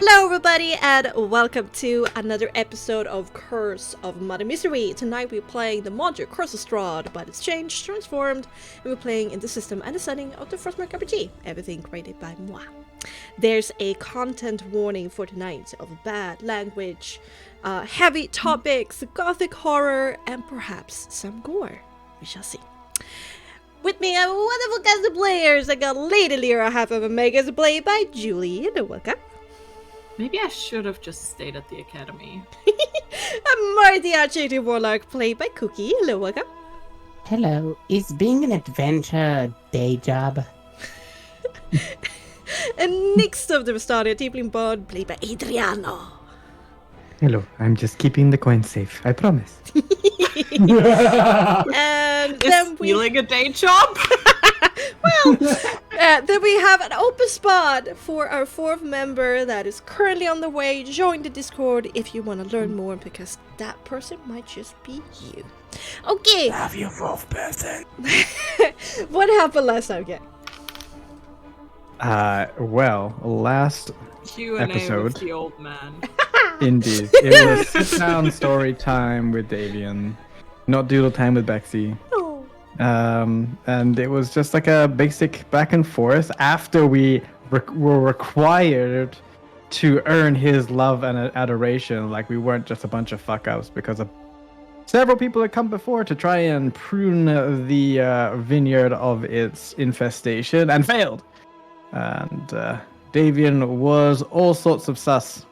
Hello everybody and welcome to another episode of Curse of Mother Misery. Tonight we're playing the module Curse of Strahd, but it's changed, transformed, and we're playing in the system and the setting of the Frostmark RPG. Everything created by moi. There's a content warning for tonight of bad language, heavy topics, gothic horror, and perhaps some gore. We shall see. With me, I have a wonderful cast of players. I got Lady Lyra, half of Omega's played by Julie. Welcome. Maybe I should have just stayed at the academy. I'm Marty, Archer Warlock, played by Cookie. Hello, welcome. Hello. Is being an adventurer a day job? And next of the Vestaria Tiefling Bard, played by Adriano. Hello, I'm just keeping the coins safe, I promise. And then we... stealing a day job? Well, then we have an open spot for our fourth member that is currently on the way. Join the Discord if you want to learn more, because that person might just be you. Okay. Love you, fourth person. What happened last time, okay? Well, last Q&A episode. with the old man. Indeed. It was sit-down story time with Davian, not doodle time with Bexxy. Oh. And it was just like a basic back and forth after we were required to earn his love and adoration. Like, we weren't just a bunch of fuck-ups, because several people had come before to try and prune the vineyard of its infestation and failed. And Davian was all sorts of sus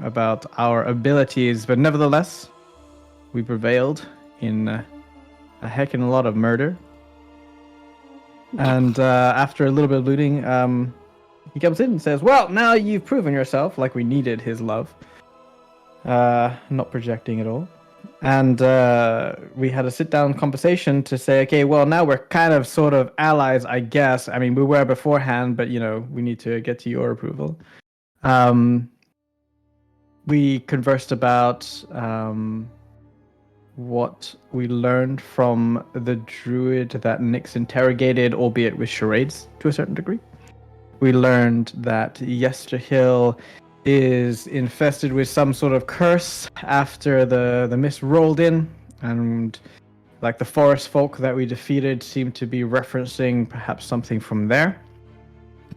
about our abilities, but nevertheless, we prevailed in a heckin' lot of murder. And after a little bit of looting, he comes in and says, well, now you've proven yourself, like we needed his love. Not projecting at all. And we had a sit-down conversation to say, okay, well, now we're kind of sort of allies, I guess. I mean, we were beforehand, but, you know, we need to get to your approval. We conversed about what we learned from the druid that Nyx interrogated, albeit with charades to a certain degree. We learned that Yesterhill is infested with some sort of curse after the mist rolled in, and like the forest folk that we defeated seemed to be referencing perhaps something from there,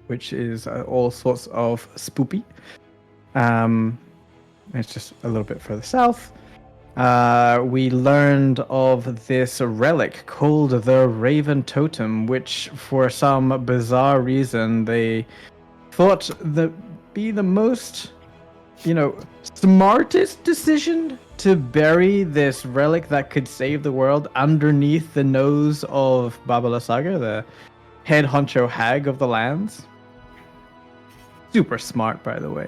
which is all sorts of spoopy. It's just a little bit further south. We learned of this relic called the Raven Totem, which for some bizarre reason they thought that be the most, smartest decision to bury this relic that could save the world underneath the nose of Babala Saga, the head honcho hag of the lands. Super smart, by the way.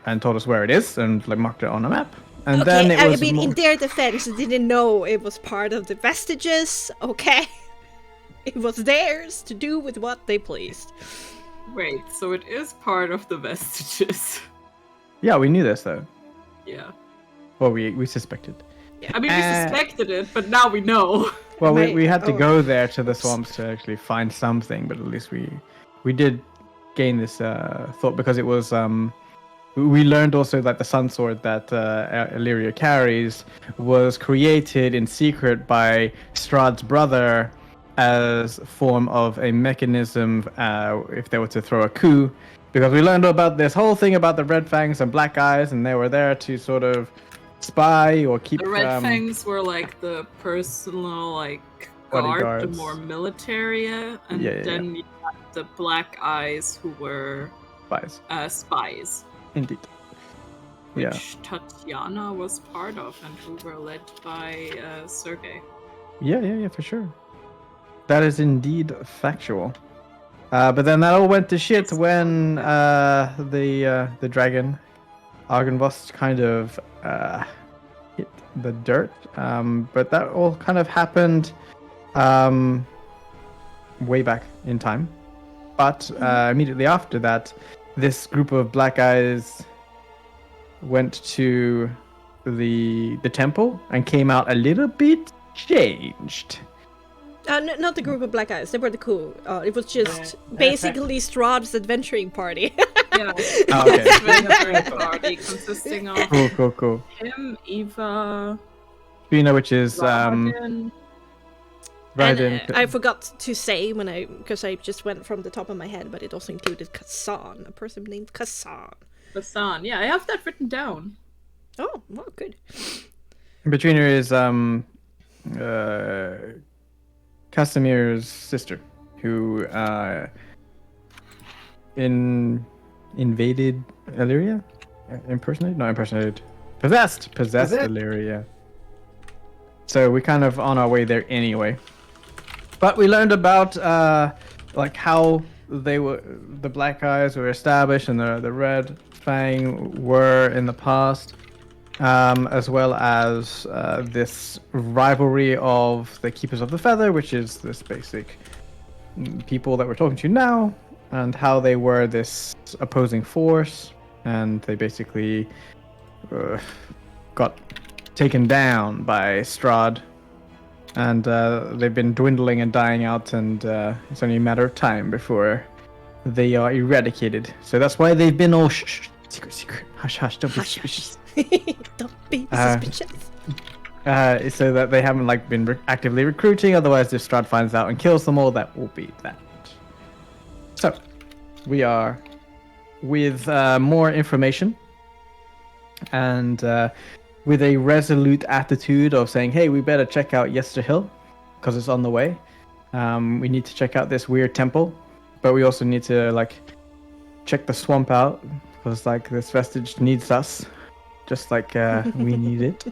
And told us where it is and marked it on a map. And okay, then it was in their defense, they didn't know it was part of the vestiges, okay? It was theirs to do with what they pleased. Wait, so it is part of the vestiges. Yeah, we knew this though. Yeah. Well, we suspected. I mean, we suspected it, but now we know. Well, we had to go there to the swamps to actually find something, but at least we did gain this thought, because it was we learned also that the sun sword that Illyria carries was created in secret by Strahd's brother as a form of a mechanism if they were to throw a coup, because we learned about this whole thing about the Red Fangs and Black Eyes, and they were there to sort of spy or keep... The Red Fangs were like the personal, guard, bodyguards. the more military, and then you had the Black Eyes, who were spies. Indeed. Which Tatiana was part of, and who were led by Sergei. Yeah, for sure. That is indeed factual. But then that all went to shit when the dragon, Argynvost, kind of hit the dirt. But that all kind of happened way back in time. But immediately after that, this group of Black Eyes went to the temple and came out a little bit changed. Not the group of Black Eyes. They were the cool. It was just basically Strahd's adventuring party. yeah. Oh, okay. Adventure party consisting of Cool. him, Eva, Fina, which is Robin. right And in. I forgot to say because I just went from the top of my head, but it also included Kassan, a person named Kassan. Hassan. Yeah, I have that written down. Oh, well, good. Between her is Casimir's sister, who invaded Illyria? Impersonated. Possessed Illyria. So we're kind of on our way there anyway. But we learned about like how the Black Eyes were established and the Red Fang were in the past. As well as this rivalry of the Keepers of the Feather, which is this basic people that we're talking to now, and how they were this opposing force, and they basically got taken down by Strahd, and they've been dwindling and dying out, and it's only a matter of time before they are eradicated. So that's why they've been all secret, hush, don't be suspicious. Don't be suspicious. So that they haven't been actively recruiting. Otherwise, if Strahd finds out and kills them all, that will be that. So we are with more information and with a resolute attitude of saying, "Hey, we better check out Yester Hill because it's on the way. We need to check out this weird temple, but we also need to check the swamp out because this vestige needs us." Just like we need it.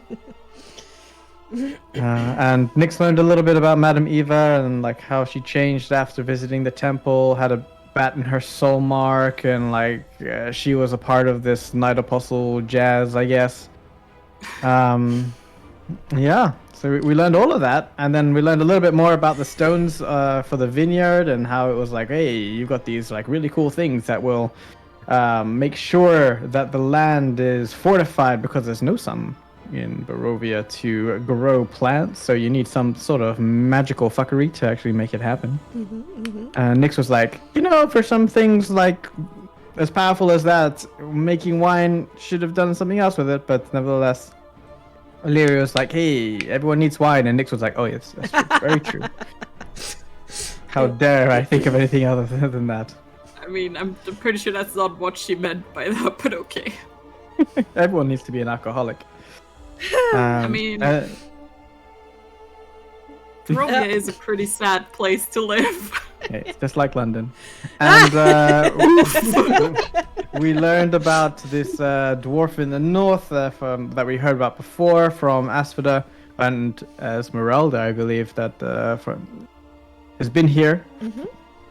And Nyx learned a little bit about Madame Eva and how she changed after visiting the temple, had a bat in her soul mark, and she was a part of this Night Apostle jazz, I guess. Yeah, so we learned all of that, and then we learned a little bit more about the stones for the vineyard and how it was hey, you've got these really cool things that will make sure that the land is fortified because there's no sun in Barovia to grow plants, so you need some sort of magical fuckery to actually make it happen. And Nyx was for some things as powerful as that, making wine should have done something else with it, but nevertheless, Illyria was hey, everyone needs wine, and Nyx was oh yes, that's true. Very true. How dare I think of anything other than that. I mean, I'm pretty sure that's not what she meant by that, but okay. Everyone needs to be an alcoholic. I mean, Barovia is a pretty sad place to live. Okay, it's just like London. And we learned about this dwarf in the north that we heard about before from Asphodel and Esmeralda, I believe, that has been here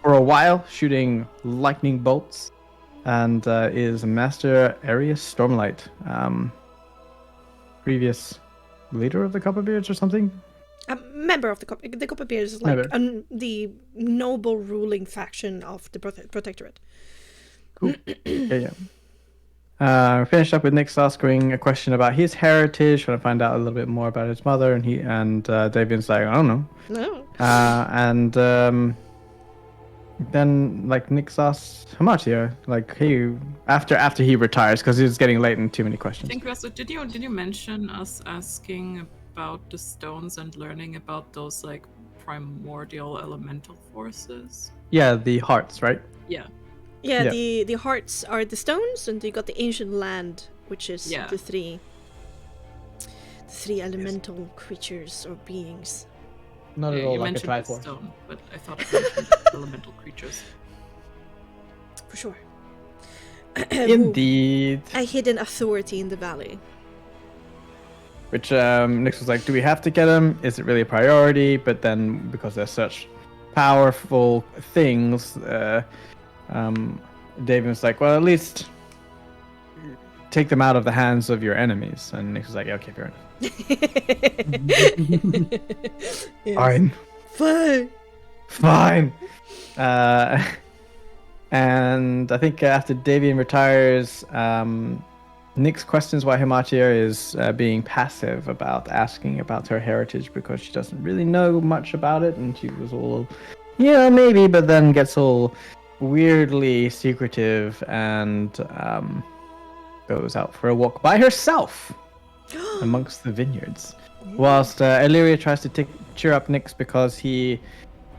for a while, shooting lightning bolts, and is Master Arius Stormlight, previous leader of the Copperbeards or something. A member of the Copperbeards is the noble ruling faction of the Protectorate. Cool. Yeah. We finished up with Nyx asking a question about his heritage, trying to find out a little bit more about his mother, and Davian's I don't know. No. And then Nyx asked Hamatia, hey, after he retires, because it's getting late and too many questions. I think also, did you mention us asking about the stones and learning about those primordial elemental forces? Yeah, the hearts, right? Yeah. Yeah, the hearts are the stones, and you got the ancient land, which is the three elemental creatures or beings. Not at all you like a mentioned Triforce. Stone, but I thought I mentioned elemental creatures. For sure. Indeed. A hidden authority in the valley. Which Nyx was do we have to get them? Is it really a priority? But then, because they're such powerful things, David was well, at least take them out of the hands of your enemies. And Nyx was okay, fair enough. Yes. Fine. And I think after Davian retires, Nyx questions why Hamatia is being passive about asking about her heritage, because she doesn't really know much about it, and she was all, maybe, but then gets all weirdly secretive and goes out for a walk by herself amongst the vineyards. Whilst Illyria tries to cheer up Nyx because he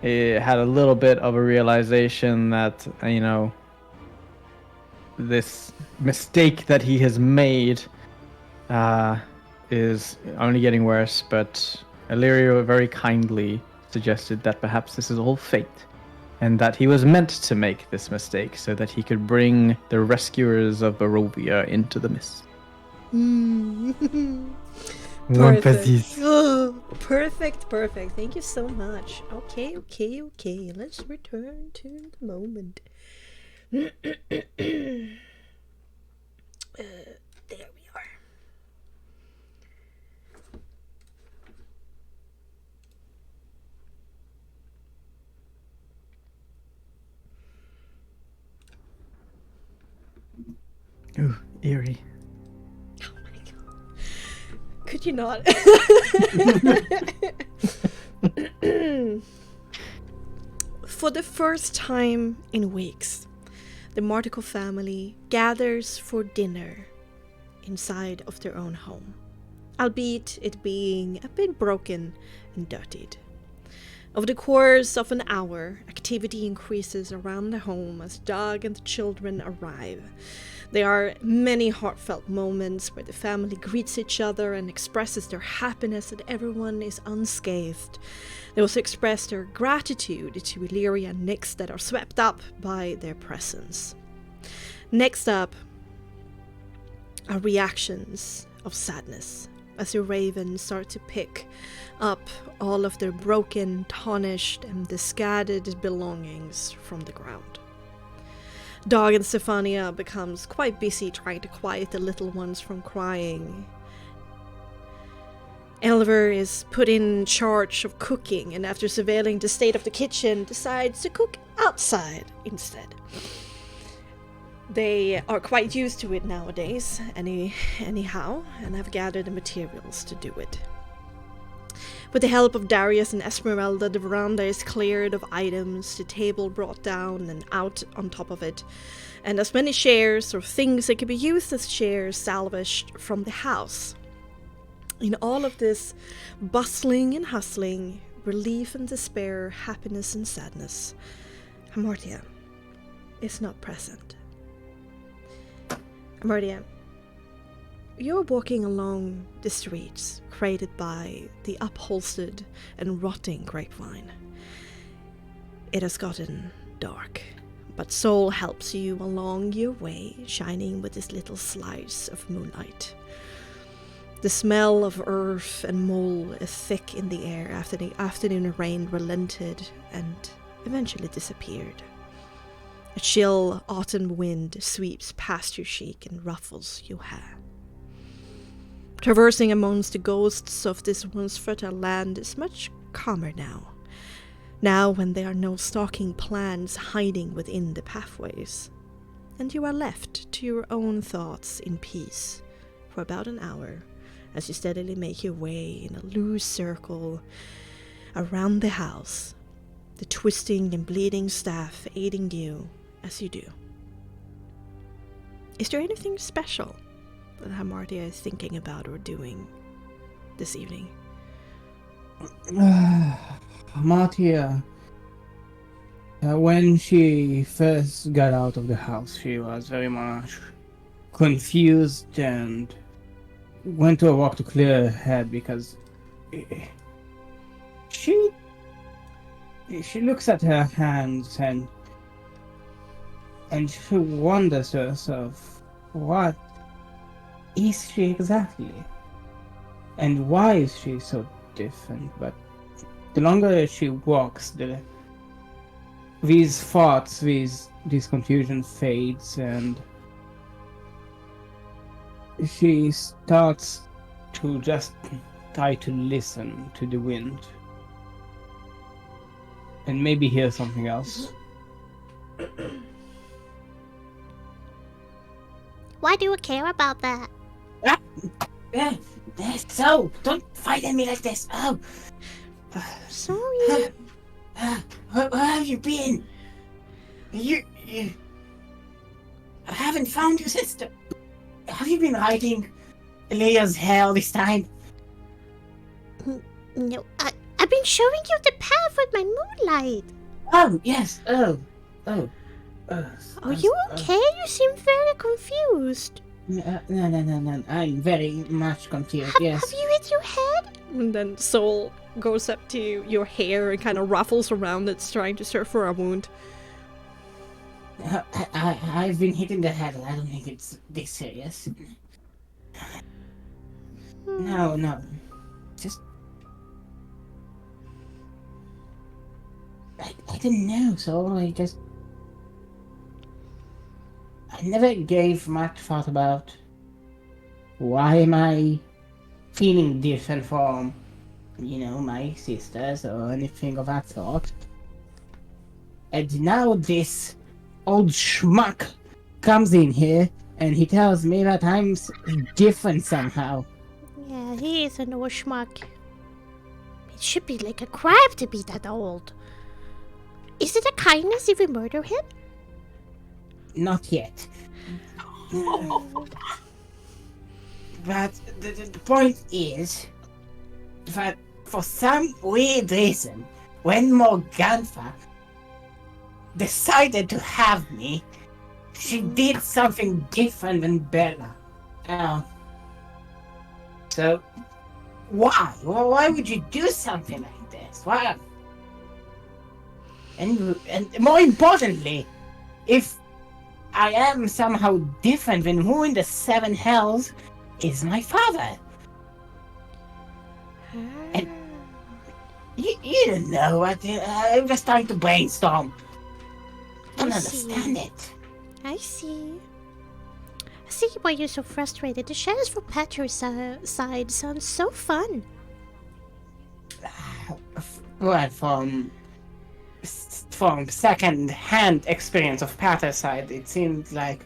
had a little bit of a realization that, this mistake that he has made is only getting worse. But Illyria very kindly suggested that perhaps this is all fate, and that he was meant to make this mistake so that he could bring the rescuers of Barovia into the mist. Perfect. Oh, perfect. Thank you so much. Okay. Let's return to the moment. There we are. Ooh, eerie. Oh my god. Could you not? For the first time in weeks, the Marticle family gathers for dinner inside of their own home, albeit it being a bit broken and dirtied. Over the course of an hour, activity increases around the home as Doug and the children arrive. There are many heartfelt moments where the family greets each other and expresses their happiness that everyone is unscathed. They also express their gratitude to Illyria and Nyx that are swept up by their presence. Next up are reactions of sadness as the ravens start to pick up all of their broken, tarnished, and discarded belongings from the ground. Dog and Stefania becomes quite busy trying to quiet the little ones from crying. Elver is put in charge of cooking, and after surveilling the state of the kitchen, decides to cook outside instead. They are quite used to it nowadays, anyhow, and have gathered the materials to do it. With the help of Darius and Esmeralda, the veranda is cleared of items, the table brought down and out on top of it, and as many chairs or things that could be used as chairs salvaged from the house. In all of this bustling and hustling, relief and despair, happiness and sadness, Hamartia is not present. Hamartia, you're walking along the streets created by the upholstered and rotting grapevine. It has gotten dark, but Sol helps you along your way, shining with this little slice of moonlight. The smell of earth and mold is thick in the air after the afternoon rain relented and eventually disappeared. A chill autumn wind sweeps past your cheek and ruffles your hair. Traversing amongst the ghosts of this once fertile land is much calmer now. Now when there are no stalking plants hiding within the pathways. And you are left to your own thoughts in peace for about an hour as you steadily make your way in a loose circle around the house, the twisting and bleeding staff aiding you as you do. Is there anything special that Hamartia is thinking about or doing this evening? Martia, when she first got out of the house, she was very much confused and went to a walk to clear her head because she looks at her hands and she wonders to herself, what is she exactly? And why is she so different? But the longer she walks, these thoughts, this confusion fades, and she starts to just try to listen to the wind and maybe hear something else. Why do you care about that? So, don't fight at me like this. Oh, Sorry. where have you been? You I haven't found your sister. Have you been hiding Leah's hair all this time? No, I've been showing you the path with my moonlight. Oh, yes. Oh. Are you okay? You seem very confused. No. I'm very much confused, yes. Have you hit your head? And then Soul goes up to your hair and kind of ruffles around it, trying to search for a wound. I've been hitting the head. I don't think it's this serious. No. Just... I didn't know, so I never gave much thought about why am I feeling different from, my sisters or anything of that sort. And now this old schmuck comes in here and he tells me that I'm different somehow. Yeah, he is an old schmuck. It should be like a crime to be that old. Is it a kindness if we murder him? Not yet. But the point is that for some weird reason, when Morgantha decided to have me, she did something different than Bella. So, why? Why would you do something like this? Why? And more importantly, if I am somehow different, then who in the seven hells is my father? And you don't know what I'm just trying to brainstorm. I don't understand it. I see. I see why you're so frustrated. The shadows from Patron's side sounds so fun. Well, from second-hand experience of Patter's side, it seemed like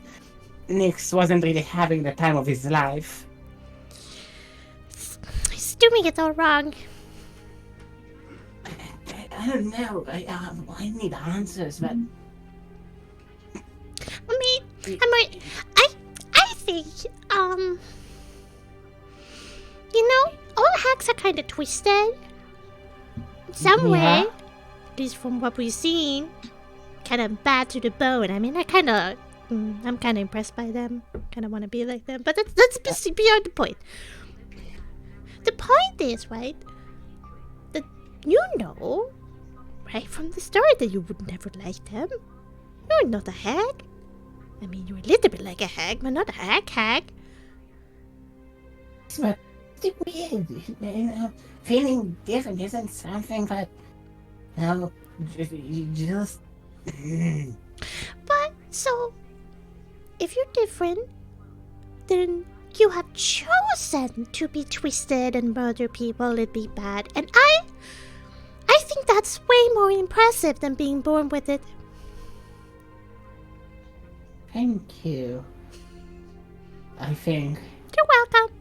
Nyx wasn't really having the time of his life. He's doing it all wrong. I don't know. I need answers, but... I think, all hacks are kind of twisted. In some way, at least from what we've seen, kind of bad to the bone. I mean, I'm kind of impressed by them. Kind of want to be like them, but that's beyond the point. The point is, right, that right from the start that you would never like them. You're not a hag. I mean, you're a little bit like a hag, but not a hag. But it's weird, feeling different isn't something that, you just... But, so, if you're different, then you have chosen to be twisted and murder people and be bad. And I think that's way more impressive than being born with it. Thank you. I think... You're welcome.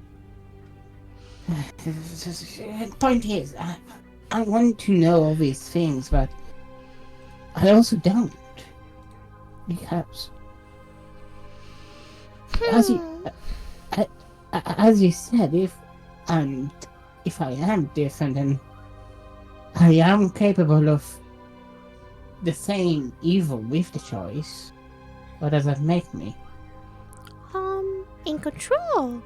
The point is, I want to know all these things, but I also don't. Because... As you said, if I am different and I am capable of the same evil with the choice, what does that make me? In control.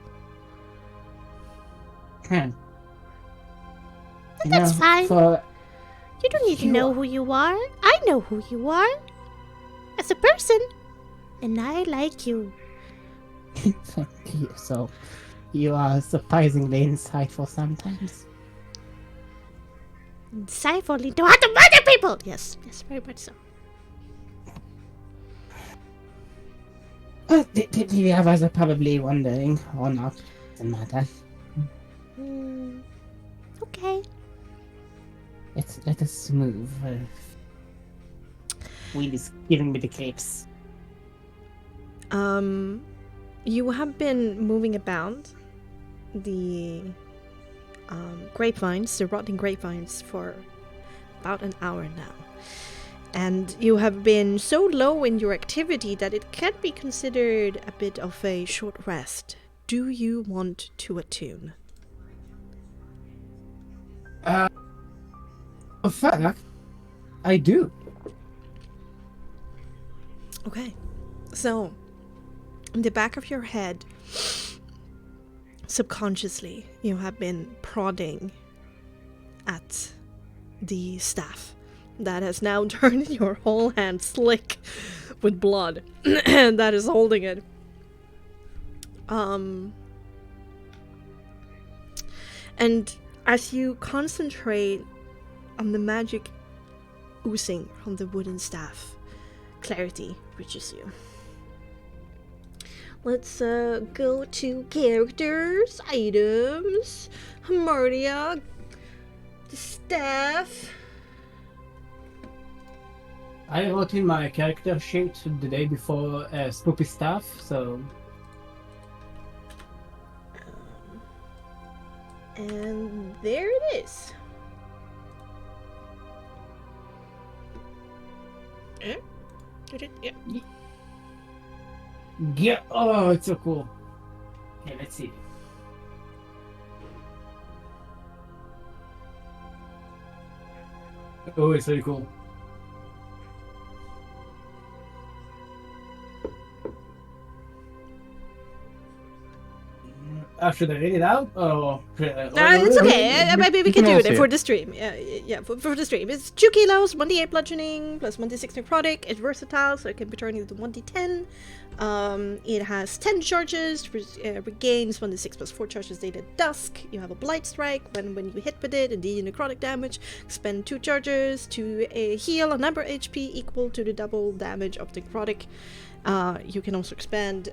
That's fine. You don't need to know who you are. I know who you are. As a person. And I like you. Thank you. So, you are surprisingly insightful sometimes. Insightful into how to murder people! Yes, very much so. Well, the others are probably wondering, or not. Doesn't matter. Okay. Let us move. Weed is giving me the creeps. You have been moving about the grapevines, the rotting grapevines, for about an hour now. And you have been so low in your activity that it can be considered a bit of a short rest. Do you want to attune? In fact, I do. Okay. So, in the back of your head, subconsciously, you have been prodding at the staff that has now turned your whole hand slick with blood and that is holding it. And as you concentrate on the magic oozing from the wooden staff, clarity reaches you. Let's go to characters, items, Hamartia, the staff. I wrote in my character sheet the day before spoopy stuff, so... And there it is. Did it? Yeah. Yeah, oh, it's so cool. Okay, let's see. Oh, it's very cool. Should I read it out? Oh, It's okay. Maybe we can do also it see for it. the stream. Yeah, for the stream. It's 2 kilos, 1d8 bludgeoning, plus 1d6 necrotic. It's versatile, so it can be turned into 1d10. It has 10 charges, regains 1d6 plus 4 charges dated at dusk. You have a blight strike when you hit with it and deal necrotic damage. Spend 2 charges to heal a number HP equal to the double damage of the necrotic. You can also expend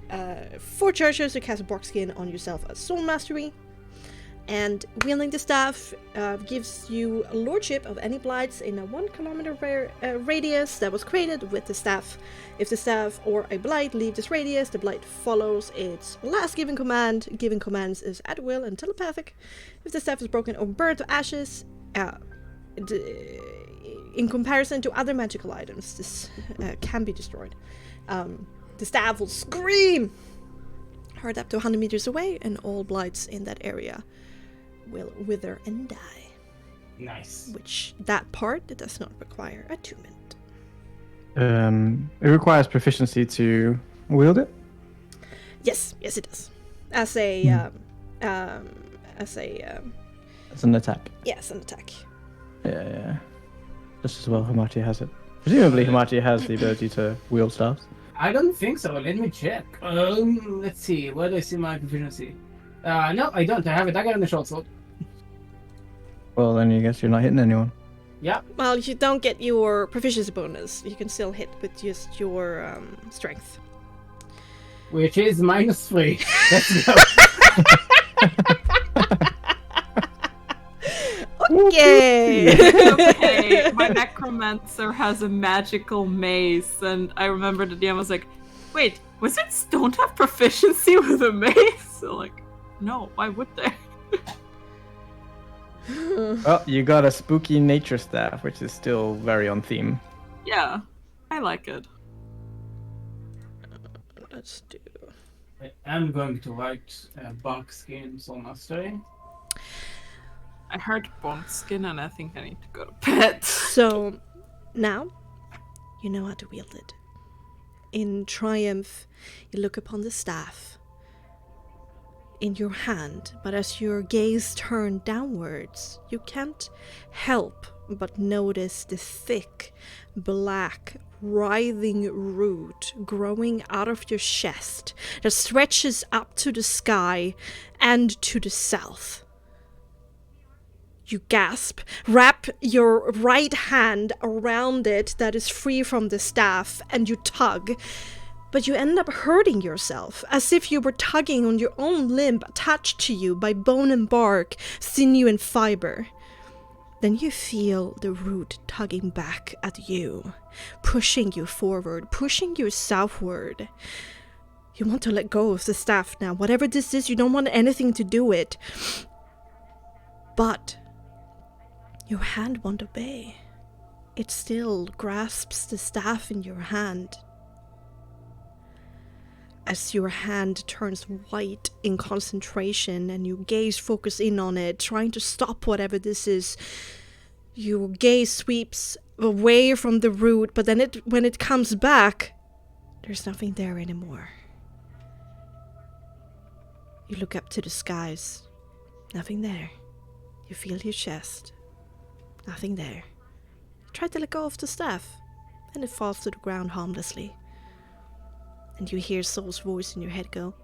4 charges to cast a bark skin on yourself as soul mastery. And wielding the staff gives you a lordship of any blights in a 1 kilometer radius that was created with the staff. If the staff or a blight leave this radius, the blight follows its last given command. Giving commands is at will and telepathic. If the staff is broken or burned to ashes, in comparison to other magical items, this can be destroyed. The staff will scream, heard up to 100 meters away, and all blights in that area will wither and die. Nice. Which, that part, it does not require attunement. It requires proficiency to wield it. Yes, it does. As an attack. yes, an attack. Yeah. Just as well, Hamartia has it. Presumably, Hamartia has the ability to wield staffs. I don't think so. Let me check. Let's see. Where do I see my proficiency? No, I don't. I have a dagger and a short sword. Well, then I guess you're not hitting anyone. Yeah. Well, you don't get your proficiency bonus. You can still hit with just your strength. Which is -3. Let's go. Okay. Okay, my necromancer has a magical mace, and I remember the DM was like, wait, wizards don't have proficiency with a mace? So like, no, why would they? Well, you got a spooky nature staff, which is still very on theme. Yeah, I like it. Let's do. I'm going to write bark skin soul mastery. I heard bone skin, and I think I need to go to bed. So, now, you know how to wield it. In triumph, you look upon the staff in your hand, but as your gaze turned downwards, you can't help but notice the thick, black, writhing root growing out of your chest that stretches up to the sky and to the south. You gasp, wrap your right hand around it that is free from the staff, and you tug. But you end up hurting yourself, as if you were tugging on your own limb attached to you by bone and bark, sinew and fiber. Then you feel the root tugging back at you, pushing you forward, pushing you southward. You want to let go of the staff now. Whatever this is, you don't want anything to do with it. But your hand won't obey. it still grasps the staff in your hand. As your hand turns white in concentration and your gaze focuses in on it, trying to stop whatever this is, your gaze sweeps away from the root, but then when it comes back, there's nothing there anymore. You look up to the skies. Nothing there. You feel your chest. Nothing there. You try to let go of the staff, and it falls to the ground harmlessly. And you hear Soul's voice in your head go,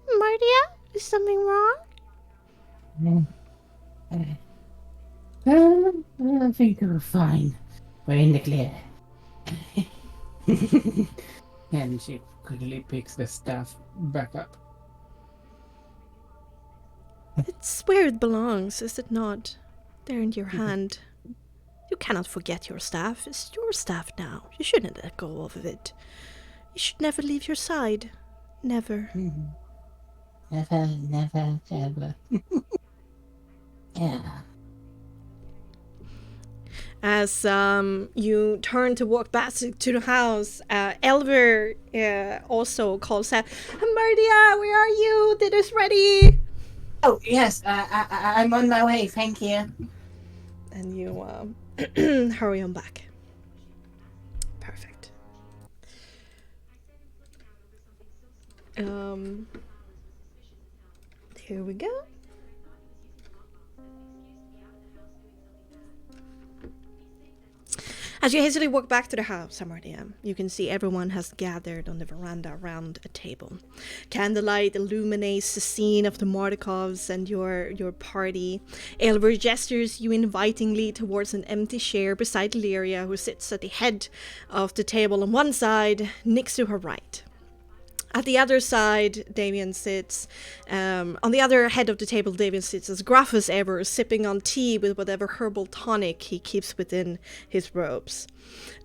Mardia, is something wrong? I think we're fine. We're in the clear. And she quickly picks the staff back up. "It's where it belongs, is it not? There in your hand. You cannot forget your staff. It's your staff now. You shouldn't let go of it. You should never leave your side. Never." Never, ever. Yeah. As you turn to walk back to the house, Elver also calls out, "Mardia, where are you? Dinner's ready!" Oh, yes, I'm on my way, thank you. And you hurry on back. Perfect. Here we go. As you hastily walk back to the house, Mardia, you can see everyone has gathered on the veranda around a table. Candlelight illuminates the scene of the Mardikovs and your party. Elver gestures you invitingly towards an empty chair beside Lyria, who sits at the head of the table on one side, Nyx to her right. At the other side, Damien sits, on the other head of the table, Damien sits as gruff as ever, sipping on tea with whatever herbal tonic he keeps within his robes.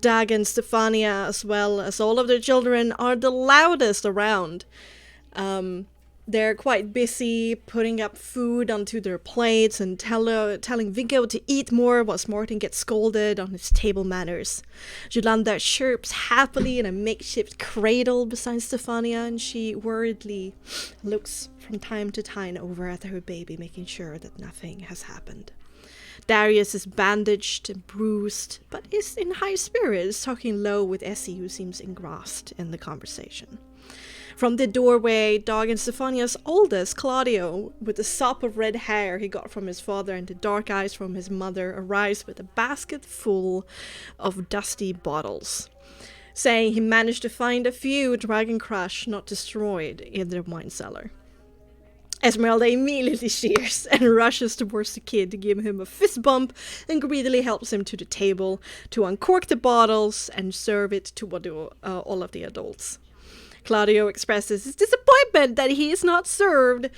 Dag and Stefania, as well as all of their children, are the loudest around. They're quite busy putting up food onto their plates and telling Viggo to eat more whilst Martin gets scolded on his table manners. Yolanda chirps happily in a makeshift cradle beside Stefania, and she worriedly looks from time to time over at her baby, making sure that nothing has happened. Darius is bandaged and bruised, but is in high spirits, talking low with Essie, who seems engrossed in the conversation. From the doorway, Dag and Stefania's oldest, Claudio, with the sop of red hair he got from his father and the dark eyes from his mother, arrives with a basket full of dusty bottles, saying he managed to find a few Dragon Crush not destroyed in their wine cellar. Esmeralda immediately cheers and rushes towards the kid to give him a fist bump and greedily helps him to the table to uncork the bottles and serve it to all of the adults. Claudio expresses his disappointment that he is not served,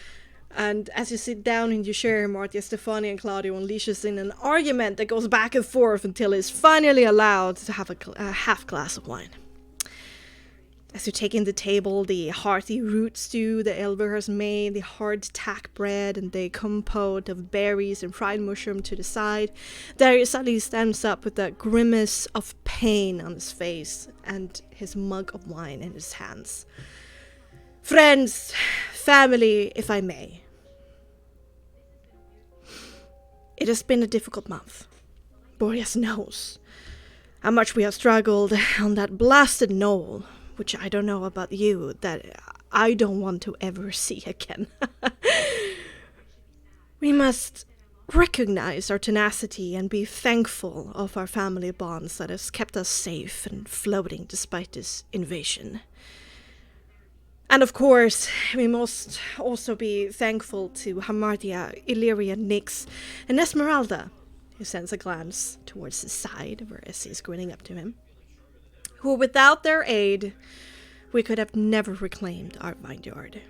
and as you sit down and you share, Martia, Stefania, and Claudio unleashes in an argument that goes back and forth until he's finally allowed to have a half glass of wine. As you take in the table, the hearty root stew the Elver has made, the hard tack bread, and the compote of berries and fried mushroom to the side, Darius suddenly stands up with a grimace of pain on his face and his mug of wine in his hands. "Friends, family, if I may. It has been a difficult month. Boreas knows how much we have struggled on that blasted knoll, which I don't know about you, that I don't want to ever see again. We must recognize our tenacity and be thankful of our family bonds that has kept us safe and floating despite this invasion. And of course, we must also be thankful to Hamartia, Illyria, Nyx, and Esmeralda," who sends a glance towards his side where Essie is grinning up to him, "who without their aid, we could have never reclaimed our vineyard.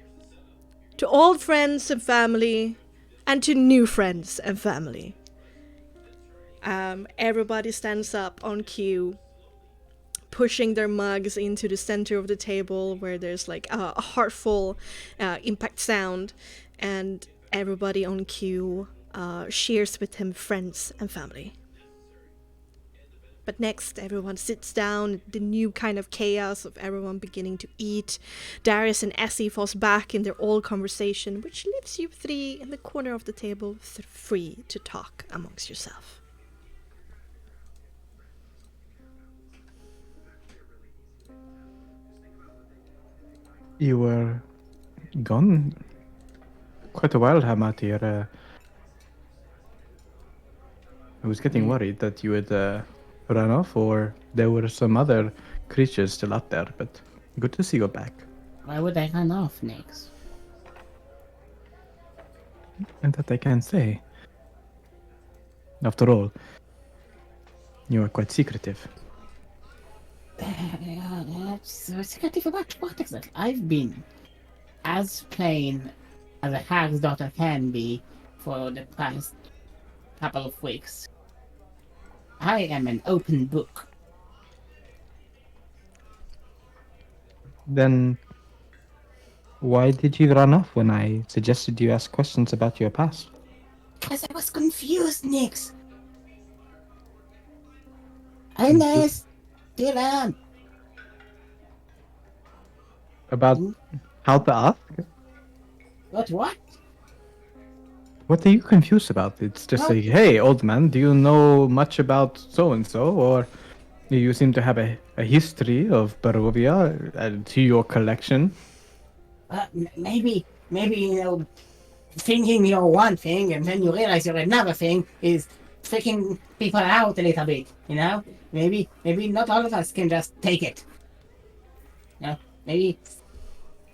To old friends and family, and to new friends and family." Everybody stands up on cue, pushing their mugs into the center of the table where there's like a heartful impact sound, and everybody on cue cheers with him, friends and family. But next, everyone sits down, the new kind of chaos of everyone beginning to eat. Darius and Essie falls back in their old conversation, which leaves you three in the corner of the table free to talk amongst yourself. You were gone quite a while, Hamatir. I was getting worried that you had run off, or there were some other creatures still out there, but good to see you back. Why would I run off, Nix? And that I can't say. After all, you are quite secretive. Secretive about what exactly? I've been as plain as a hag's daughter can be for the past couple of weeks. I am an open book. Then why did you run off when I suggested you ask questions about your past? Because I was confused, Nix. And I still am. About how to ask? What? What are you confused about? It's just like, hey, old man, do you know much about so-and-so? Or do you seem to have a history of Barovia to your collection? Maybe, thinking you're one thing and then you realize you're another thing is freaking people out a little bit, Maybe not all of us can just take it. Maybe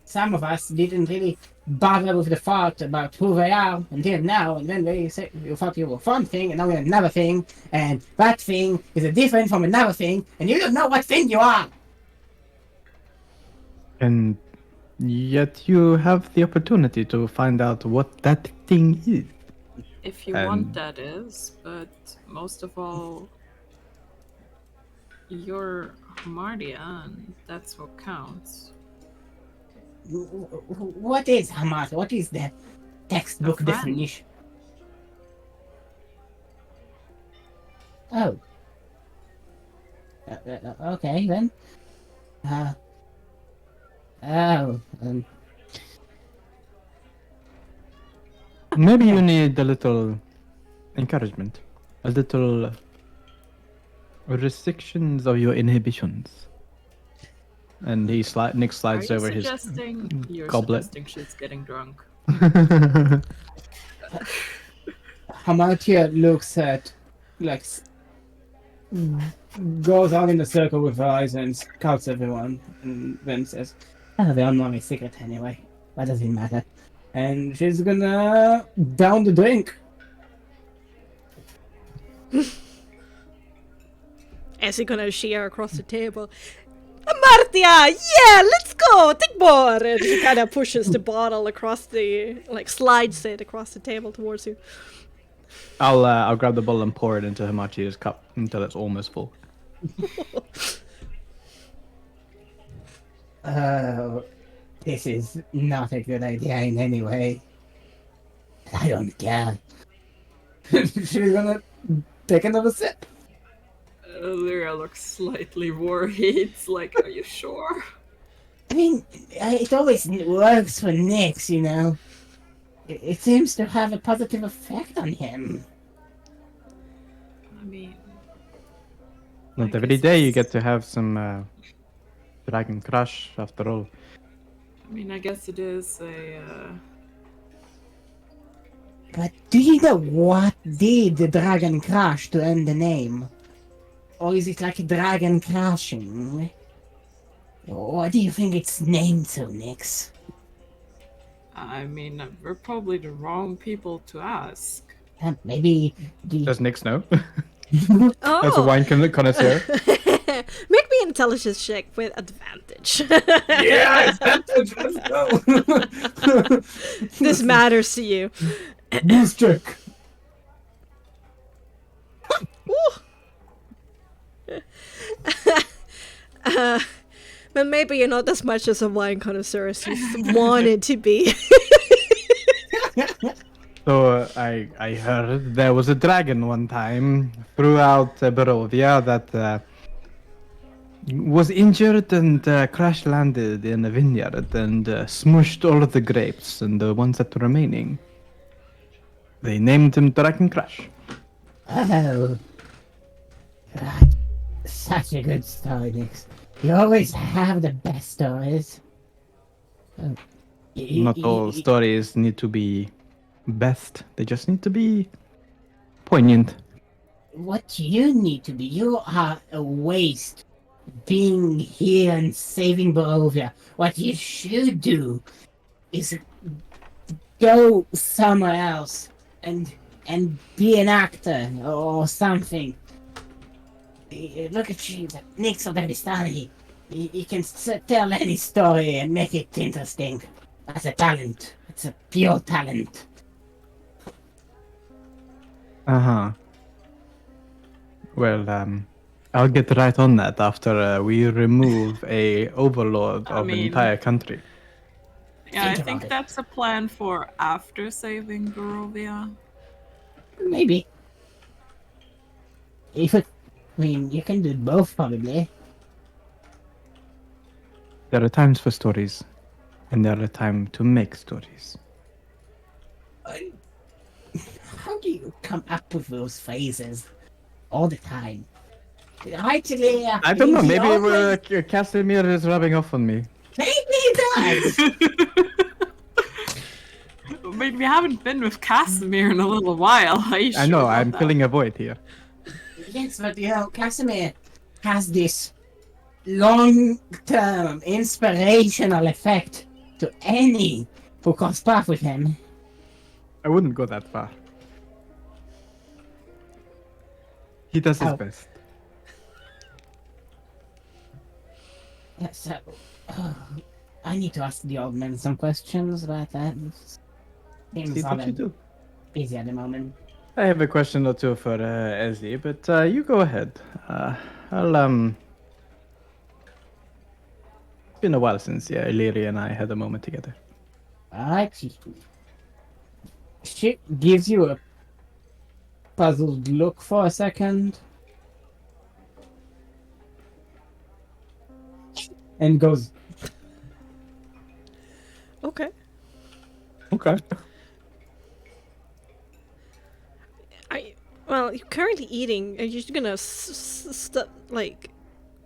some of us didn't really bother with the thought about who they are until now, and then they say you thought you were one thing and now you're another thing, and that thing is a different from another thing, and you don't know what thing you are. And yet you have the opportunity to find out what that thing is. If you want, that is, but most of all, you're Hamartia, and that's what counts. What is Hamas? What is the textbook definition? Oh. Okay then. Maybe you need a little encouragement, a little restrictions of your inhibitions. And Nick slides over his goblet. Suggesting she's getting drunk. Hamartia looks at, goes on in a circle with her eyes and scouts everyone, and then says, they all know my secret anyway. What does it matter? And she's gonna down the drink. Is he gonna share across the table? Amartya, yeah, let's go, take more! And she kind of pushes the bottle across the, slides it across the table towards you. I'll grab the bottle and pour it into Hamachi's cup until it's almost full. This is not a good idea in any way. I don't care. She's gonna take another sip. Lyra looks slightly worried. It's like, are you sure? I mean, it always works for Nix, It seems to have a positive effect on him. I mean... Not every day you get to have some dragon crush, after all. I mean, I guess it is a... But do you know what did the dragon crush to earn the name? Or is it like a dragon crashing? What do you think it's named to, Nix? I mean, we're probably the wrong people to ask. Maybe... Does Nix know? Oh. As a wine connoisseur. Make me an intelligence check with advantage. Yeah, advantage, let's go! This matters to you. Boost check! But maybe you're not as much as a wine connoisseur as you wanted to be. So I heard there was a dragon one time throughout Barovia that was injured and crash landed in a vineyard and smushed all of the grapes and the ones that were remaining. They named him Dragon Crash. Oh, such a good story, Nix. You always have the best stories. Not all stories need to be best. They just need to be poignant. What you need to be, you are a waste. Being here and saving Barovia. What you should do is go somewhere else and be an actor or something. Look at you, Nix already started. You can tell any story and make it interesting. That's a talent. It's a pure talent. Uh-huh. Well, I'll get right on that after we remove a overlord of an entire country. Yeah, I Think think about it. that's a plan for after saving Barovia. Maybe. You can do both probably. There are times for stories, and there are times to make stories. How do you come up with those phrases all the time? Actually, I don't know, maybe Casimir is rubbing off on me. Maybe it does. I mean, we haven't been with Casimir in a little while. I know, I'm filling a void here. Yes, but Casimir has this long-term inspirational effect to any who cross path with him. I wouldn't go that far. He does his Oh. best. Yeah, so I need to ask the old man some questions about that. Things See what you aren't do. busy at the moment. I have a question or two for Ezzy, but you go ahead. It's been a while since Illyria and I had a moment together. Alright. She gives you a puzzled look for a second. And goes, Okay. Okay. Well, you're currently eating. Are you just gonna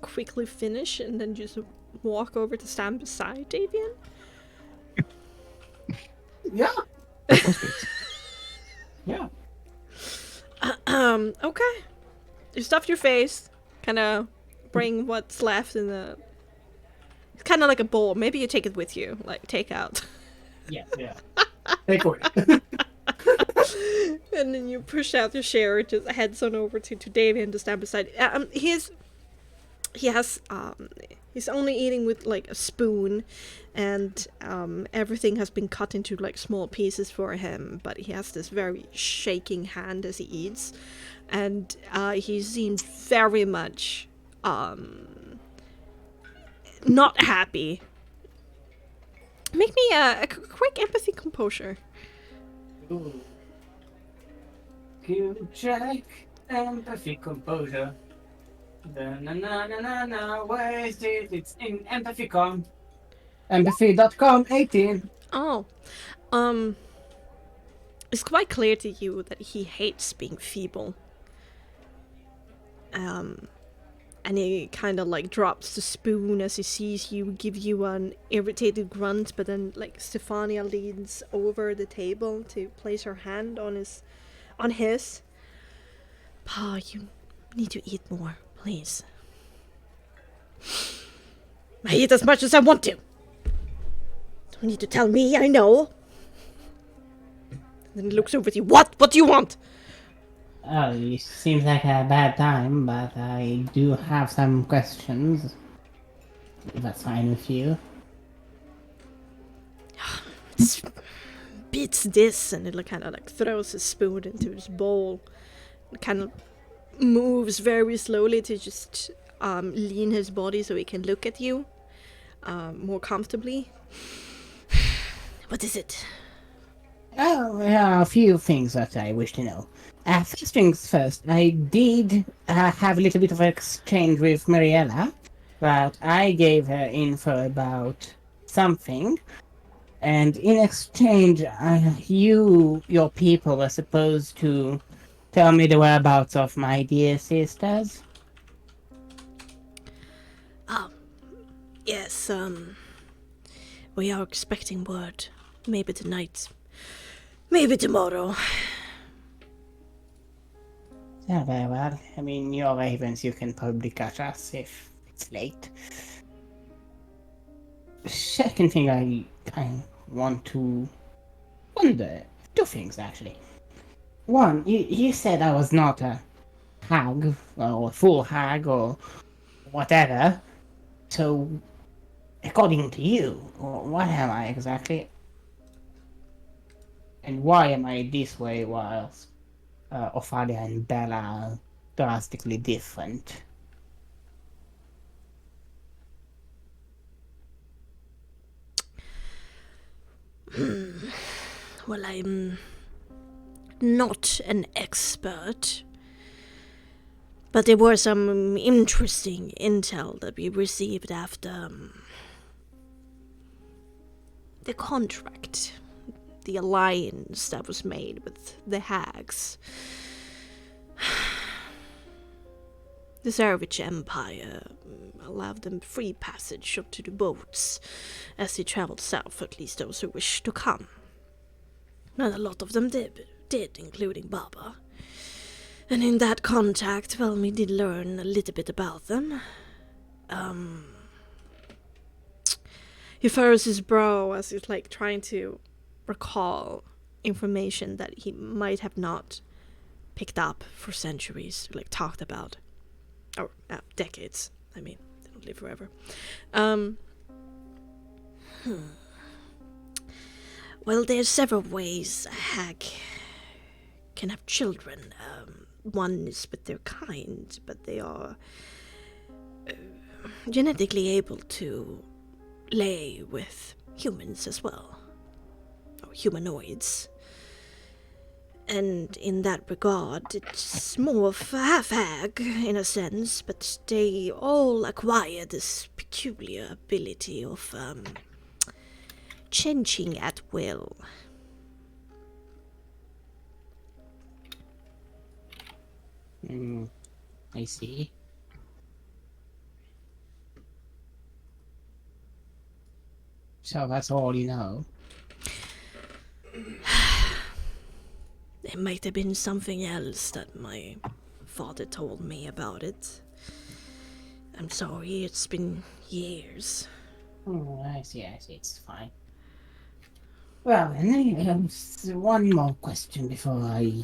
quickly finish and then just walk over to stand beside Davian? yeah. Yeah. Okay. You stuff your face, kind of bring what's left in the. It's kind of like a bowl. Maybe you take it with you, like take out. Yeah. Take away. And then you push out your chair, just heads on over to Davian to stand beside. He's only eating with like a spoon, and everything has been cut into like small pieces for him. But he has this very shaking hand as he eats, and he seems very much not happy. Make me a quick empathy composure. Ooh. Q check empathy composure. Na where is it? It's in empathy.com. Empathy.com 18. Oh, it's quite clear to you that he hates being feeble. And he kind of like drops the spoon as he sees you, give you an irritated grunt, but then like Stefania leans over the table to place her hand on his. Pa, you need to eat more, please. I eat as much as I want to. Don't need to tell me, I know. Then he looks over at you. What? What do you want? Oh, it seems like a bad time, but I do have some questions. If that's fine with you. Beats this, and it kind of like throws his spoon into his bowl. It kind of moves very slowly to just lean his body so he can look at you more comfortably. What is it? Oh, there are a few things that I wish to know. First things first, I did have a little bit of an exchange with Mariella, but I gave her info about something, and in exchange, your people were supposed to tell me the whereabouts of my dear sisters. Yes, we are expecting word. Maybe tonight. Maybe tomorrow. Yeah, very well. I mean, you're ravens, you can probably catch us if it's late. Second thing I want to wonder, two things actually. One, you said I was not a hag, or a full hag, or whatever. So, according to you, what am I exactly? And why am I this way whilst Ophalia and Bella are drastically different? Well, I'm not an expert, but there were some interesting intel that we received after the contract, the alliance that was made with the hags. The Savage Empire allowed them free passage up to the boats as they traveled south, at least those who wished to come. And a lot of them did, including Baba. And in that contact, well, we did learn a little bit about them. He furrows his brow as he's like trying to recall information that he might have not picked up for centuries, like talked about. Or decades. I mean, they don't live forever. Well, there's several ways a hag can have children. One is with their kind, but they are genetically able to lay with humans as well. Or humanoids. And in that regard, it's more of a half-hag, in a sense, but they all acquire this peculiar ability of, changing at will. I see. So that's all you know? There might have been something else that my father told me about it. I'm sorry, it's been years. Oh, I see, it's fine. Well, and then one more question before I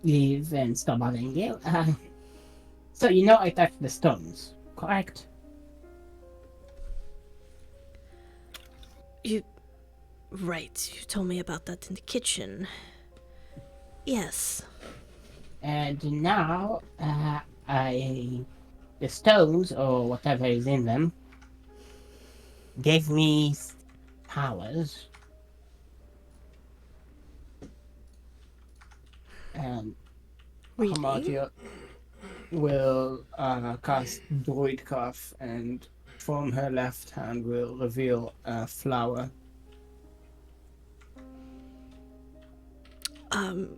leave and stop bothering you. So you know I touched the stones, correct? Right, you told me about that in the kitchen. Yes. And now, the stones, or whatever is in them, gave me powers. And Really? Hamatia will cast Druidcraft, and from her left hand will reveal a flower.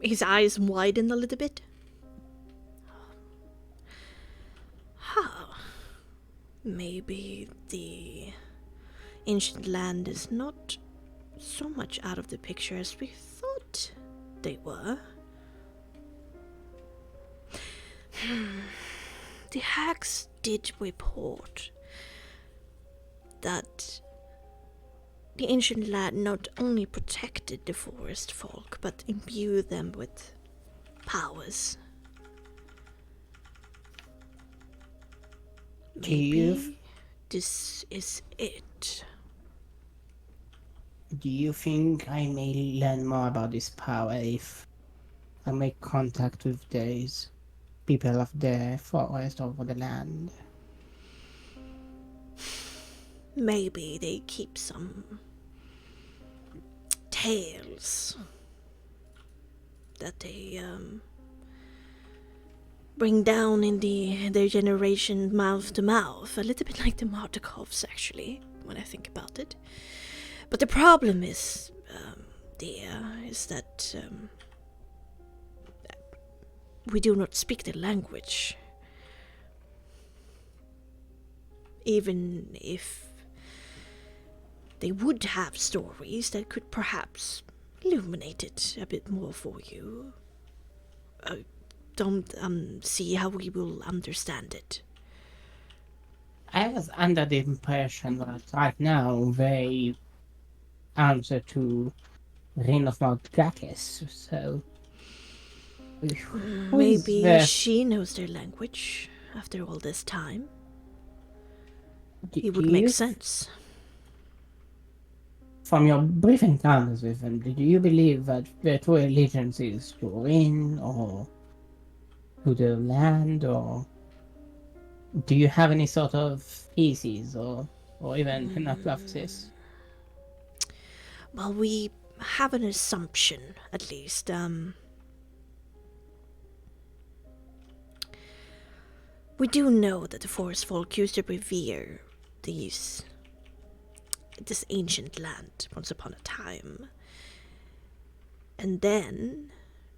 His eyes widen a little bit. Huh. Maybe the ancient land is not so much out of the picture as we thought they were. The hags did report that the ancient land not only protected the forest folk, but imbued them with powers. Maybe this is it. Do you think I may learn more about this power if I make contact with those people of the forest over the land? Maybe they keep some tales that they bring down in their generation mouth to mouth, a little bit like the Martikovs, actually, when I think about it. But the problem is, is that we do not speak the language. Even if they would have stories that could perhaps illuminate it a bit more for you, I don't see how we will understand it. I was under the impression that right now they answer to Reign of Mount Gakis, so who is Maybe the- she knows their language after all this time. do- It would do make you- sense. From your brief encounters with them, did you believe that their true allegiance is to Rin or to the land, or do you have any sort of theses or even hypothesis? Well, we have an assumption, at least. We do know that the forest folk used to revere this ancient land once upon a time. And then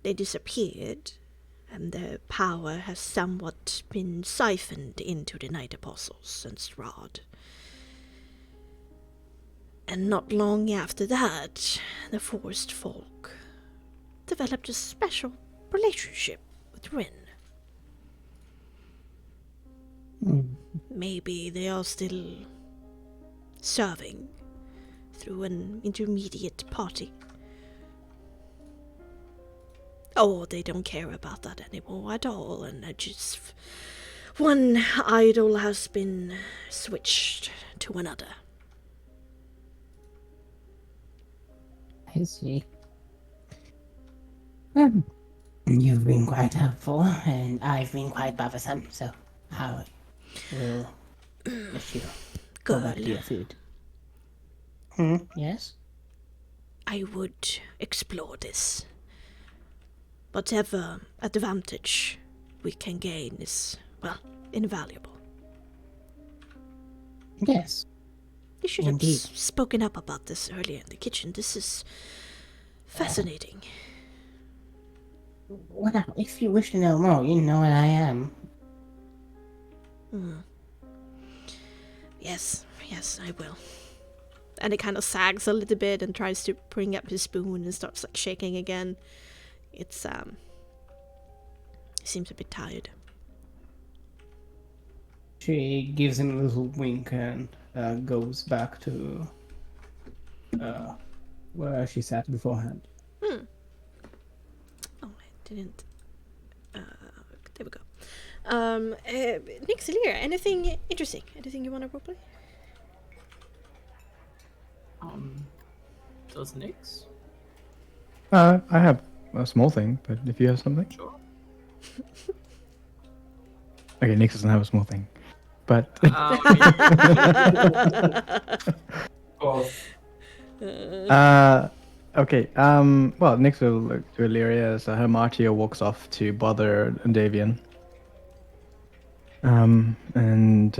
they disappeared, and their power has somewhat been siphoned into the Night Apostles and Strahd. And not long after that, the forest folk developed a special relationship with Rin. Maybe they are still serving through an intermediate party. Or they don't care about that anymore at all, and one idol has been switched to another. I see. You've been quite helpful, and I've been quite bothersome, so I will let you go back to your food. Yes? I would explore this. Whatever advantage we can gain is, well, invaluable. Yes. You should have Indeed. spoken up about this earlier in the kitchen. This is fascinating. Well, if you wish to know more, you know where I am. Yes, I will. And it kind of sags a little bit and tries to bring up his spoon and starts like shaking again. It's he seems a bit tired. She gives him a little wink and goes back to where she sat beforehand. Oh, I didn't. There we go. Nick Celia, anything interesting? Anything you want to roleplay? Does Nyx? I have a small thing, but if you have something. Sure. Okay, Nix doesn't have a small thing. But okay. Well, Nix will look to Illyria as her Martia walks off to bother Davian. And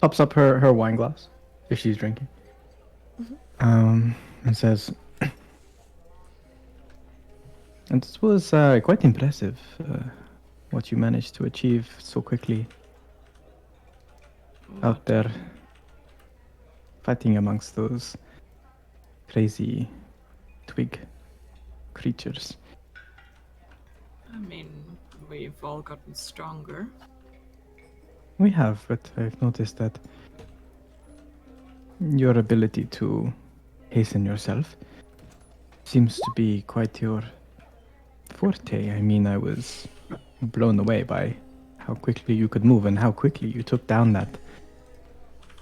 tops up her wine glass if she's drinking. And says, and this was quite impressive, what you managed to achieve so quickly out there, fighting amongst those crazy twig creatures. I mean, we've all gotten stronger. We have, but I've noticed that your ability to hasten yourself seems to be quite your forte. I mean, I was blown away by how quickly you could move and how quickly you took down that,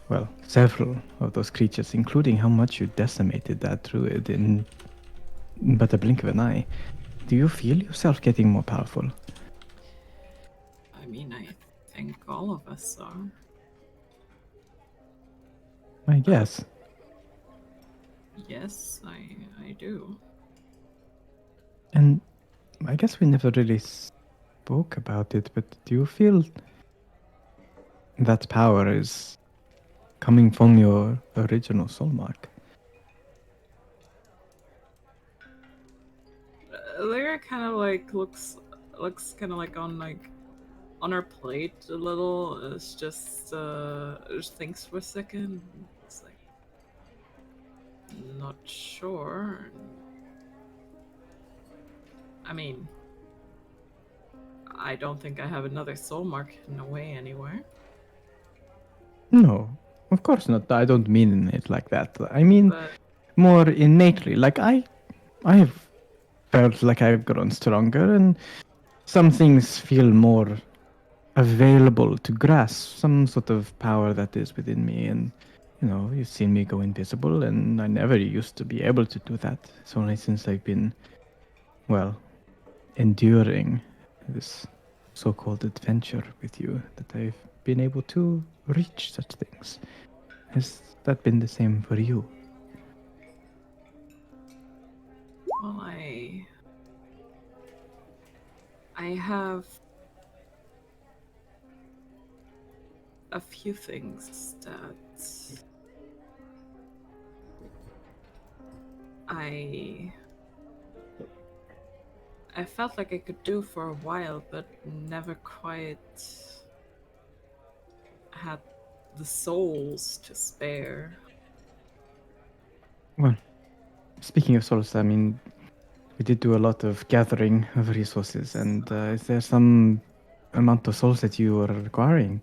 well, several of those creatures, including how much you decimated that druid in but a blink of an eye. Do you feel yourself getting more powerful? I mean, I think all of us are. I guess. Yes, I do. And I guess we never really spoke about it, but do you feel that power is coming from your original soul mark? Lyra kind of like looks kind of like on her plate a little. It's just thinks for a second. It's like not sure. I mean, I don't think I have another soul mark hidden away anywhere. No, of course not. I don't mean it like that. I mean But more innately. Like I have felt like I've grown stronger, and some things feel more available to grasp. Some sort of power that is within me, and you've seen me go invisible, and I never used to be able to do that. It's only since I've been, well, enduring this so-called adventure with you that I've been able to reach such things. Has that been the same for you? well, I have a few things that I felt like I could do for a while, but never quite had the souls to spare. Well, speaking of souls, I mean, we did do a lot of gathering of resources, and is there some amount of souls that you are requiring?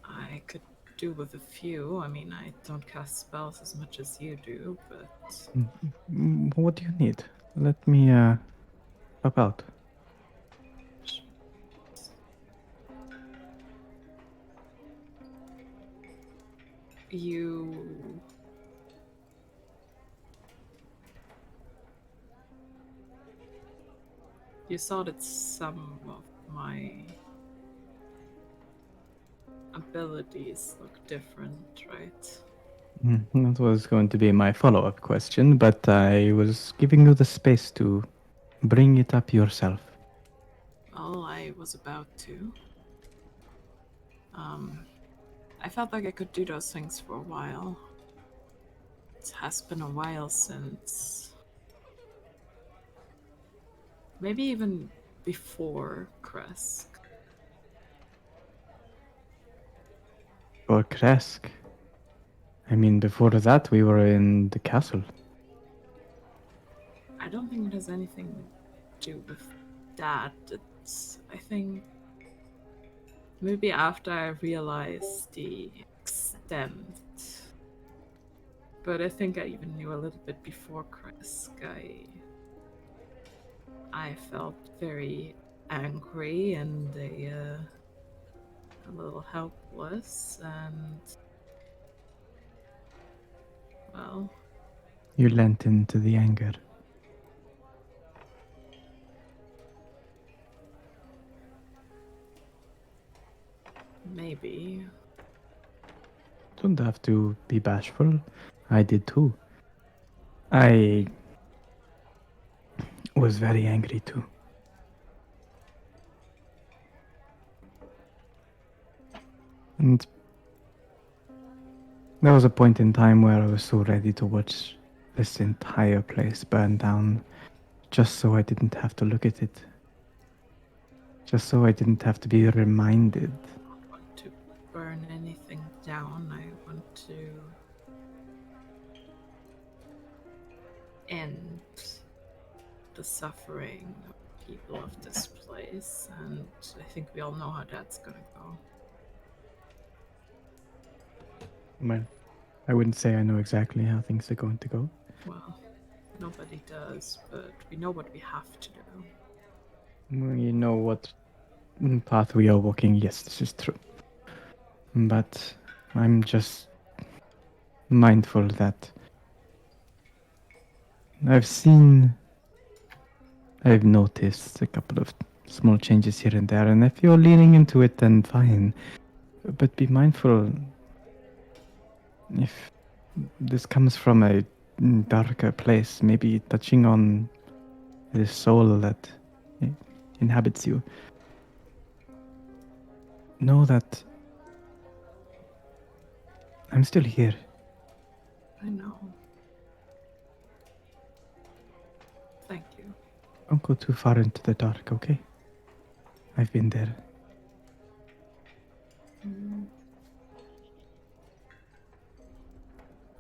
I could do with a few. I mean, I don't cast spells as much as you do, but What do you need? Let me help out. you saw that some of my abilities look different, right? That was going to be my follow-up question, but I was giving you the space to bring it up yourself. Well, I was about to. I felt like I could do those things for a while. It has been a while since. Maybe even before Kresk. Or Kresk. I mean, before that, we were in the castle. I don't think it has anything to do with that. I think maybe after I realized the extent. But I think I even knew a little bit before Kresk. I felt very angry and a little helpless, and well, You lent into the anger. maybe. Don't have to be bashful. I did too. I was very angry too. And there was a point in time where I was so ready to watch this entire place burn down just so I didn't have to look at it. Just so I didn't have to be reminded. I don't want to burn anything down. I want to end the suffering of people of this place, and I think we all know how that's gonna go. Well, I wouldn't say I know exactly how things are going to go. Well, nobody does, but we know what we have to do. We know what path we are walking. Yes, this is true. But I'm just mindful that I've noticed a couple of small changes here and there, and if you're leaning into it, then fine. But be mindful if this comes from a darker place, maybe touching on this soul that inhabits you, know that I'm still here. I know. Thank you. Don't go too far into the dark, okay? I've been there.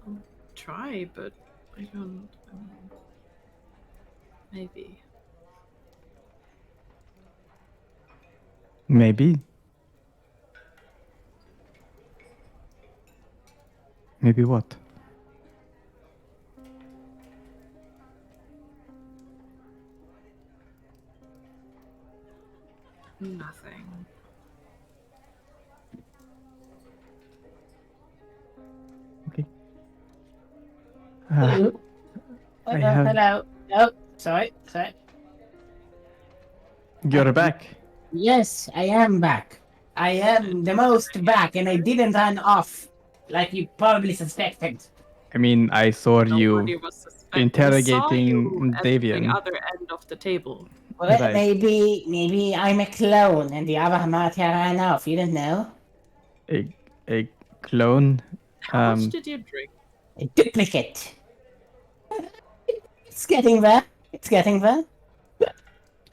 I'll try, but I don't. Maybe. Maybe. Maybe what? Nothing. Okay. Hello. I have- Hello. Oh, sorry. You're back. Yes, I am back. I am the most back, and I didn't run off, like you probably suspected. I mean, I saw Nobody you was suspecting. interrogating We saw you at the Davian. other end of the table. Well, Right. maybe I'm a clone, and the other Martia ran off. You don't know. A clone. How much did you drink? A duplicate. It's getting there.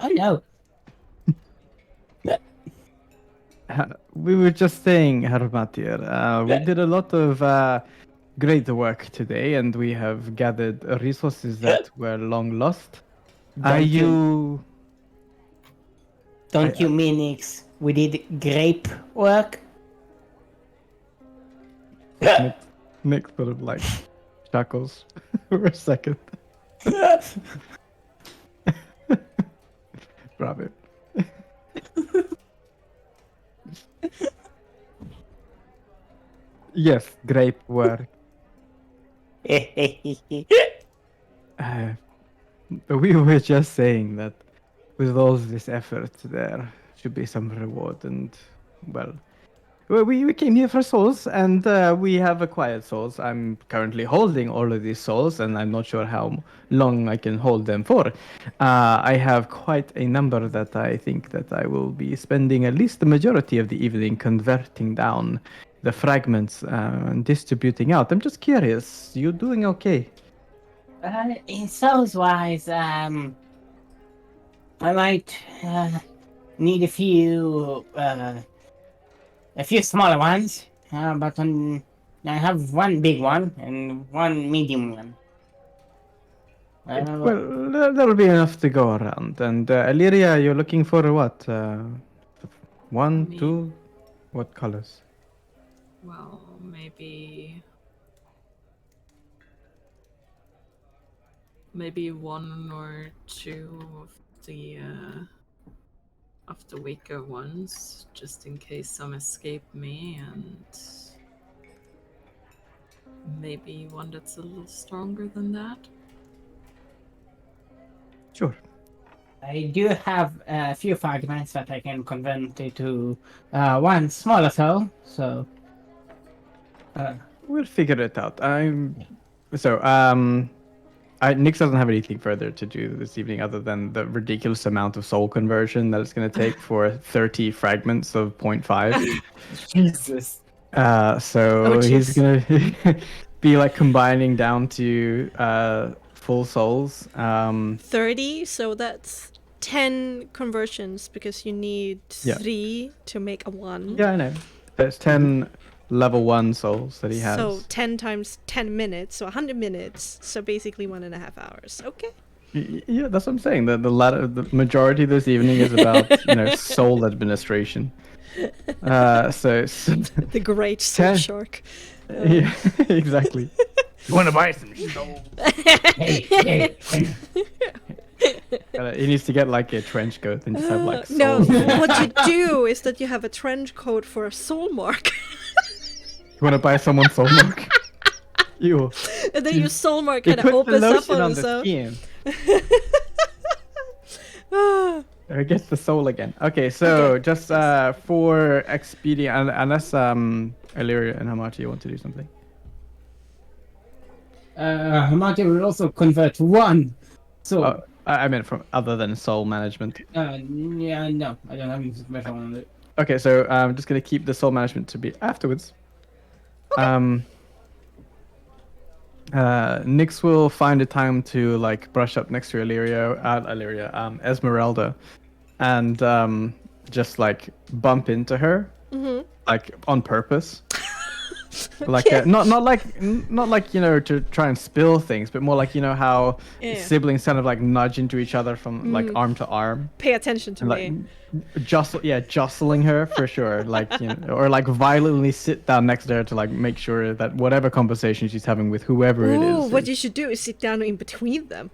Oh no. We were just saying, Harmatir, we did a lot of great work today, and we have gathered resources that were long lost. Are you? Don't you mean we did grape work? Nick sort of like chuckles for a second. Bravo. Yes, grape work. We were just saying that with all this effort, there should be some reward, and well, we came here for souls, and we have acquired souls. I'm currently holding all of these souls, and I'm not sure how long I can hold them for. I have quite a number that I think that I will be spending at least the majority of the evening converting down the fragments and distributing out. I'm just curious, you doing okay? In souls wise, I might need a few smaller ones, but I have one big one and one medium one. Well, that'll be enough to go around. And Illyria, you're looking for what? One, Me. two? What colors? Well, maybe one or two of the weaker ones, just in case some escape me, and maybe one that's a little stronger than that. Sure. I do have a few fragments that I can convert into one smaller soul, so We'll figure it out. Nix doesn't have anything further to do this evening other than the ridiculous amount of soul conversion that it's going to take for 30 fragments of 0.5. Jesus. So he's going to be like combining down to full souls. 30, so that's 10 conversions because you need 3 to make a 1. Yeah, I know. There's 10 level 1 souls that he has. So 10 times 10 minutes, so 100 minutes. So basically 1.5 hours. Okay. Yeah, that's what I'm saying. The majority of this evening is about soul administration. So The great soul shark. Yeah, exactly. You want to buy some soul? Hey. He needs to get like a trench coat and just have like soul. No, what you do is that you have a trench coat for a soul mark. You want to buy someone's soul mark? You. And then your soul mark kind of opens up on its own. Skin. It gets the soul again. Okay, so just for expedient, unless Illyria and Hamachi, you want to do something? Hamachi will also convert one soul. I meant from other than soul management. Yeah, no, I don't have any special on it. Okay, so I'm just gonna keep the soul management to be afterwards. Nyx will find a time to like brush up next to Esmeralda, and just like bump into her, like on purpose. Like not like to try and spill things, but more like how siblings kind of like nudge into each other from like arm to arm. Pay attention to and, me. Like, jostling her for sure, like or like violently sit down next to her to like make sure that whatever conversation she's having with whoever it is. What you should do is sit down in between them.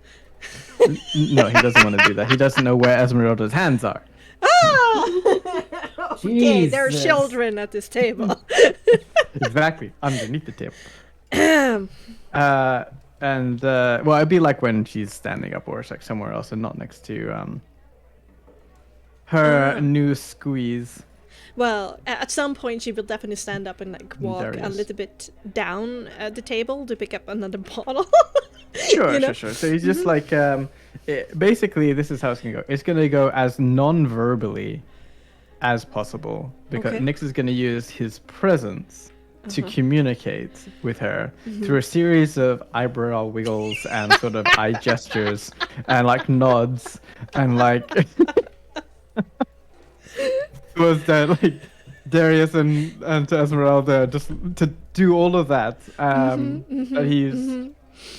No, he doesn't want to do that. He doesn't know where Esmeralda's hands are. Oh! Okay, there are Jesus. children at this table. Exactly, underneath the table. Well, it'd be like when she's standing up or like somewhere else and not next to her new squeeze. Well, at some point she will definitely stand up and like walk There he a is. little bit down at the table to pick up another bottle. Sure. So he's just like, basically, this is how it's gonna go. It's gonna go as non-verbally as possible because Okay. Nyx is gonna use his presence to communicate with her through a series of eyebrow wiggles and sort of eye gestures and like nods and like was that like Darius and to Esmeralda just to do all of that. That he's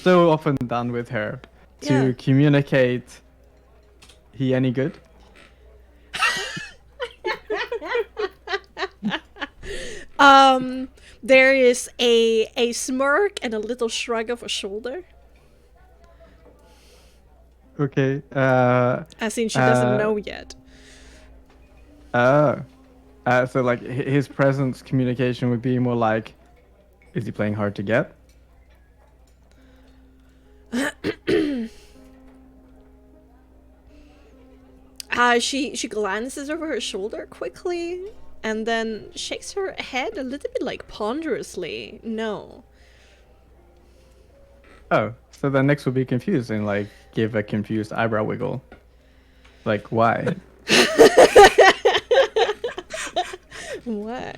so often done with her to Yeah. communicate. He any good? There is a smirk and a little shrug of a shoulder. Okay. As in she doesn't know yet. So like his presence communication would be more like, is he playing hard to get? She glances over her shoulder quickly and then shakes her head a little bit like ponderously. No. Oh, so then Nyx will be confused and like give a confused eyebrow wiggle. Like why? What?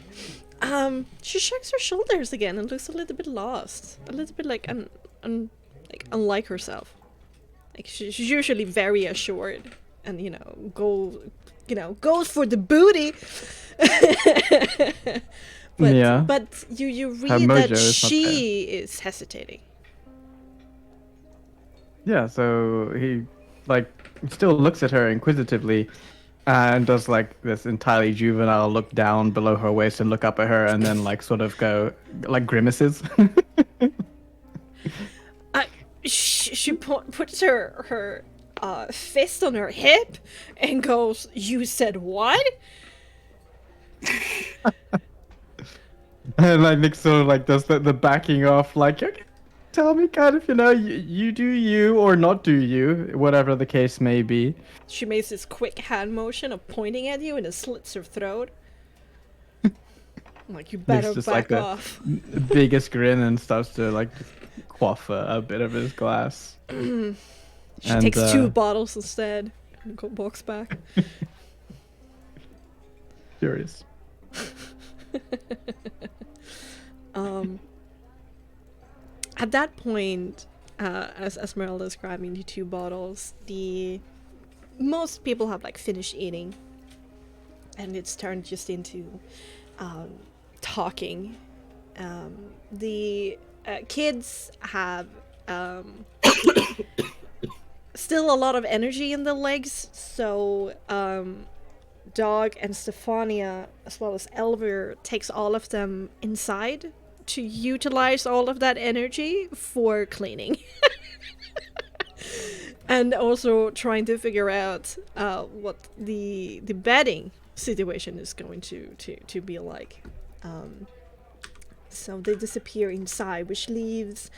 She shrugs her shoulders again and looks a little bit lost, a little bit like like unlike herself. Like she's usually very assured, and goes for the booty. But Yeah. but you Her read that mojo is not she is hesitating. Yeah, so he like still looks at her inquisitively and does like this entirely juvenile look down below her waist and look up at her and then like sort of go like grimaces. She puts her fist on her hip and goes, "You said what?" And like Nick sort of like does the backing off, like, okay, tell me kind of, you do you or not do you, whatever the case may be. She makes this quick hand motion of pointing at you and it slits her throat. I'm like, you better just back like off. the biggest grin and starts to like quaff a bit of his glass. She And, takes 2 bottles instead and walks back. Furious. At that point, as Esmeralda is grabbing the 2 bottles, most people have like finished eating, and it's turned just into talking. The kids have still a lot of energy in their legs, so Dog and Stefania, as well as Elver, takes all of them inside to utilize all of that energy for cleaning. And also trying to figure out what the bedding situation is going to be like. So they disappear inside, which leaves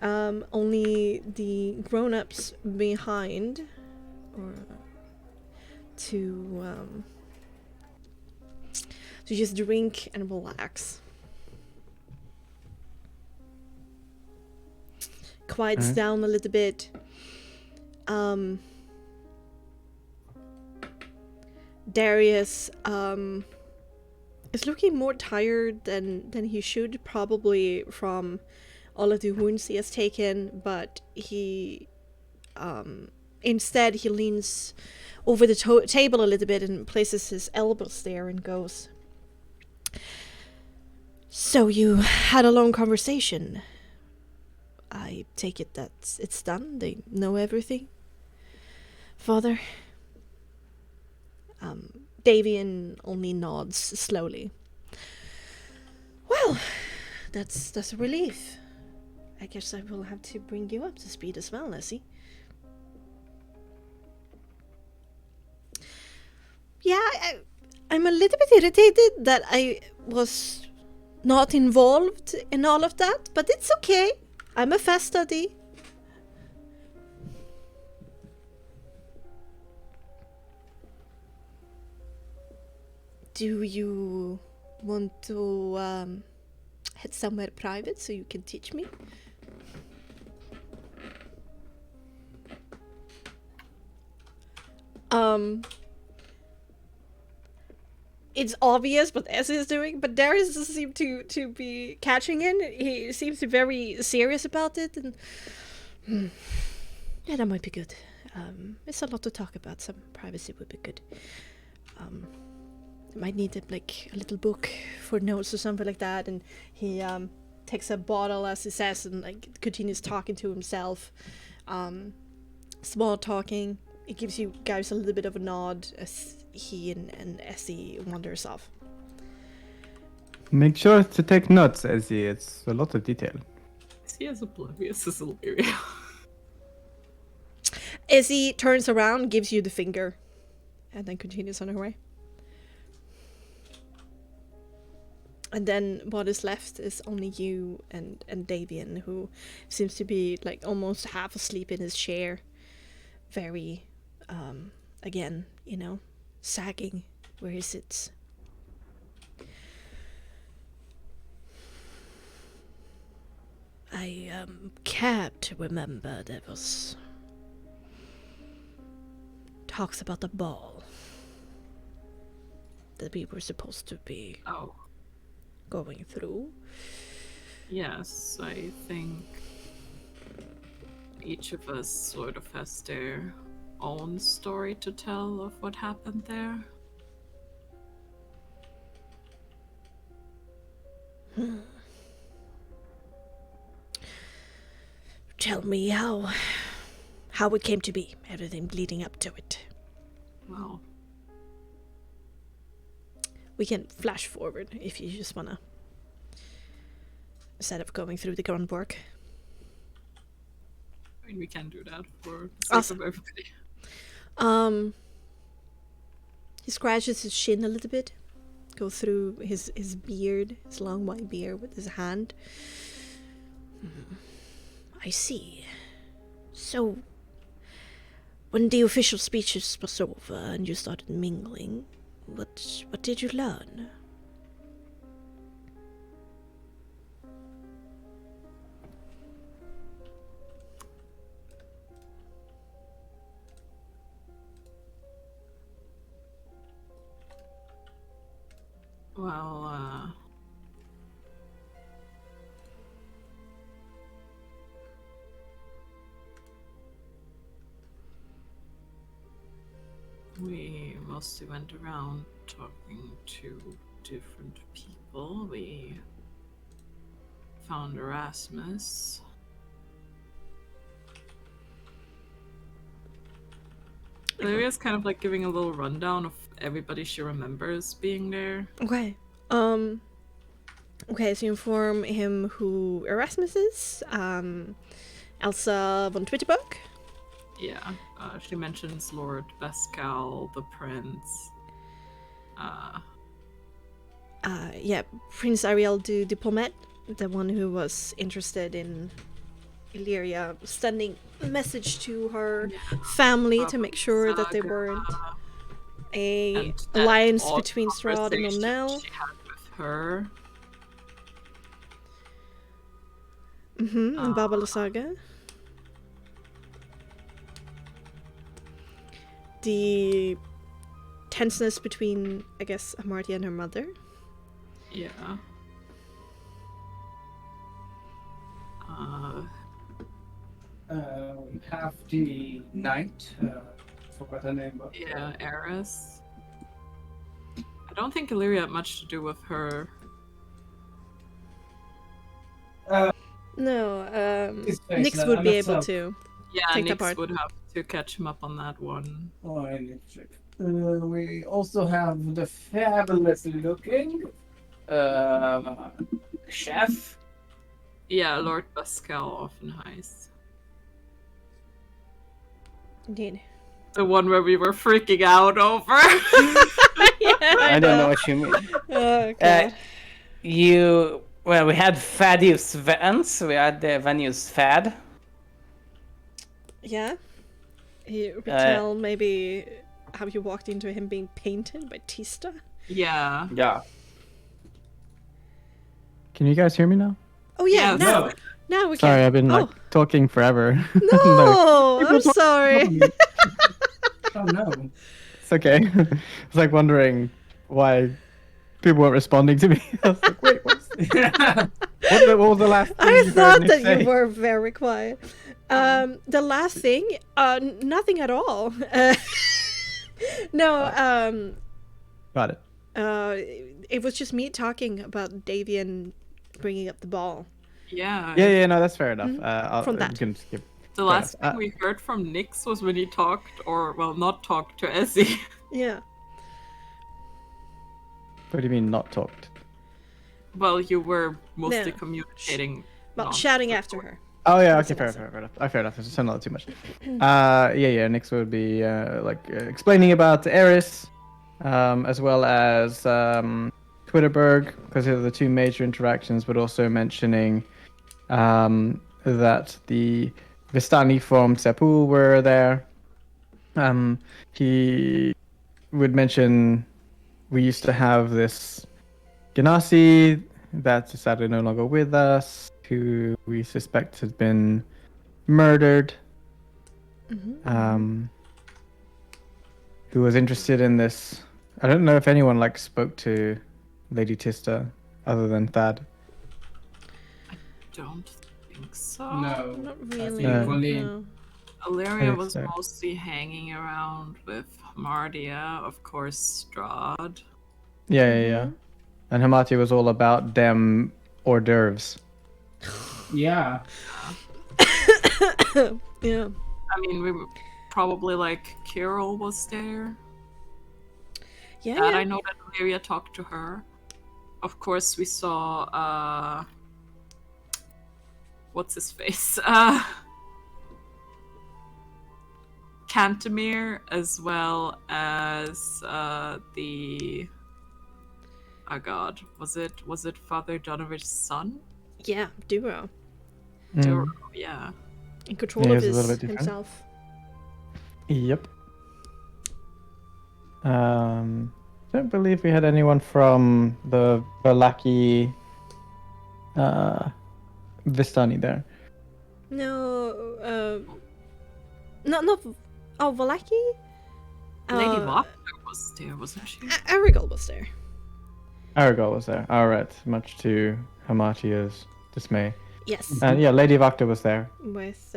only the grown-ups behind, or to just drink and relax. Quiets down a little bit. Darius is looking more tired than he should, probably from all of the wounds he has taken, but he instead he leans over the table a little bit and places his elbows there and goes, "So you had a long conversation. I take it that it's done? They know everything? Father?" Davian only nods slowly. "Well, that's a relief. I guess I will have to bring you up to speed as well, Nessie." "Yeah, I'm a little bit irritated that I was not involved in all of that, but it's okay. I'm a fast study." "Do you want to head somewhere private so you can teach me?" It's obvious what Essie is doing, but Darius doesn't seem to be catching in. He seems to be very serious about it, and yeah, that might be good. It's a lot to talk about. Some privacy would be good. Might need like a little book for notes or something like that. And he takes a bottle, as he says, and like continues talking to himself, small talking. It gives you guys a little bit of a nod as he and Essie wanders off. Make sure to take notes, Ezzy. It's a lot of detail. Is he as oblivious as Illyria? Essie turns around, gives you the finger, and then continues on her way. And then what is left is only you and Davian, who seems to be like almost half asleep in his chair. Very, again, sagging where he sits. I can't remember. There was talks about the ball that we were supposed to be going through. Yes, I think each of us sort of has their own story to tell of what happened there. Tell me how it came to be, everything leading up to it. Well, we can flash forward if you just wanna, instead of going through the groundwork. I mean, we can do that for the sake Awesome. of everybody. He scratches his shin a little bit, go through his beard, his long white beard with his hand. I see. So, when the official speeches was over and you started mingling, what did you learn? Well, we mostly went around talking to different people. We found Erasmus. Lyria's kind of like giving a little rundown of everybody she remembers being there. Okay. Okay, so you inform him who Erasmus is. Elsa von Twitterbuck. Yeah, she mentions Lord Bescal, the prince. Yeah, Prince Ariel du Diplomat, the one who was interested in Illyria, sending a message to her family to make sure that there weren't a alliance between Strahd and O'Neill. She had with her. And Baba Saga. The tenseness between, I guess, Amartya and her mother. Yeah. We have the knight. Forgot her name. But, Yeah, Eris. I don't think Illyria had much to do with her. No, His face, Nyx would be let's able have- to. Yeah, Take that Nyx part. would have to catch him up on that one. Oh, I need to check. We also have the fabulous looking chef. Yeah, Lord Pascal Offenheis. Indeed. The one where we were freaking out over. Yeah, I don't know what you mean. Oh, God. We had Thaddeus Vance. We had the Venus Fad. Yeah? You retell maybe how you walked into him being painted by Tista? Yeah. Yeah. Can you guys hear me now? Oh, yeah, Yes. now. No. Now we can. Sorry, I've been like talking forever. No, Like, I'm sorry. Oh no. it's okay. I was like wondering why people weren't responding to me. I was like, wait, what was the last thing I you heard thought me that say? you were very quiet. The last thing, nothing at all. No, Got it. it was just me talking about Davian bringing up the ball. Yeah. Yeah, no, that's fair enough. From We that. can skip. The last enough. thing we heard from Nyx was when he talked, or, well, not talked to Essie. Yeah. What do you mean not talked? Well, you were mostly No. communicating. Well, non- shouting after her. Oh yeah, That's okay, what I fair enough. Fair enough. It's not too much. Yeah. Nyx would be explaining about Eris, as well as Twitterberg, because they're the two major interactions, but also mentioning that the Vistani from Sepul were there. He would mention we used to have this Ganassi that's sadly no longer with us, who we suspect has been murdered. Who was interested in this. I don't know if anyone spoke to Lady Tista other than Thad. Don't think so. No. Not I really. think only No. Illyria was so. mostly hanging around with Mardia, of course, Strahd. Yeah. And Hamati was all about them hors d'oeuvres. Yeah. Yeah. I mean, we were probably Kirill was there. Yeah. That Yeah. I know that Illyria talked to her. Of course, we saw what's his face? Cantemir, as well as the oh god, was it Father Donovich's son? Yeah, Duro. Or, yeah. In control Yeah, of he's a little his bit different. himself. Yep. Don't believe we had anyone from the Valaki Vistani there. No, not oh, Valaki? Lady Vok was there, wasn't she? Arigal was there. Aragol was there. Alright, much to Hamatia's dismay. Yes. And yeah, Lady Vakta was there. With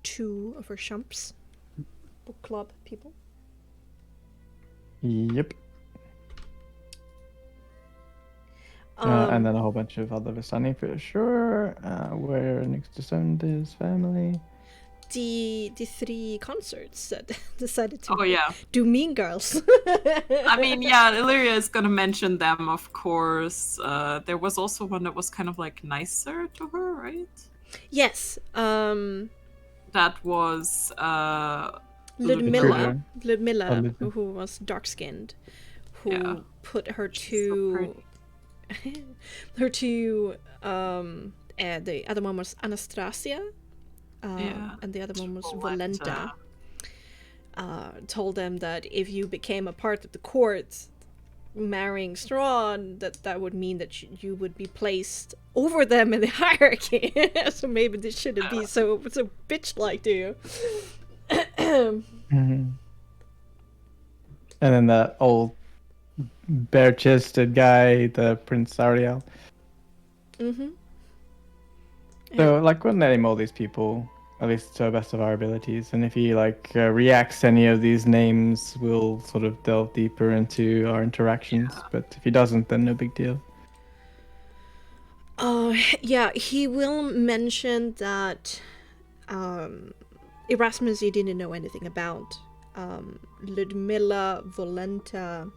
two of her shumps. Book club people. Yep. And then a whole bunch of other Vistani for sure. Where next to send his family. The three concerts that decided to Oh yeah. do Mean Girls. I mean, yeah, Illyria is gonna mention them, of course. There was also one that was kind of nicer to her, right? Yes. That was Ludmilla. Ludmilla, Oh, Ludmilla. who was dark skinned, who Yeah. put her so to the other one was Anastasia. Yeah. And the other one was Volenta. Volenta. Told them that if you became a part of the court, marrying Strawn, that would mean that you would be placed over them in the hierarchy. So maybe this shouldn't be so bitch-like to you. And then that old bare-chested guy, the Prince Ariel. Mm-hmm. So, like, we'll name all these people, at least to the best of our abilities. And if he, like, reacts to any of these names, we'll sort of delve deeper into our interactions. But if he doesn't, then no big deal. Yeah, he will mention that Erasmus he didn't know anything about. Ludmilla, Volenta,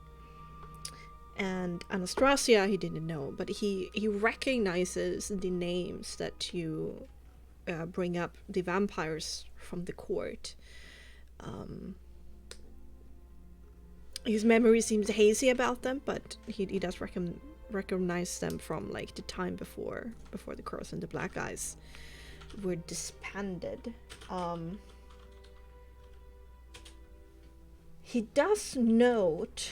and Anastasia he didn't know, but he recognizes the names that you bring up, the vampires from the court. His memory seems hazy about them, but he does recognize them from like the time before the Crows and the Black Eyes were disbanded. He does note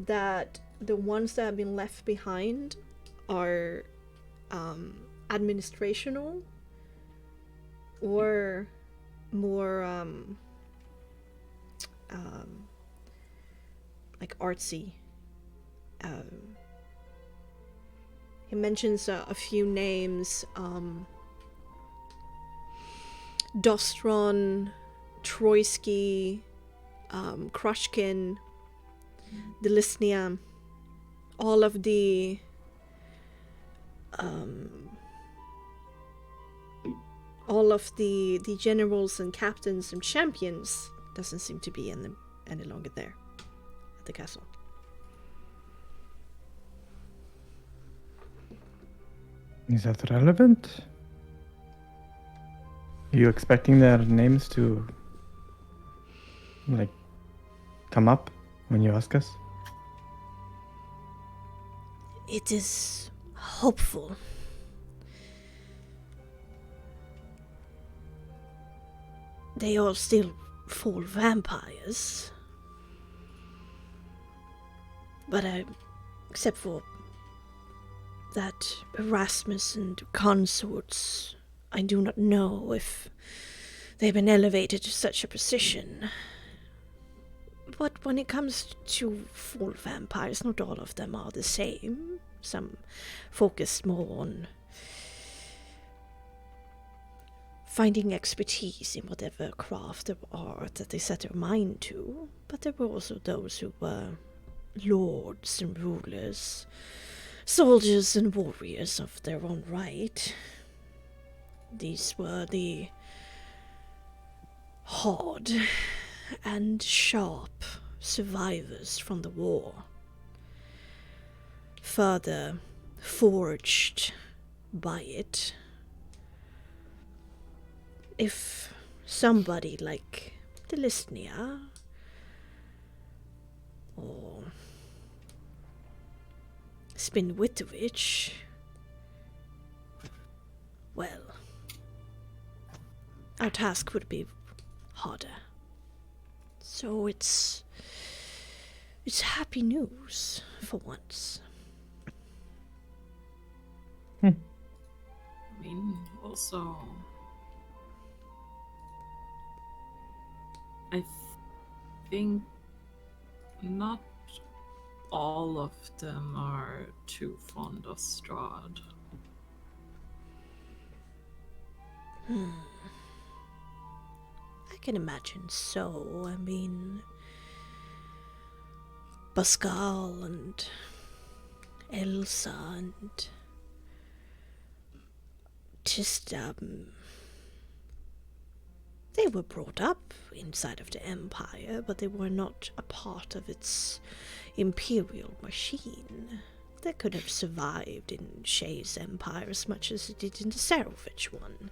that the ones that have been left behind are administrational or more like artsy. He mentions a few names, Dostron, Troisky, Krushkin, Delisnia, all of the generals and captains and champions doesn't seem to be any longer there at the castle. Is that relevant? Are you expecting their names to, like, come up when you ask us? It is hopeful. They are still full vampires. But except for that Erasmus and consorts, I do not know if they've been elevated to such a position. But when it comes to full vampires, not all of them are the same. Some focus more on finding expertise in whatever craft or art that they set their mind to. But there were also those who were lords and rulers, soldiers and warriors of their own right. These were the hard and sharp survivors from the war, further forged by it. If somebody like Delisnia or Spinwitovich, well, our task would be harder. So it's happy news for once. I mean, also, I think not all of them are too fond of Strahd. I can imagine so. I mean, Pascal and Elsa and just, they were brought up inside of the Empire, but they were not a part of its imperial machine. They could have survived in Shay's Empire as much as it did in the Sarovich one.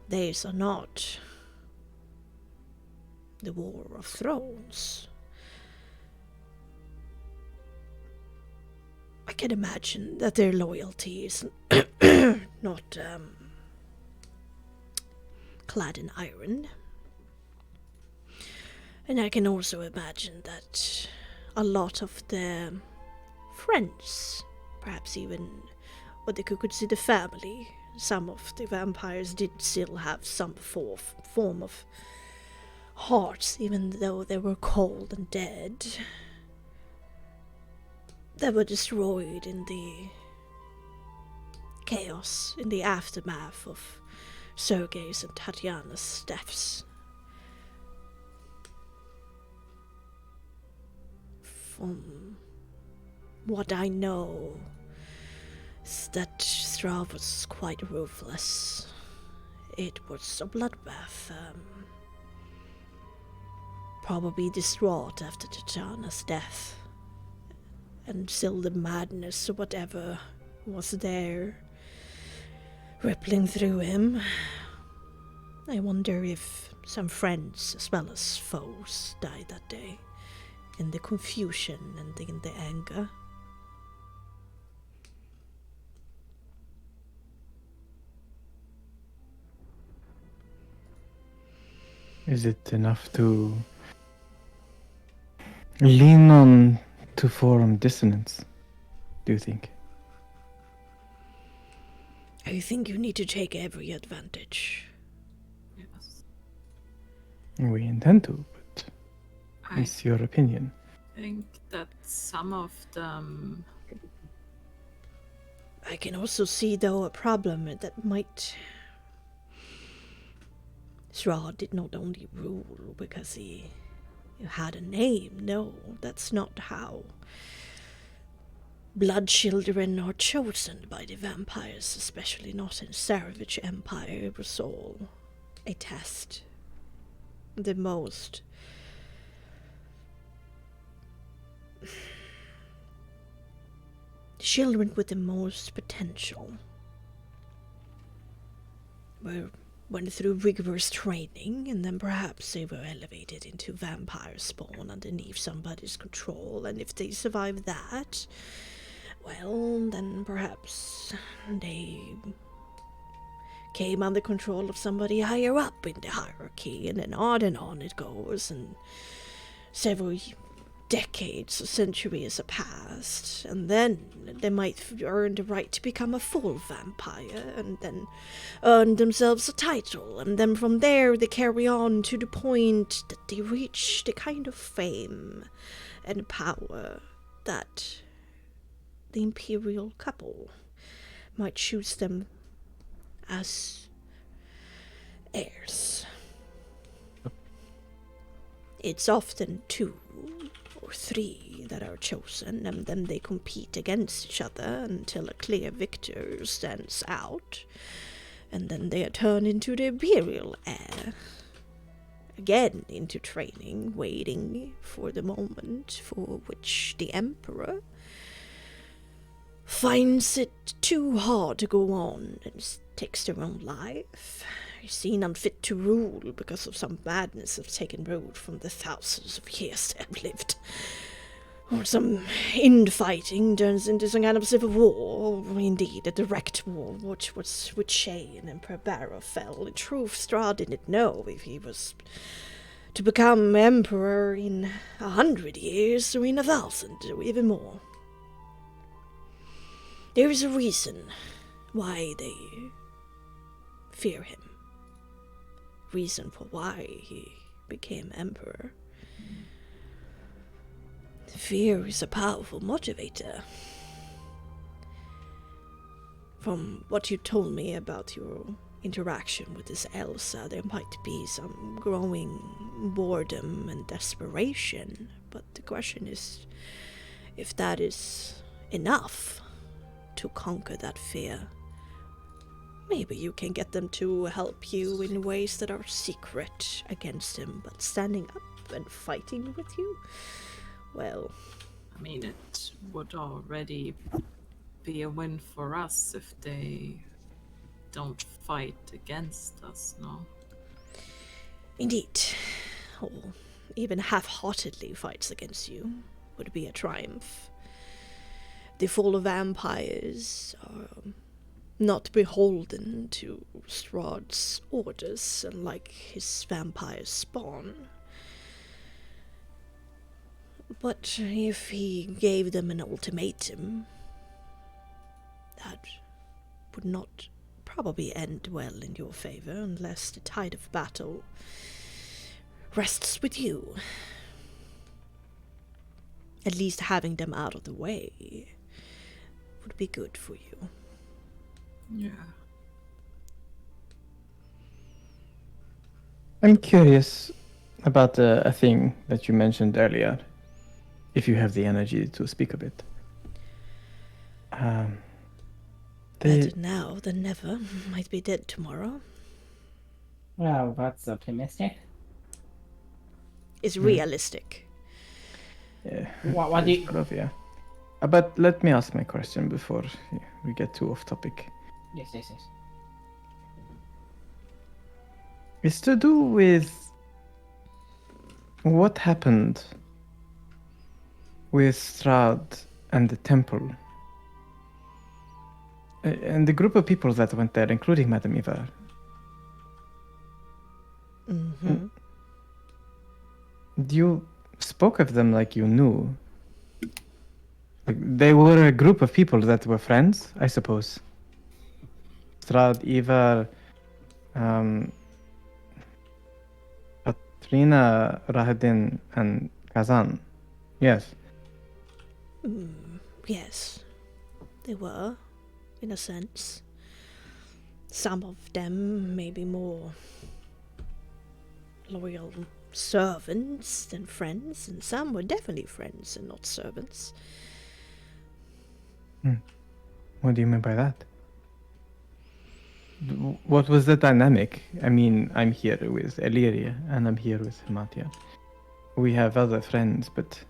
These are not the War of Thrones. I can imagine that their loyalty is not clad in iron. And I can also imagine that a lot of their friends, perhaps even what they could consider family, some of the vampires did still have some form of hearts, even though they were cold and dead, that were destroyed in the chaos, in the aftermath of Sergei's and Tatiana's deaths. From what I know, is that Strahd was quite ruthless. It was a bloodbath, probably distraught after Tatiana's death, and still the madness or whatever was there, rippling through him. I wonder if some friends as well as foes died that day, in the confusion and in the anger. Is it enough to lean on to form dissonance, do you think? I think you need to take every advantage. Yes. We intend to, but I it's your opinion. think that some of them. I can also see, though, a problem that might... Strahd did not only rule because he had a name. No, that's not how blood children are chosen by the vampires, especially not in Savage Empire. It was all a test. The most children with the most potential went through rigorous training, and then perhaps they were elevated into vampire spawn underneath somebody's control, and if they survived that, well, then perhaps they came under control of somebody higher up in the hierarchy, and then on it goes, and several decades or centuries have passed, and then they might earn the right to become a full vampire, and then earn themselves a title, and then from there they carry on to the point that they reach the kind of fame and power that the imperial couple might choose them as heirs. It's often 2 or 3 that are chosen, and then they compete against each other until a clear victor stands out, and then they are turned into the imperial heir. Again into training, waiting for the moment for which the emperor finds it too hard to go on and takes their own life. Seen unfit to rule because of some madness that's taken root from the thousands of years they have lived. Or some infighting turns into some kind of civil war, or indeed a direct war, which Shane and Perbara fell. In truth, Strahd didn't know if he was to become emperor in 100 years, or in 1,000, or even more. There is a reason why they fear him. Reason for why he became emperor. Fear is a powerful motivator. From what you told me about your interaction with this Elsa, there might be some growing boredom and desperation, but the question is if that is enough to conquer that fear. Maybe you can get them to help you in ways that are secret against him, but standing up and fighting with you? Well... I mean, it would already be a win for us if they don't fight against us, no? Indeed. Or even half-heartedly fights against you would be a triumph. The full vampires are not beholden to Strahd's orders, unlike his vampire spawn. But if he gave them an ultimatum, that would not probably end well in your favor unless the tide of battle rests with you. At least having them out of the way would be good for you. Yeah. I'm curious about a thing that you mentioned earlier, if you have the energy to speak of it. Better now than never. Might be dead tomorrow. Well, that's optimistic. It's realistic. Yeah, What do you... sort of, yeah. But let me ask my question before we get too off topic. Yes. It's to do with what happened with Strahd and the temple. And the group of people that went there, including Madame Eva. Mm-hmm. You spoke of them like you knew. Like, they were a group of people that were friends, I suppose. Strahd, Eva, Katrina, Rahadin, and Kazan. Yes. Yes, they were, in a sense. Some of them maybe more loyal servants than friends, and some were definitely friends and not servants. What do you mean by that? What was the dynamic? I mean, I'm here with Illyria, and I'm here with Hematia. We have other friends, but...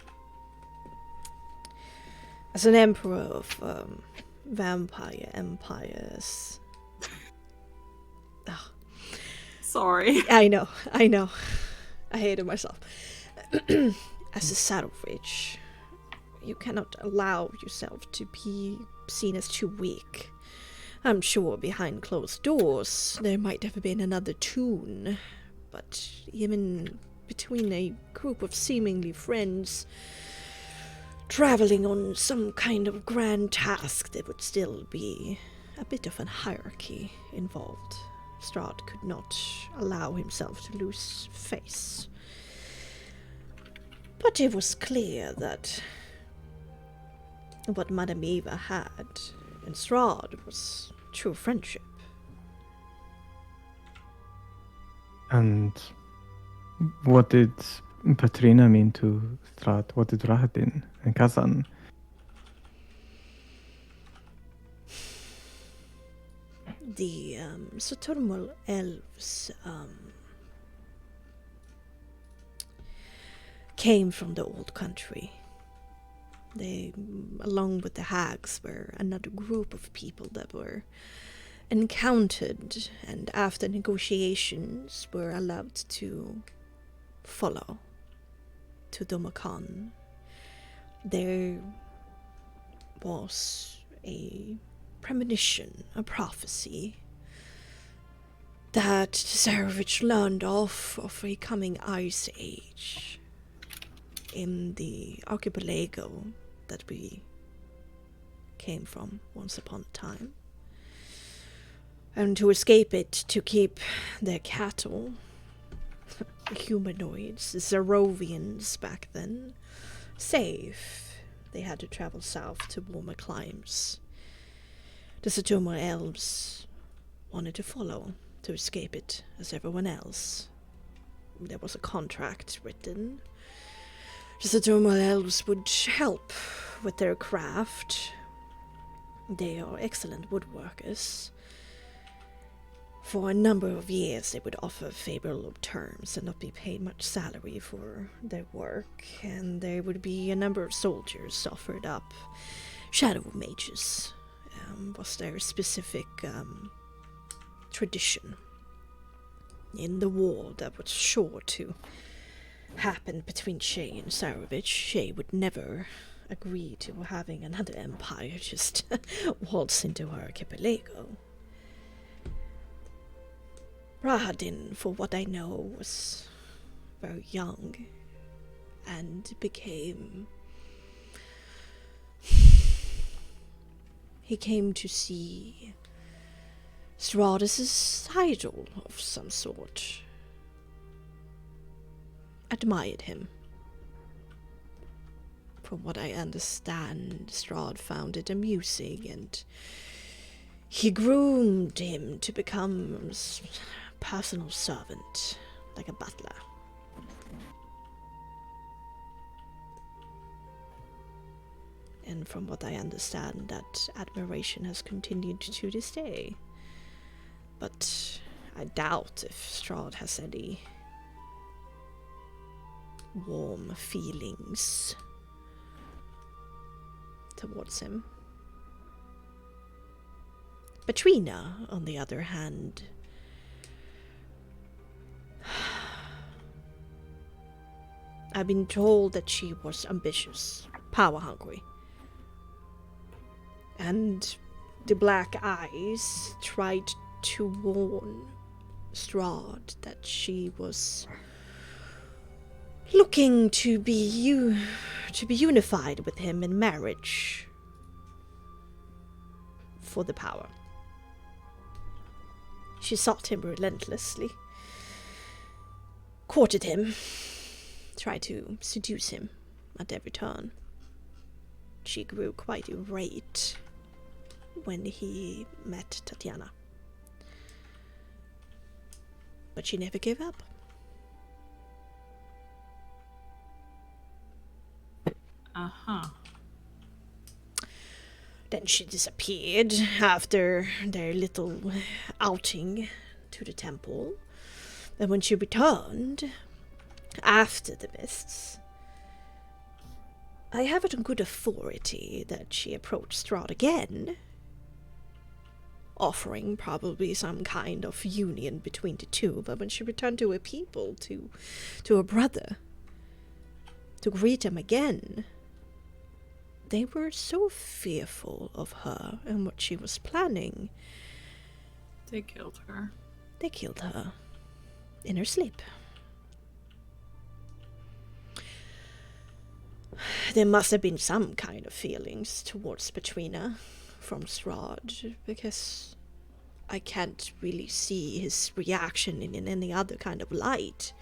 As an emperor of vampire empires... Oh, Sorry. I know. I hated myself. As a savage, you cannot allow yourself to be seen as too weak. I'm sure behind closed doors there might have been another tune, but even between a group of seemingly friends traveling on some kind of grand task, there would still be a bit of a hierarchy involved. Strahd could not allow himself to lose face. But it was clear that what Madame Eva had in Strahd was true friendship. And what did Patrina mean to Strahd? What did Rahadin and Kazan? The Saturnal elves came from the old country. They, along with the hags, were another group of people that were encountered and after negotiations were allowed to follow to Domakan. There was a premonition, a prophecy, that Tsarevich learned of a coming ice age in the archipelago that we came from once upon a time. And to escape it, to keep their cattle, humanoids, Zerovians back then, safe, they had to travel south to warmer climes. The Saturnal elves wanted to follow, to escape it as everyone else. There was a contract written. The Saturnal elves would help with their craft. They are excellent woodworkers. For a number of years, they would offer favorable terms and not be paid much salary for their work, and there would be a number of soldiers offered up. Shadow mages was their specific tradition in the war that was sure to happen between Shay and Tsarevich. Shay would never agree to having another empire just waltz into her archipelago. Rahadin, for what I know, was very young and became... He came to see Strahd as his idol of some sort. admired him. From what I understand, Strahd found it amusing, and he groomed him to become a personal servant, like a butler. And from what I understand, that admiration has continued to this day. But I doubt if Strahd has any warm feelings towards him. Petrina, on the other hand, I've been told that she was ambitious, power-hungry. And the Black Eyes tried to warn Strahd that she was looking to be unified with him in marriage for the power. She sought him relentlessly, courted him, tried to seduce him at every turn. She grew quite irate when he met Tatiana. But she never gave up. Uh-huh. Then she disappeared after their little outing to the temple. And when she returned, after the mists, I have it on good authority that she approached Strahd again, offering probably some kind of union between the two. But when she returned to her people, to her brother, to greet him again, they were so fearful of her and what she was planning. They killed her. They killed her in her sleep. There must have been some kind of feelings towards Petrina from Strahd, because I can't really see his reaction in any other kind of light.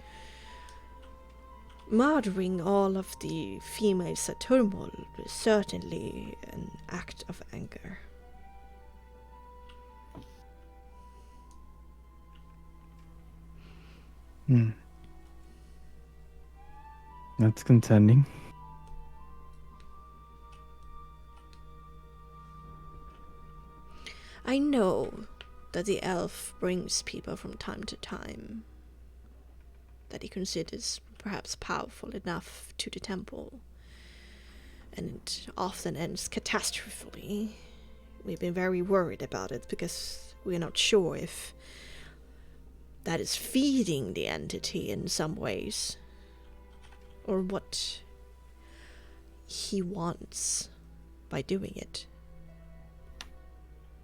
Murdering all of the females at Turmoil is certainly an act of anger. That's contending. I know that the elf brings people from time to time that he considers perhaps powerful enough to the temple, and it often ends catastrophically. We've been very worried about it because we're not sure if that is feeding the entity in some ways, or what he wants by doing it.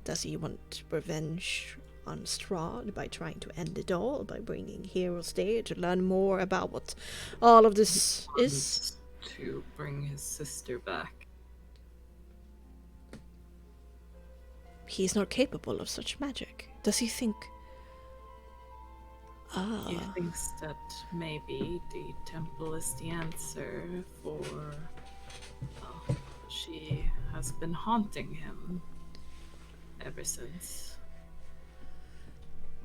Does he want revenge on Strahd by trying to end it all, by bringing heroes there to learn more about what all of this is? To bring his sister back. He's not capable of such magic. Does he think... He thinks that maybe the temple is the answer for... Well, she has been haunting him ever since.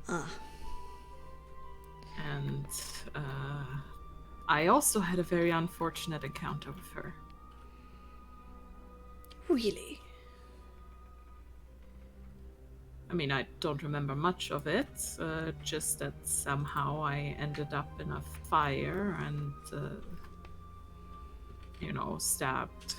And I also had a very unfortunate encounter with her. Really? I mean, I don't remember much of it, just that somehow I ended up in a fire and, stabbed.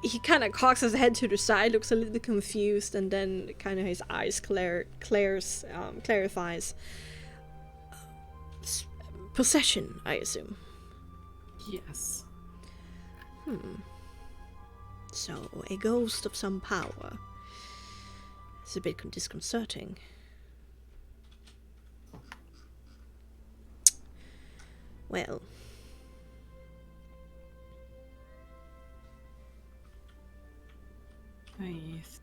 He kind of cocks his head to the side, looks a little bit confused, and then kind of his eyes clarifies. Possession, I assume. Yes. So, a ghost of some power. It's a bit disconcerting. Well... I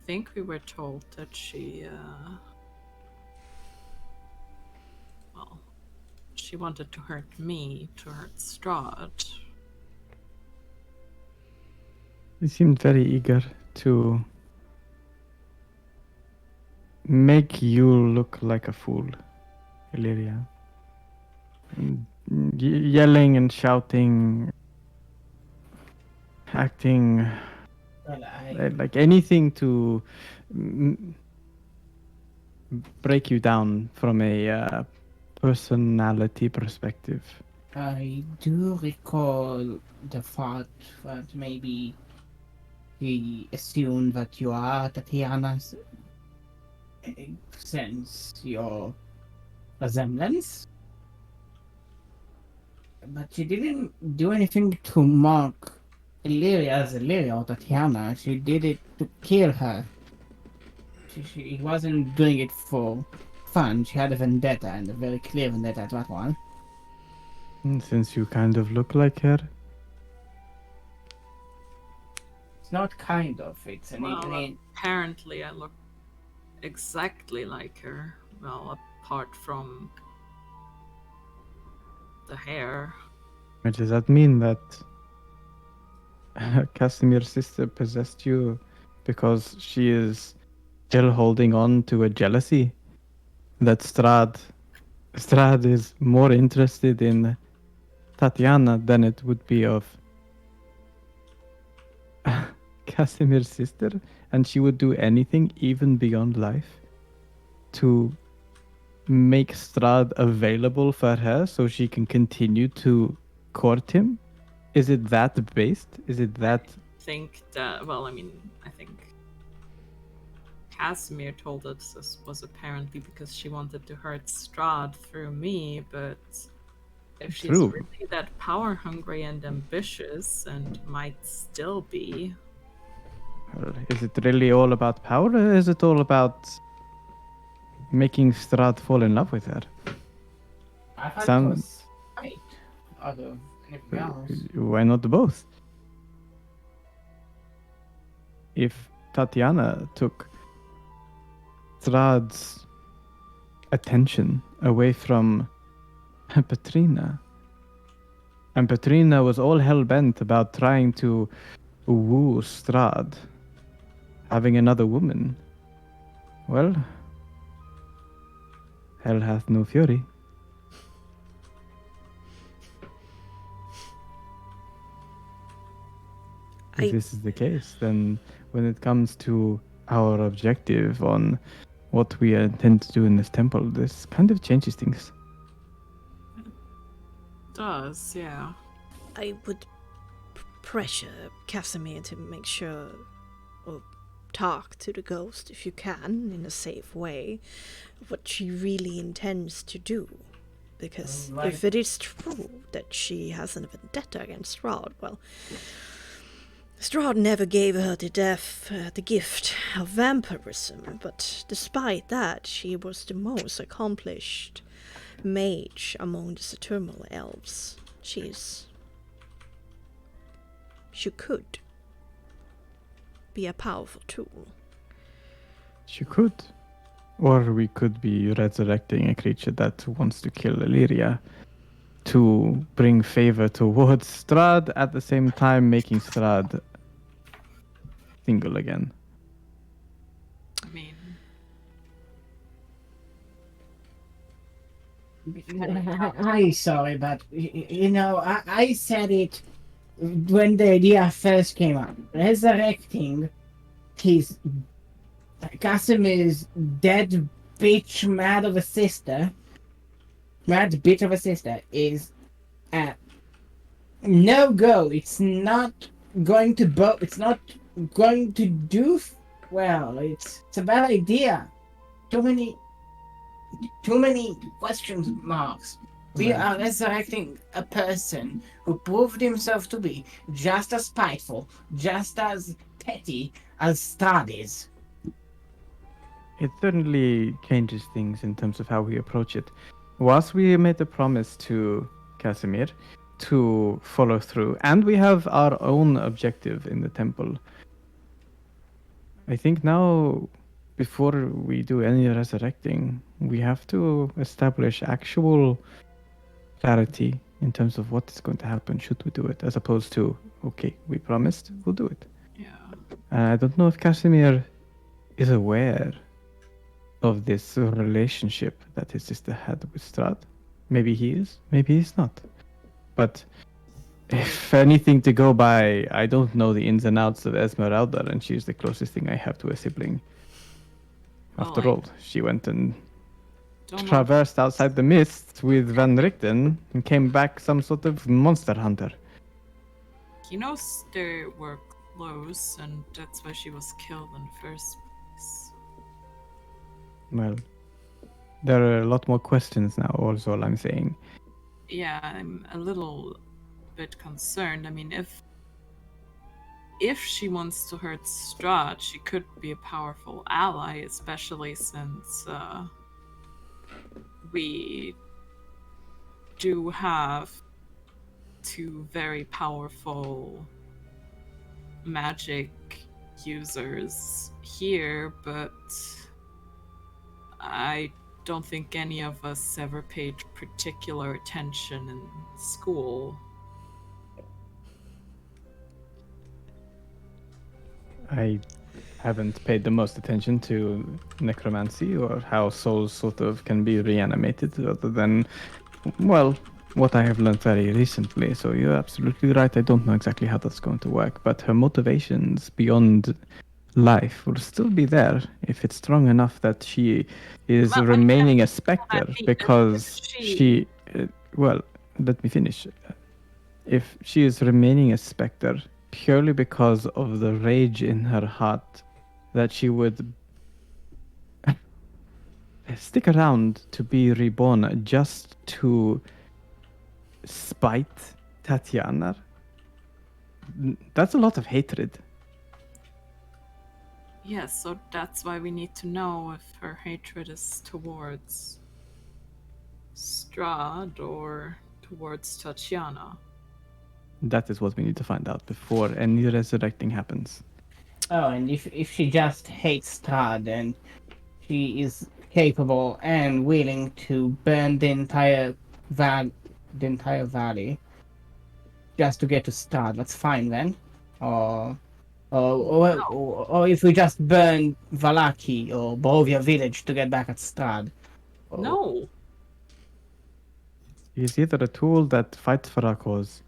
think we were told that she, she wanted to hurt me, to hurt Strahd. He seemed very eager to make you look like a fool, Illyria. Yelling and shouting, acting Well, like anything to break you down from a personality perspective. I do recall the thought that maybe he assumed that you are Tatiana's sense your resemblance. But she didn't do anything to mark Illyria as Illyria or Tatiana. She did it to kill her. She wasn't doing it for fun. She had a vendetta, and a very clear vendetta at that one. And since you kind of look like her, It's not kind of. It's an Well, apparently I look exactly like her. Well, apart from the hair. does that mean that Casimir's sister possessed you because she is still holding on to a jealousy that Strahd is more interested in Tatiana than it would be of Casimir's sister, and she would do anything, even beyond life, to make Strahd available for her so she can continue to court him? Is it that based? Is it that? Think that, well, I mean, I think Casimir told us this was apparently because she wanted to hurt Strahd through me, but if she's True. really that power hungry and ambitious, and might still be, Is it really all about power, or is it all about making Strahd fall in love with her? I thought Some- it was right. Although anything else. Why not both? If Tatiana took Strahd's attention away from Petrina, and Petrina was all hell bent about trying to woo Strahd, having another woman, well, hell hath no fury. If this is the case, then when it comes to our objective on what we intend to do in this temple, this kind of changes things. does, yeah. I would pressure Casimir to make sure, or talk to the ghost if you can, in a safe way, what she really intends to do. Because Right. if it is true that she has a vendetta against Strahd, well, Strahd never gave her the gift of vampirism, but despite that, she was the most accomplished mage among the Saturnal elves. She could be a powerful tool. She could. Or we could be resurrecting a creature that wants to kill Illyria to bring favor towards Strahd, at the same time making Strahd single again. I mean, I'm sorry, but I said it when the idea first came up. Resurrecting his Casimir's dead bitch mad of a sister, is a no go. It's not going to It's not going to do well. It's a bad idea. Too many question marks. We are resurrecting a person who proved himself to be just as spiteful, just as petty as Strahd is. It certainly changes things in terms of how we approach it. Whilst we made a promise to Casimir to follow through, and we have our own objective in the temple, I think now, before we do any resurrecting, we have to establish actual clarity in terms of what is going to happen should we do it, as opposed to, okay, we promised, we'll do it. Yeah. I don't know if Casimir is aware of this relationship that his sister had with Strahd. Maybe he is, maybe he's not. But if anything to go by, I don't know the ins and outs of Esmeralda, and she's the closest thing I have to a sibling. After Well, all, she went and Don't know. traversed outside the mists with Van Richten and came back some sort of monster hunter. He knows they were close, and that's why she was killed in the first place. Well, there are a lot more questions now, also, all I'm saying. Yeah, I'm a little bit concerned. I mean, if she wants to hurt Strahd, she could be a powerful ally, especially since we do have two very powerful magic users here, but I don't think any of us ever paid particular attention in school. I haven't paid the most attention to necromancy or how souls sort of can be reanimated, other than, well, what I have learned very recently. So you're absolutely right. I don't know exactly how that's going to work, but her motivations beyond life will still be there if it's strong enough that she is Well, remaining a specter, I mean, because she- well, let me finish. If she is remaining a specter purely because of the rage in her heart that she would stick around to be reborn just to spite Tatiana, that's a lot of hatred. Yes, so that's why we need to know if her hatred is towards Strahd or towards Tatiana. That is what we need to find out before any resurrecting happens. Oh, and if she just hates Strahd and she is capable and willing to burn the entire valley just to get to Strahd, that's fine then. Or if we just burn Valaki or Barovia village to get back at Strahd. Or- No! She is either a tool that fights for our cause,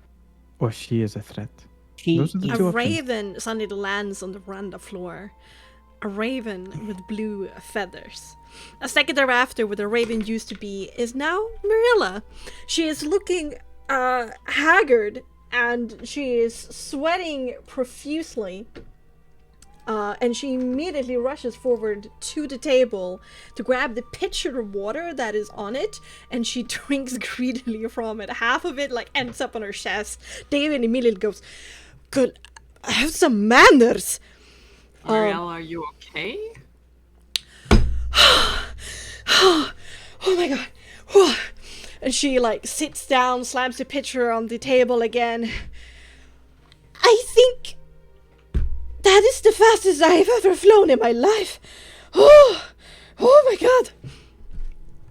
or she is a threat. She Those are the is- two A options. raven suddenly lands on the veranda floor. A raven with blue feathers. A second thereafter, where the raven used to be, is now Marilla. She is looking haggard, and she is sweating profusely. And she immediately rushes forward to the table to grab the pitcher of water that is on it, and she drinks greedily from it. Half of it ends up on her chest. David immediately goes, "Good, have some manners." Ariel, are you okay? Oh my god. Whew. And she sits down, slams the pitcher on the table again. I think that is the fastest I have ever flown in my life. Oh my god.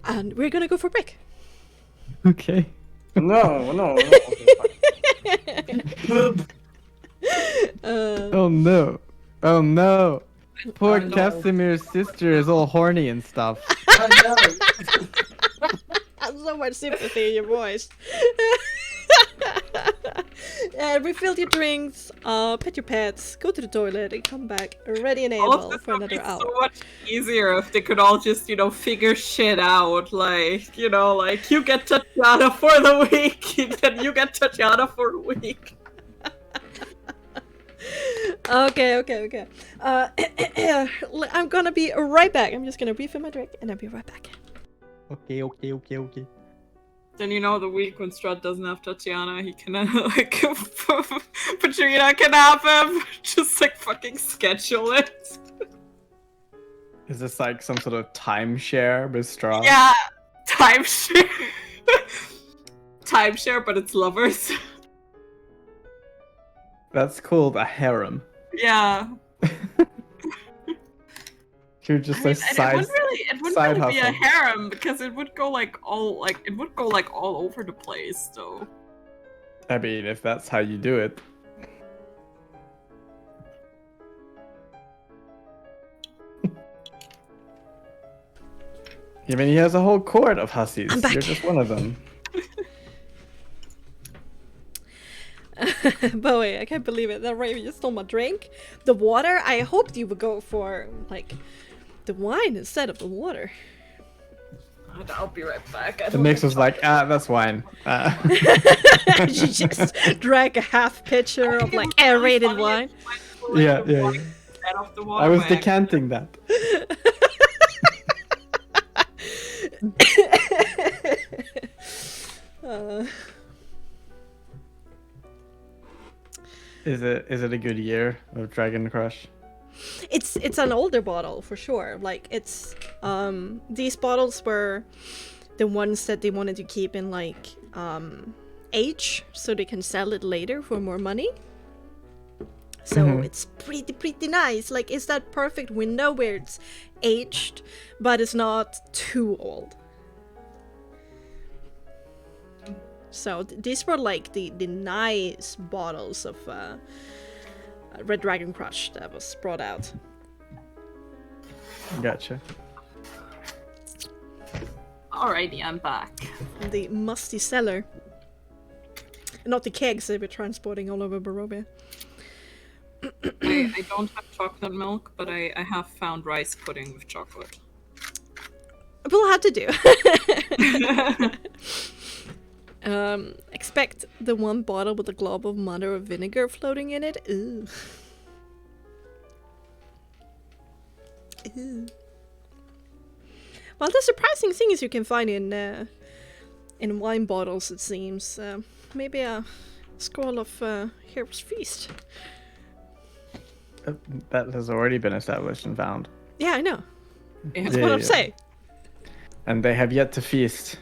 And we're gonna go for break. Okay. No. Oh no. Oh no. Poor Oh, no. Casimir's sister is all horny and stuff. So much sympathy in your voice. And refill your drinks, pet your pets, go to the toilet, and come back ready and All of able this for would be another hour. so much easier if they could all just, figure shit out. You get Tatiana for the week, then you get Tatiana for a week. Okay. I'm gonna be right back. I'm just gonna refill my drink and I'll be right back. Okay. Then the week when Strahd doesn't have Tatiana, he can Patrina can have him. Just fucking schedule it. Is this some sort of timeshare with straw? Yeah, timeshare. Timeshare, but it's lovers. That's called a harem. Yeah. You're just I a mean, side. it wouldn't side really be a hustle. harem because it would go all over the place. So I mean, if that's how you do it. I mean, he has a whole court of hussies. I'm back. You're just one of them. Bowie, I can't believe it. That Raven just stole my drink. The water, I hoped you would go for, like, the wine instead of the water. I'll be right back. The mix was like, that's wine. She just drank a half pitcher of, like, aerated wine. Yeah. I was decanting. decanting that. Is it a good year of Dragon Crush? It's an older bottle for sure. Like it's these bottles were the ones that they wanted to keep in like age so they can sell it later for more money. So it's pretty nice. Like it's that perfect window where it's aged but it's not too old. So these were like the nice bottles of Red Dragon Crush that was brought out. Gotcha. Alrighty, I'm back. From the musty cellar. Not the kegs they were transporting all over Barovia. I don't have chocolate milk, but I have found rice pudding with chocolate. We'll have to do. Expect the one bottle with a glob of mother of vinegar floating in it. Ooh. Ooh. Well, the surprising thing is you can find in wine bottles, it seems. Maybe a scroll of Hero's Feast. That has already been established and found. Yeah, I know. That's Yeah. what I'm saying. And they have yet to feast.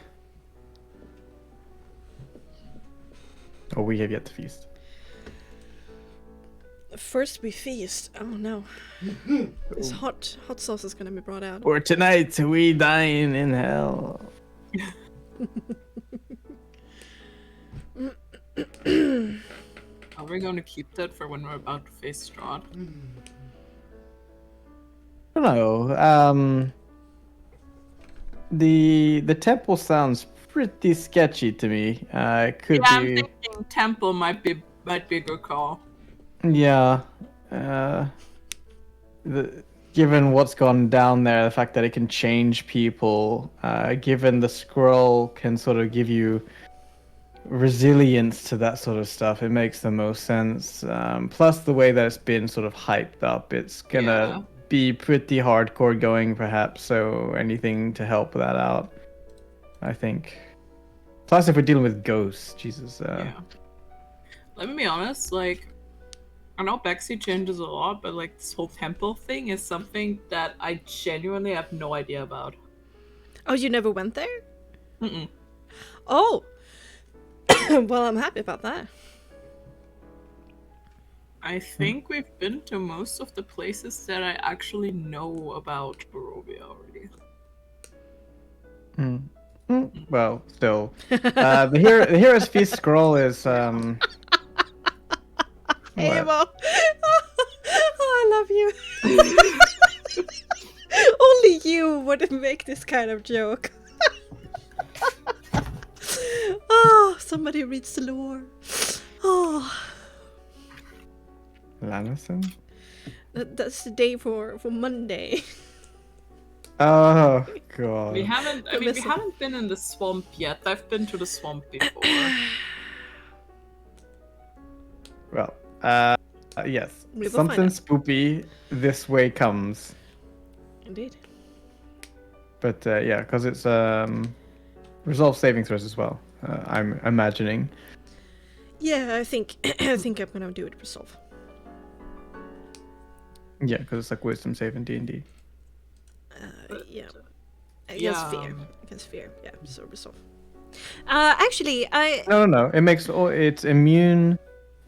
Or we have yet to feast. First we feast. Oh no. This hot sauce is gonna be brought out. For tonight we dine in hell. Are we going to keep that for when we're about to face Strahd? I don't know. The temple sounds pretty sketchy to me. It could Yeah, I'm be. thinking temple might be a good call. Yeah. Given what's gone down there, the fact that it can change people, given the scroll can sort of give you resilience to that sort of stuff, it makes the most sense. Plus the way that it's been sort of hyped up, it's gonna be pretty hardcore going perhaps, so anything to help that out, I think. Plus if we're dealing with ghosts, Jesus. Yeah. Let me be honest, like, I know Bexxy changes a lot, but like this whole temple thing is something that I genuinely have no idea about. Oh, you never went there? Mm-mm. Oh! Well, I'm happy about that. I think we've been to most of the places that I actually know about Barovia already. Well, still. The Hero's Feast scroll is Amo! Oh, I love you. Only you would make this kind of joke. Oh, somebody reads the lore. Oh. Lannison? That's the day for Monday. Oh god. We haven't been in the swamp yet. I've been to the swamp before. Well, yes. We will Something find out. spoopy this way comes. Indeed. But yeah, because it's resolve saving throws as well. I'm imagining. Yeah, I think I'm gonna do it resolve. Yeah, because it's like wisdom save in D&D. Yeah. yeah, Against fear. Yeah, so resolve. Actually, No. It makes it's immune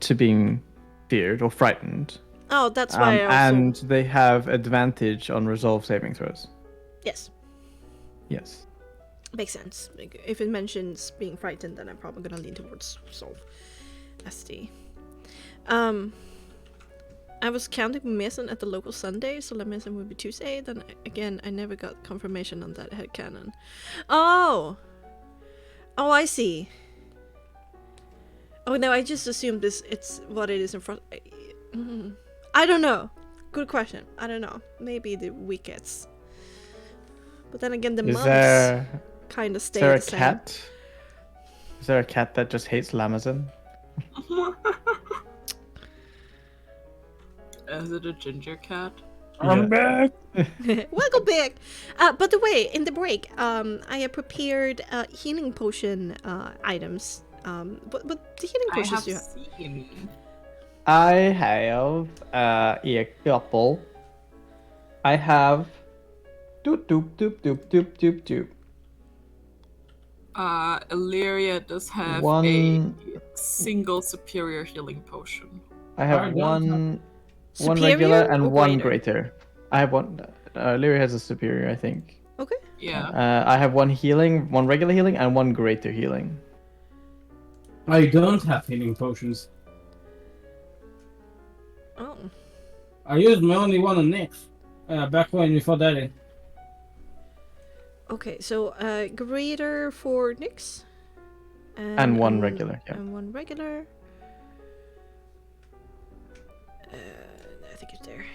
to being feared or frightened. Oh, that's why I also... And they have advantage on resolve saving throws. Yes. Yes. Makes sense. Like, if it mentions being frightened, then I'm probably gonna lean towards resolve. SD. I was counting Meulen at the local Sunday, so La Meulen would be Tuesday. Then again, I never got confirmation on that headcanon. Oh! Oh, I see. Oh no, I just assumed it's what it is in front. I don't know. Good question. I don't know. Maybe the wickets. But then again, the months kind of stay the same. Cat? Is there a cat that just hates Lamazon? Is it a ginger cat? I'm back! Welcome back! By the way, in the break, I have prepared healing potion items. What the healing potions do you have? Seen. I have a couple. I have doop doop doop doop doop doop doop. Illyria does have One. a single superior healing potion. I have Alright, one Superior regular and or one greater? greater. I have one. Lyria has a superior, I think. Okay. Yeah. I have one healing, one regular healing, and one greater healing. I don't have healing potions. Oh. I used my only one on Nyx. Back when before Daddy. Okay, so greater for Nyx. And one regular, yeah. And one regular. I think it's there.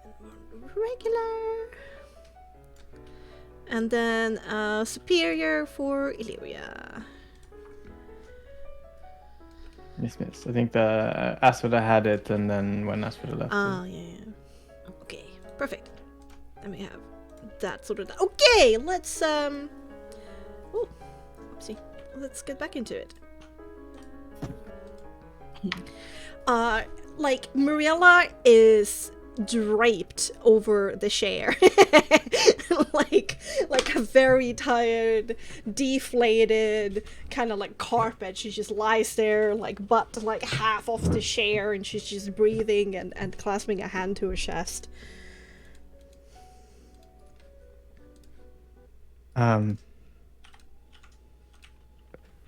And one regular. And then superior for Illyria. Miss. I think the Asphoda had it, and then when Asphoda left. Ah, yeah. Okay, perfect. Let me have that sorted out. Okay, let's oh, oopsie. Let's get back into it. Like Mariella is draped over the chair, like a very tired, deflated kind of like carpet. She just lies there, like butt like half off the chair, and she's just breathing and clasping a hand to her chest.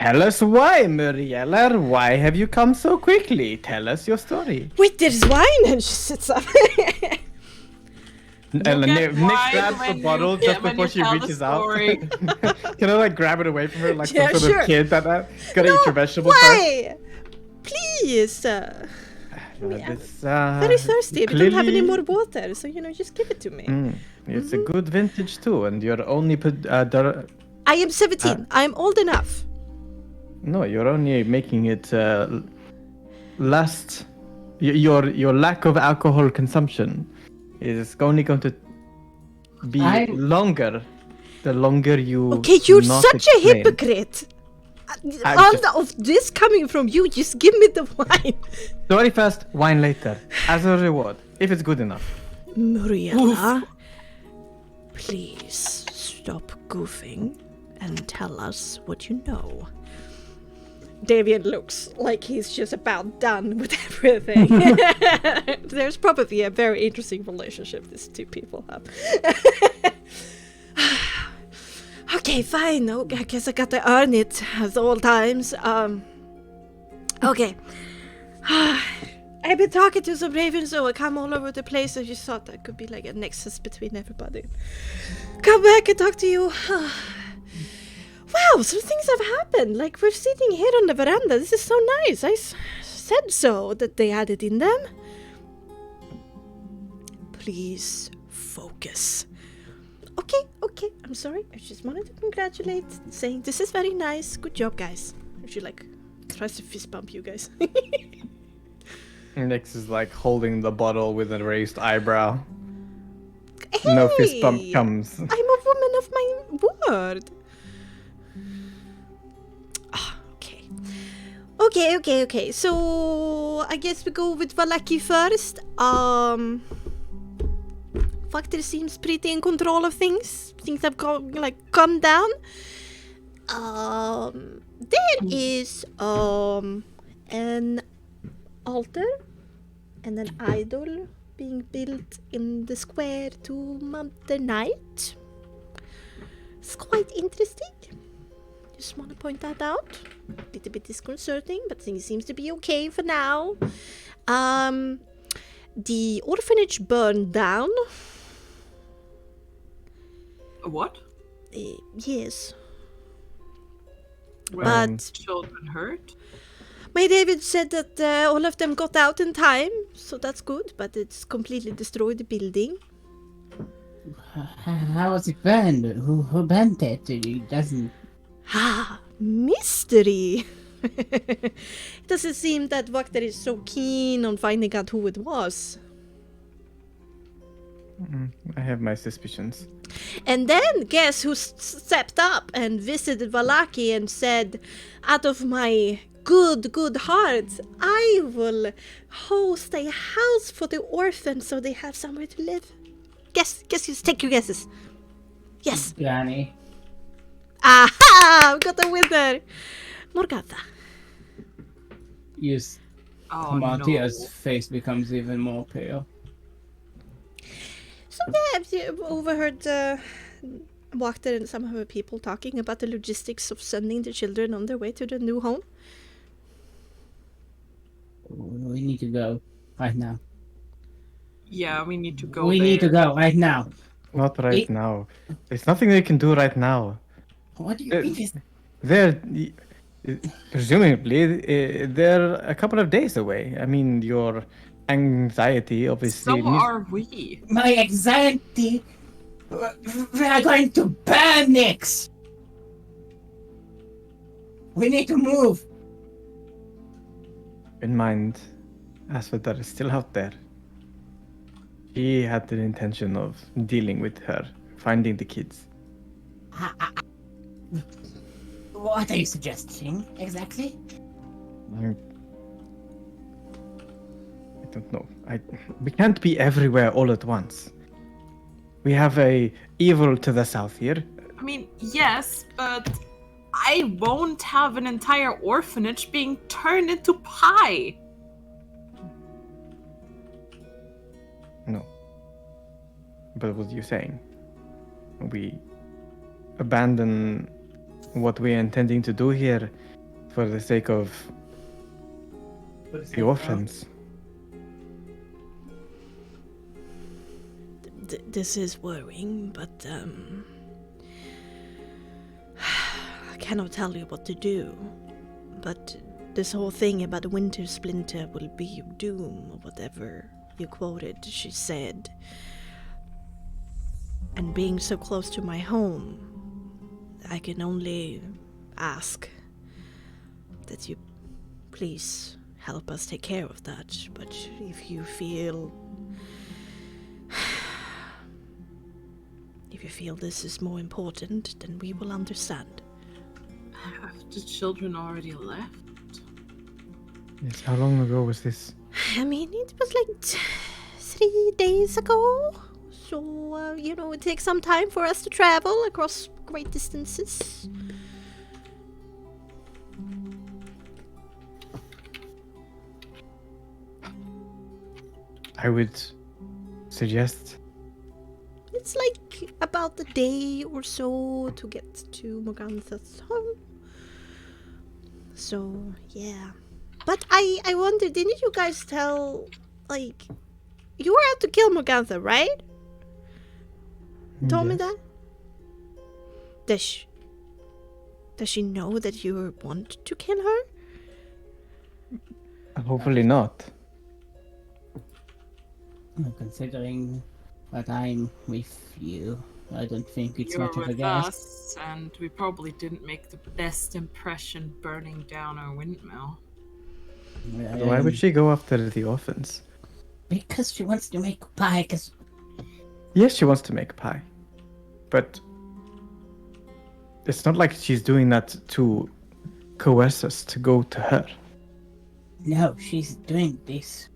Tell us why, Muriella. Why have you come so quickly? Tell us your story. Wait, there's wine, and she sits up. Nick wine grabs the when bottle you- just when before you she tell the reaches out. story. Can I like grab it away from her like Yeah, some sort sure. of kid that gotta eat your vegetables Why? Please. first? This, Very thirsty. We don't have any clearly- more water, so just give it to me. It's a good vintage too, and you're only I am 17. I am old enough. no, you're only making it last. Your lack of alcohol consumption is only going to be longer. The longer you. Okay, you're not such a explain. hypocrite. I'm All just- of this coming from you, just give me the wine. Story first, wine later, as a reward, if it's good enough. Muriella, please stop goofing and tell us what you know. Davian looks like he's just about done with everything. There's probably a very interesting relationship these two people have. Okay, fine. Okay, I guess I got to earn it at all times. Okay. I've been talking to some ravens, so I come all over the place. I just thought that could be like a nexus between everybody. Come back and talk to you. Wow, some things have happened. Like, we're sitting here on the veranda. This is so nice. I said so that they had it in them. Please focus. Okay. I'm sorry. I just wanted to congratulate, saying this is very nice. Good job, guys. She like tries to fist bump you guys. Nix is like holding the bottle with a raised eyebrow. No fist bump Hey, comes. I'm a woman of my word. Okay. So I guess we go with Valaki first. Factor seems pretty in control of things. Things have come down. There is an altar and an idol being built in the square to Mother Night. It's quite interesting. Just want to point that out. A little bit disconcerting, but things seems to be okay for now. The orphanage burned down. What? Yes. Were But children hurt? my David said that all of them got out in time, so that's good, but it's completely destroyed the building. How was it burned? Who burned it? It doesn't. Ah, mystery! It doesn't seem that Vakter is so keen on finding out who it was. I have my suspicions. And then, guess who stepped up and visited Valaki and said, out of my good heart, I will host a house for the orphans so they have somewhere to live. Guess, take your guesses. Yes. Granny. Aha! I've got a winner! Morgana. Yes. Oh Martia's no. face becomes even more pale. So yeah, I've overheard Wachter and some other people talking about the logistics of sending the children on their way to their new home. We need to go right now. Yeah, we need to go We there. need to go right now. Not right It- now. There's nothing they can do right now. What do you mean? They're presumably they're a couple of days away. I mean, your anxiety obviously. So are we. My anxiety. We are going to burn next. We need to move. In mind, Asphodel is still out there. He had the intention of dealing with her, finding the kids. What are you suggesting exactly? I don't know. We can't be everywhere all at once. We have a evil to the south here. I mean, yes, but I won't have an entire orphanage being turned into pie. No. But what you're saying? We abandon what we're intending to do here for the sake of the orphans. This is worrying, but I cannot tell you what to do. But this whole thing about the winter splinter will be your doom, or whatever you quoted, she said. And being so close to my home, I can only ask that you please help us take care of that. But if you feel this is more important, then we will understand. Have the children already left? Yes, how long ago was this? I mean, it was like 3 days ago. So, it takes some time for us to travel across great distances. I would suggest It's like about a day or so to get to Morgantha's home. So, yeah. But I wonder, didn't you guys tell, like, you were out to kill Morgantha, right? Told me Yes. that? Does she know that you want to kill her? Hopefully not. Considering that I'm with you, I don't think it's You're much of a with guess. us, and we probably didn't make the best impression burning down our windmill. Why would she go after the orphans? Because she wants to make pie. Because Yes, she wants to make pie. But it's not like she's doing that to coerce us to go to her. no, she's doing this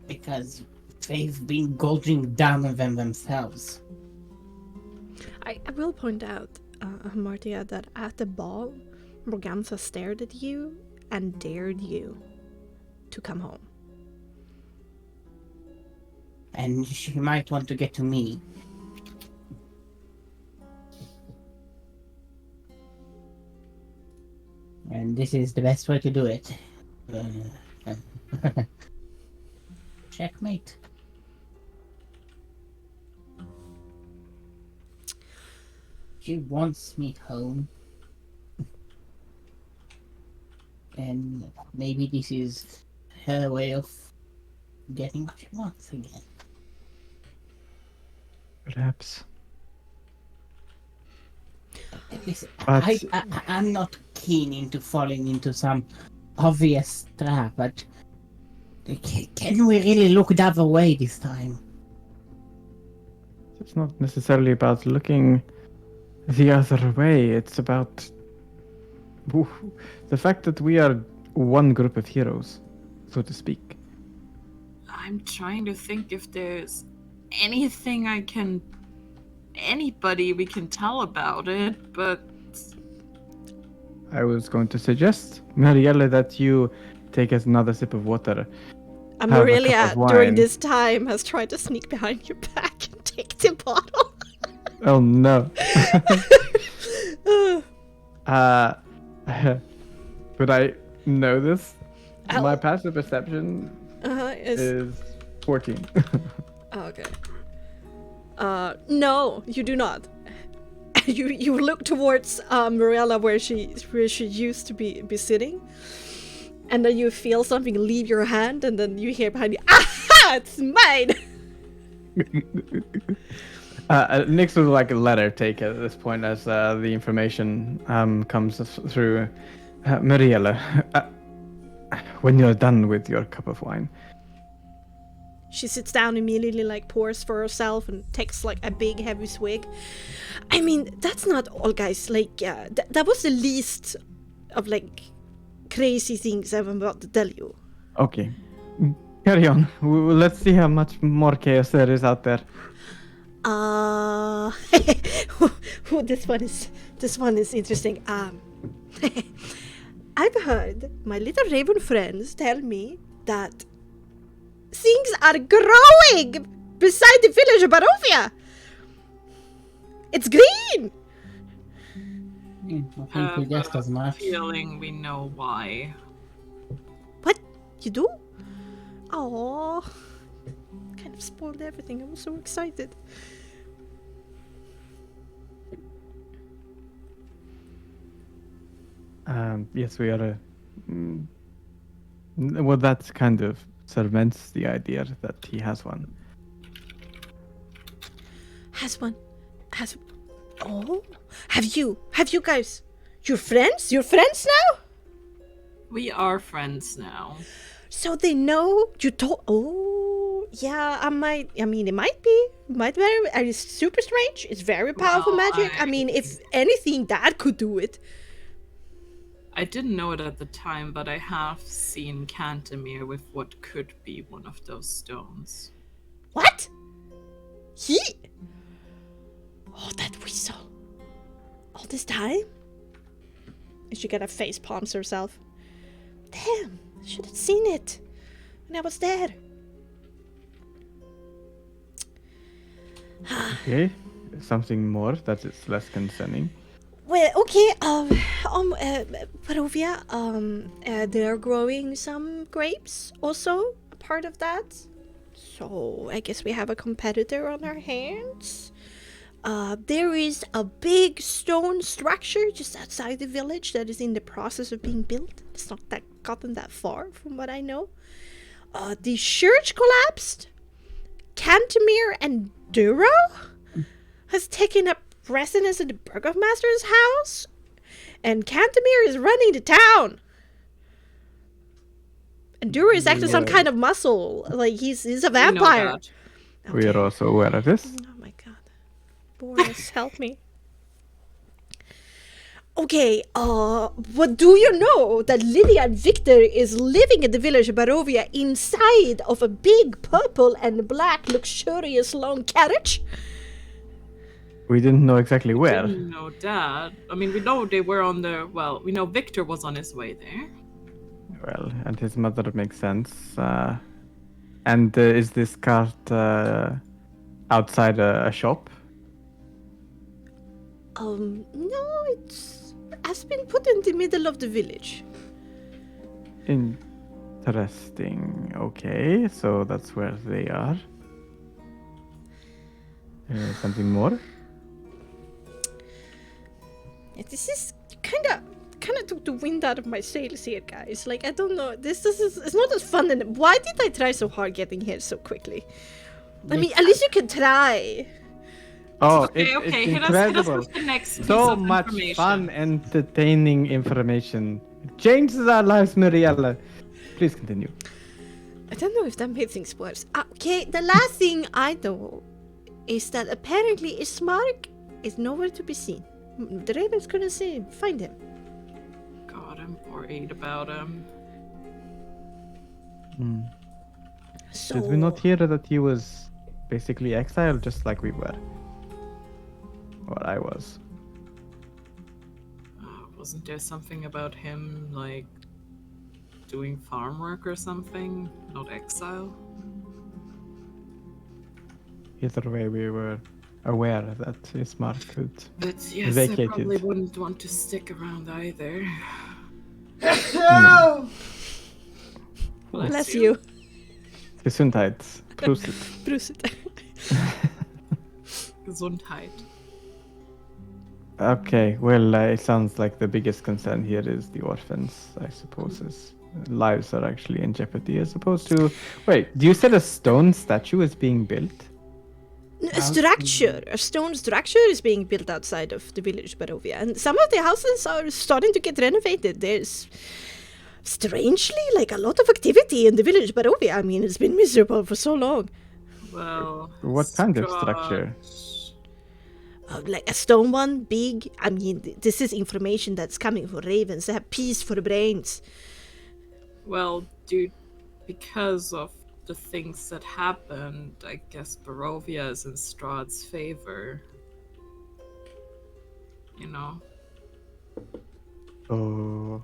because they've been gorging down on them themselves. I will point out, Martia, that at the ball, Morgantha stared at you and dared you to come home. And she might want to get to me. And this is the best way to do it. Checkmate. She wants me home. And maybe this is her way of getting what she wants again. Perhaps. Listen, But- I'm not keen into falling into some obvious trap, but can we really look the other way this time? It's not necessarily about looking the other way. It's about the fact that we are one group of heroes, so to speak. I'm trying to think if there's anybody we can tell about it, but I was going to suggest, Marielle, that you take another sip of water. And Have a Mariella, cup of during wine. this time, has tried to sneak behind your back and take the bottle. Oh no. But I know this. My passive perception is 14. Okay. No, you do not. You look towards Mariella where she used to be sitting, and then you feel something leave your hand, and then you hear behind you, "Aha! It's mine!" Nix would like a letter take at this point as the information comes through. Mariella, when you're done with your cup of wine. She sits down immediately, like pours for herself and takes like a big heavy swig. I mean, that's not all, guys. Like, that was the least of like crazy things I'm about to tell you. Okay, carry on. Let's see how much more chaos there is out there. This one is interesting. I've heard my little raven friends tell me that things are growing beside the village of Barovia. It's green. I think we just as much. feeling we know why. What? You do? Oh, kind of spoiled everything. I was so excited. Yes, we are. Well, that kind of cements the idea that he has one. Has one? Has? Oh, have you guys? You're friends? You're friends now? We are friends now. So they know you told. Oh, yeah. I mean, it might be. Might very. It's super strange. It's very powerful Well, magic. I mean, if anything, that could do it. I didn't know it at the time, but I have seen Cantemir with what could be one of those stones. What? He? Oh, that whistle. All this time? And she kind of face palms herself. Damn, I should have seen it when I was there. Okay, something more that is less concerning. Well, okay, Barovia, they're growing some grapes also, a part of that. So, I guess we have a competitor on our hands. There is a big stone structure just outside the village that is in the process of being built. It's not gotten that far, from what I know. The church collapsed. Cantemir and Duro has taken up residence in the burgomaster's house, and Cantemir is running the town. And Duro is actually some kind of muscle, like he's a vampire. We are also aware of this. Oh my god, Boris, help me. Okay, what do you know that Lydia and Victor is living in the village of Barovia inside of a big purple and black luxurious long carriage? We didn't know exactly where. Didn't know that. I mean, we know they were on the. Well, we know Victor was on his way there. Well, and his mother makes sense. And is this cart outside a shop? No, it's has been put in the middle of the village. Interesting. Okay, so that's where they are. Something more? Yeah, this is kind of took the wind out of my sails here, guys. Like, I don't know. This is it's not as fun. And why did I try so hard getting here so quickly? I mean, at least you can try. Oh, Okay, it's hit us incredible. with the next piece So of much information. fun, entertaining information. It changes our lives, Muriella. Please continue. I don't know if that made things worse. Okay, the last thing I know is that apparently Marc is nowhere to be seen. The Ravens couldn't see him, find him. God, I'm worried about him. So Did we not hear that he was basically exiled just like we were? Or I was. Wasn't there something about him, like, doing farm work or something? Not exile? Either way, we were aware that his mark could But yes, I vacate probably it. wouldn't want to stick around either. No. bless you. Gesundheit. Prosit. Prosit. Gesundheit. Okay, well, it sounds like the biggest concern here is the orphans, I suppose. His lives are actually in jeopardy as opposed to... Wait, you said a stone statue is being built? A structure, a stone structure is being built outside of the village Barovia, and some of the houses are starting to get renovated. There's strangely like a lot of activity in the village Barovia. I mean, it's been miserable for so long. Well, What kind of Scott- structure? Like a stone one, big. I mean, this is information that's coming for ravens. They have peace for the brains. Well, dude, because of the things that happened, I guess Barovia is in Strahd's favor. You know? Oh,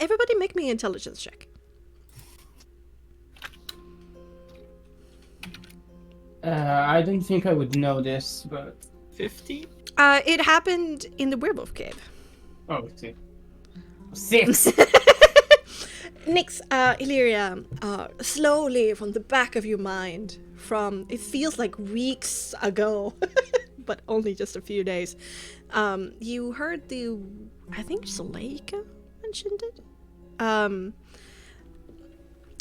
Everybody make me an intelligence check. I don't think I would know this, but 50? It happened in the werewolf cave. oh, see. 6. Nix, Illyria, slowly from the back of your mind, it feels like weeks ago, but only just a few days, you heard I think Zuleika mentioned it,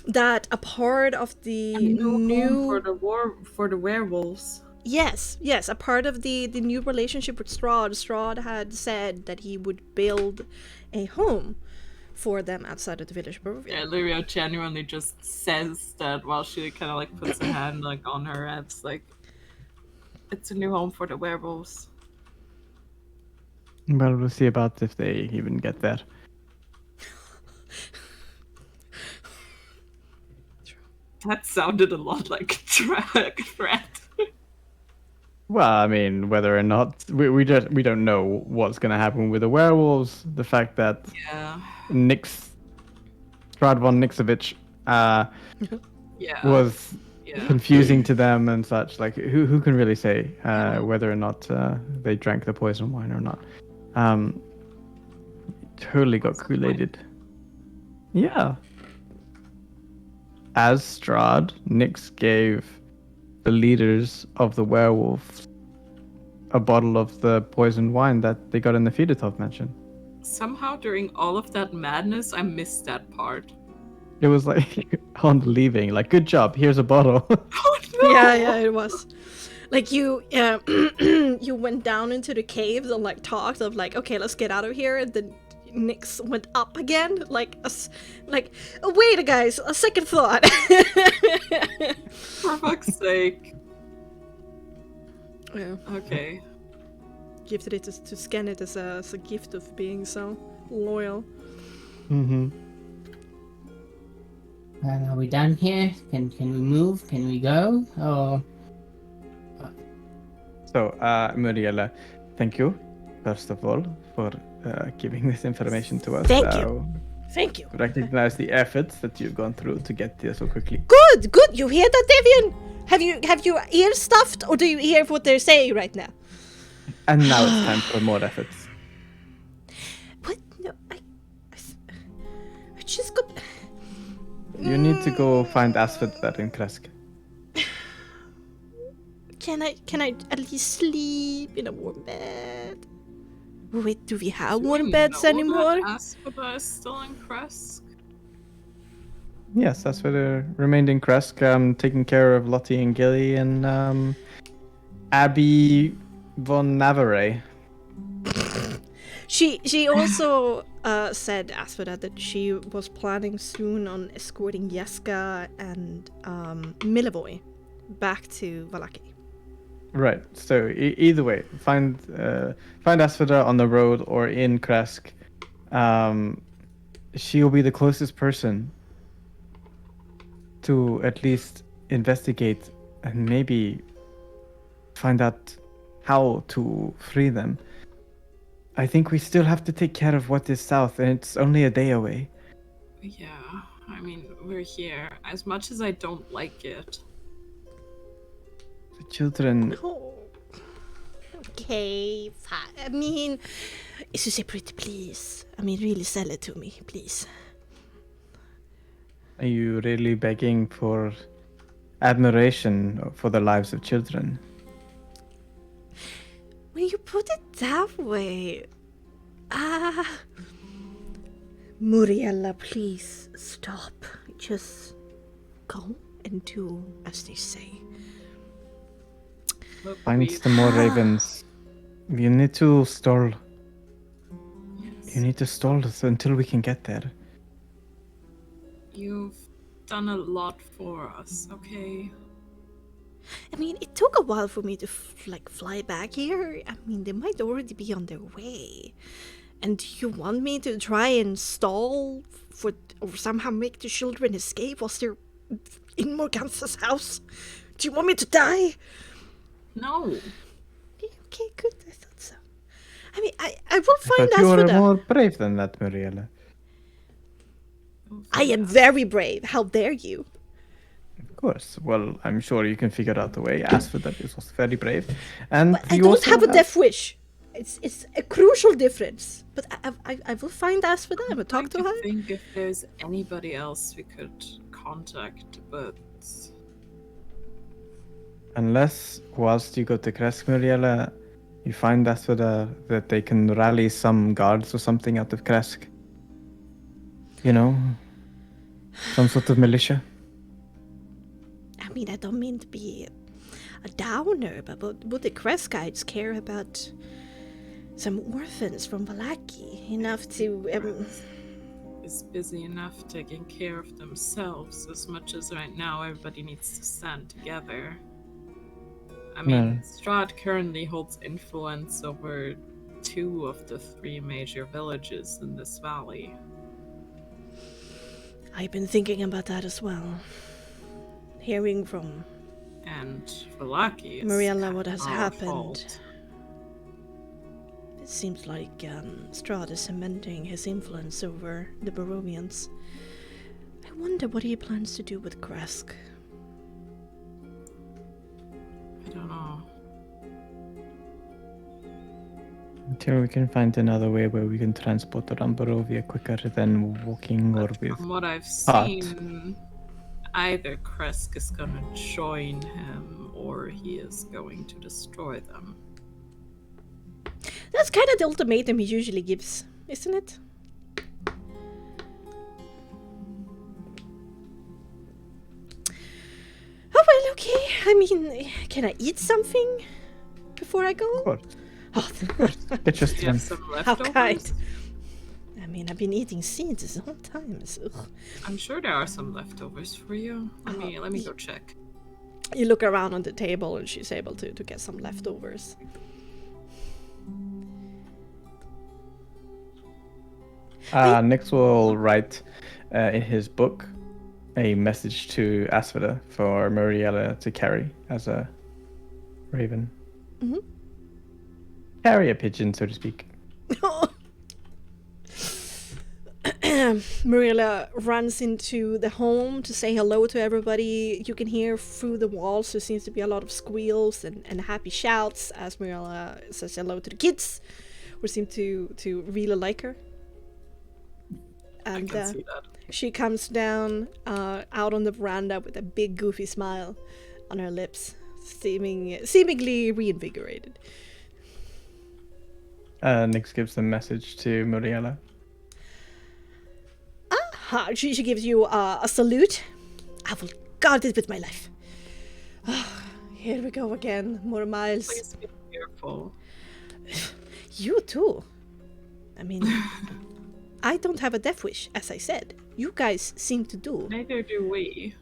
that a part of the new for the werewolves. Yes, a part of the new relationship with Strahd had said that he would build a home for them outside of the village. Yeah, Lyria genuinely just says that while she kind of like puts her hand like on her head. It's like, it's a new home for the werewolves. well, we'll see about if they even get there. That sounded a lot like a threat. Well, I mean, whether or not we don't know what's going to happen with the werewolves. The fact that Yeah. Strahd von Nixovich, Yeah. was Yeah. confusing to them and such. Like, who can really say whether or not they drank the poison wine or not? Totally got Kool-Aided. Yeah. As Strahd, Nyx gave the leaders of the werewolves a bottle of the poisoned wine that they got in the Fedotov mansion. Somehow during all of that madness, I missed that part. It was like on leaving, like, good job, here's a bottle. Oh no! Yeah, it was. Like you you went down into the caves and like talked of like, okay, let's get out of here, and then Nyx went up again, like oh, wait, guys, a second thought. For fuck's sake. Yeah, Okay. gifted it to scan it as a gift of being so loyal. Mm-hmm. Are we done here? Can we move? Can we go? Oh, So, Muriella, thank you, first of all, for giving this information to us. Thank you. Thank you. Recognize the efforts that you've gone through to get here so quickly. Good, good. You hear that, Devian? Have your ears stuffed, or do you hear what they're saying right now? And now it's time for more efforts. What? No, I just got. You need to go find Asphodel in Kresk. Can I at least sleep in a warm bed? Wait, do we have warm beds anymore? Asphodel is still in Kresk. Yes, Asphodel remained in Kresk, taking care of Lottie and Gilly and Abby von Navarre. She also said, Asphodel, that she was planning soon on escorting Jeska and Milivoy back to Vallaki. Right. So either way, find Asphodel on the road or in Kresk. She'll be the closest person to at least investigate and maybe find out how to free them. I think we still have to take care of what is south, and it's only a day away. Yeah, I mean, we're here. As much as I don't like it. The children. Oh. Okay, fine. I mean, is you separate, please? I mean, really sell it to me, please. Are you really begging for admiration for the lives of children? When you put it that way, Muriella, please stop. Just go and do as they say. Look, Find some more ravens. You need to stall. Yes. You need to stall until we can get there. You've done a lot for us, okay? I mean, it took a while for me to fly back here. I mean, they might already be on their way. And you want me to try and stall or somehow make the children escape whilst they're in Morganza's house? Do you want me to die? No. Okay, good. I thought so. I mean, I will find But you are Asphodel. more brave than that, Muriella. I am very brave. How dare you? Of course. Well, I'm sure you can figure out a way. Asphodel is also very brave, and But I you don't also have a death wish. It's a crucial difference. But I will find Asphodel and talk to I her. think if there's anybody else we could contact, but Unless, whilst you go to Kresk, Muriella, you find Asphodel that they can rally some guards or something out of Kresk. You know, some sort of militia. I mean, I don't mean to be a downer, but would the Kreskites care about some orphans from Vallaki enough to is busy enough taking care of themselves as much as right now everybody needs to stand together. I mean, Strahd currently holds influence over 2 of the 3 major villages in this valley. I've been thinking about that as well. Hearing from And Vallaki is Muriella what has our happened. fault. It seems like Strahd is cementing his influence over the Barovians. I wonder what he plans to do with Kresk. I don't know. Until we can find another way where we can transport around Barovia quicker than walking or with. From what I've But- seen, either Kresk is gonna join him or he is going to destroy them. That's kind of the ultimatum he usually gives, isn't it? Oh well, okay. I mean, can I eat something before I go? Of course. Oh, Get just Do you have some how leftovers? kind. I mean, I've been eating seeds this whole time. Ugh. I'm sure there are some leftovers for you. Let me go check. You look around on the table and she's able to get some leftovers. Nix will write in his book a message to Asphodel for Muriella to carry as a raven. Mhm. Carry a pigeon, so to speak. Marilla runs into the home to say hello to everybody. You can hear through the walls there seems to be a lot of squeals and happy shouts as Marilla says hello to the kids, who seem to really like her. And I can see that. she comes down out on the veranda with a big goofy smile on her lips, seemingly reinvigorated. Nyx gives a message to Muriela. She gives you a salute. I will guard it with my life. Here we go again. More miles. Please be careful. You too. I mean, I don't have a death wish, as I said. You guys seem to do. Neither do we.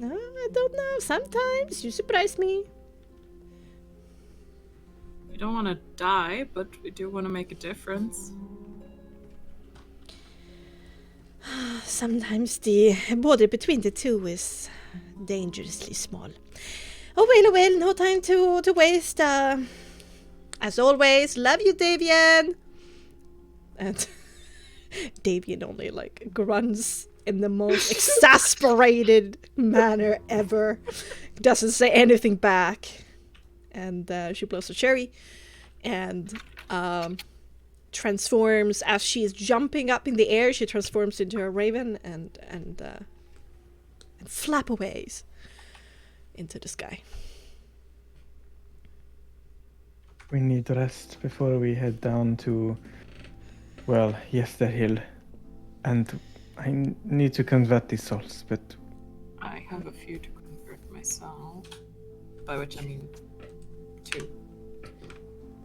I don't know. Sometimes you surprise me. We don't want to die, but we do want to make a difference. Sometimes the border between the two is dangerously small. Oh well, no time to waste. As always, love you, Davian. And Davian only like grunts in the most exasperated manner ever. Doesn't say anything back. And she blows a cherry and transforms as she is jumping up in the air. She transforms into a raven and flap away into the sky. We need rest before we head down to, well, Yesterhill. And I need to convert these souls, but I have a few to convert myself. By which I mean 2.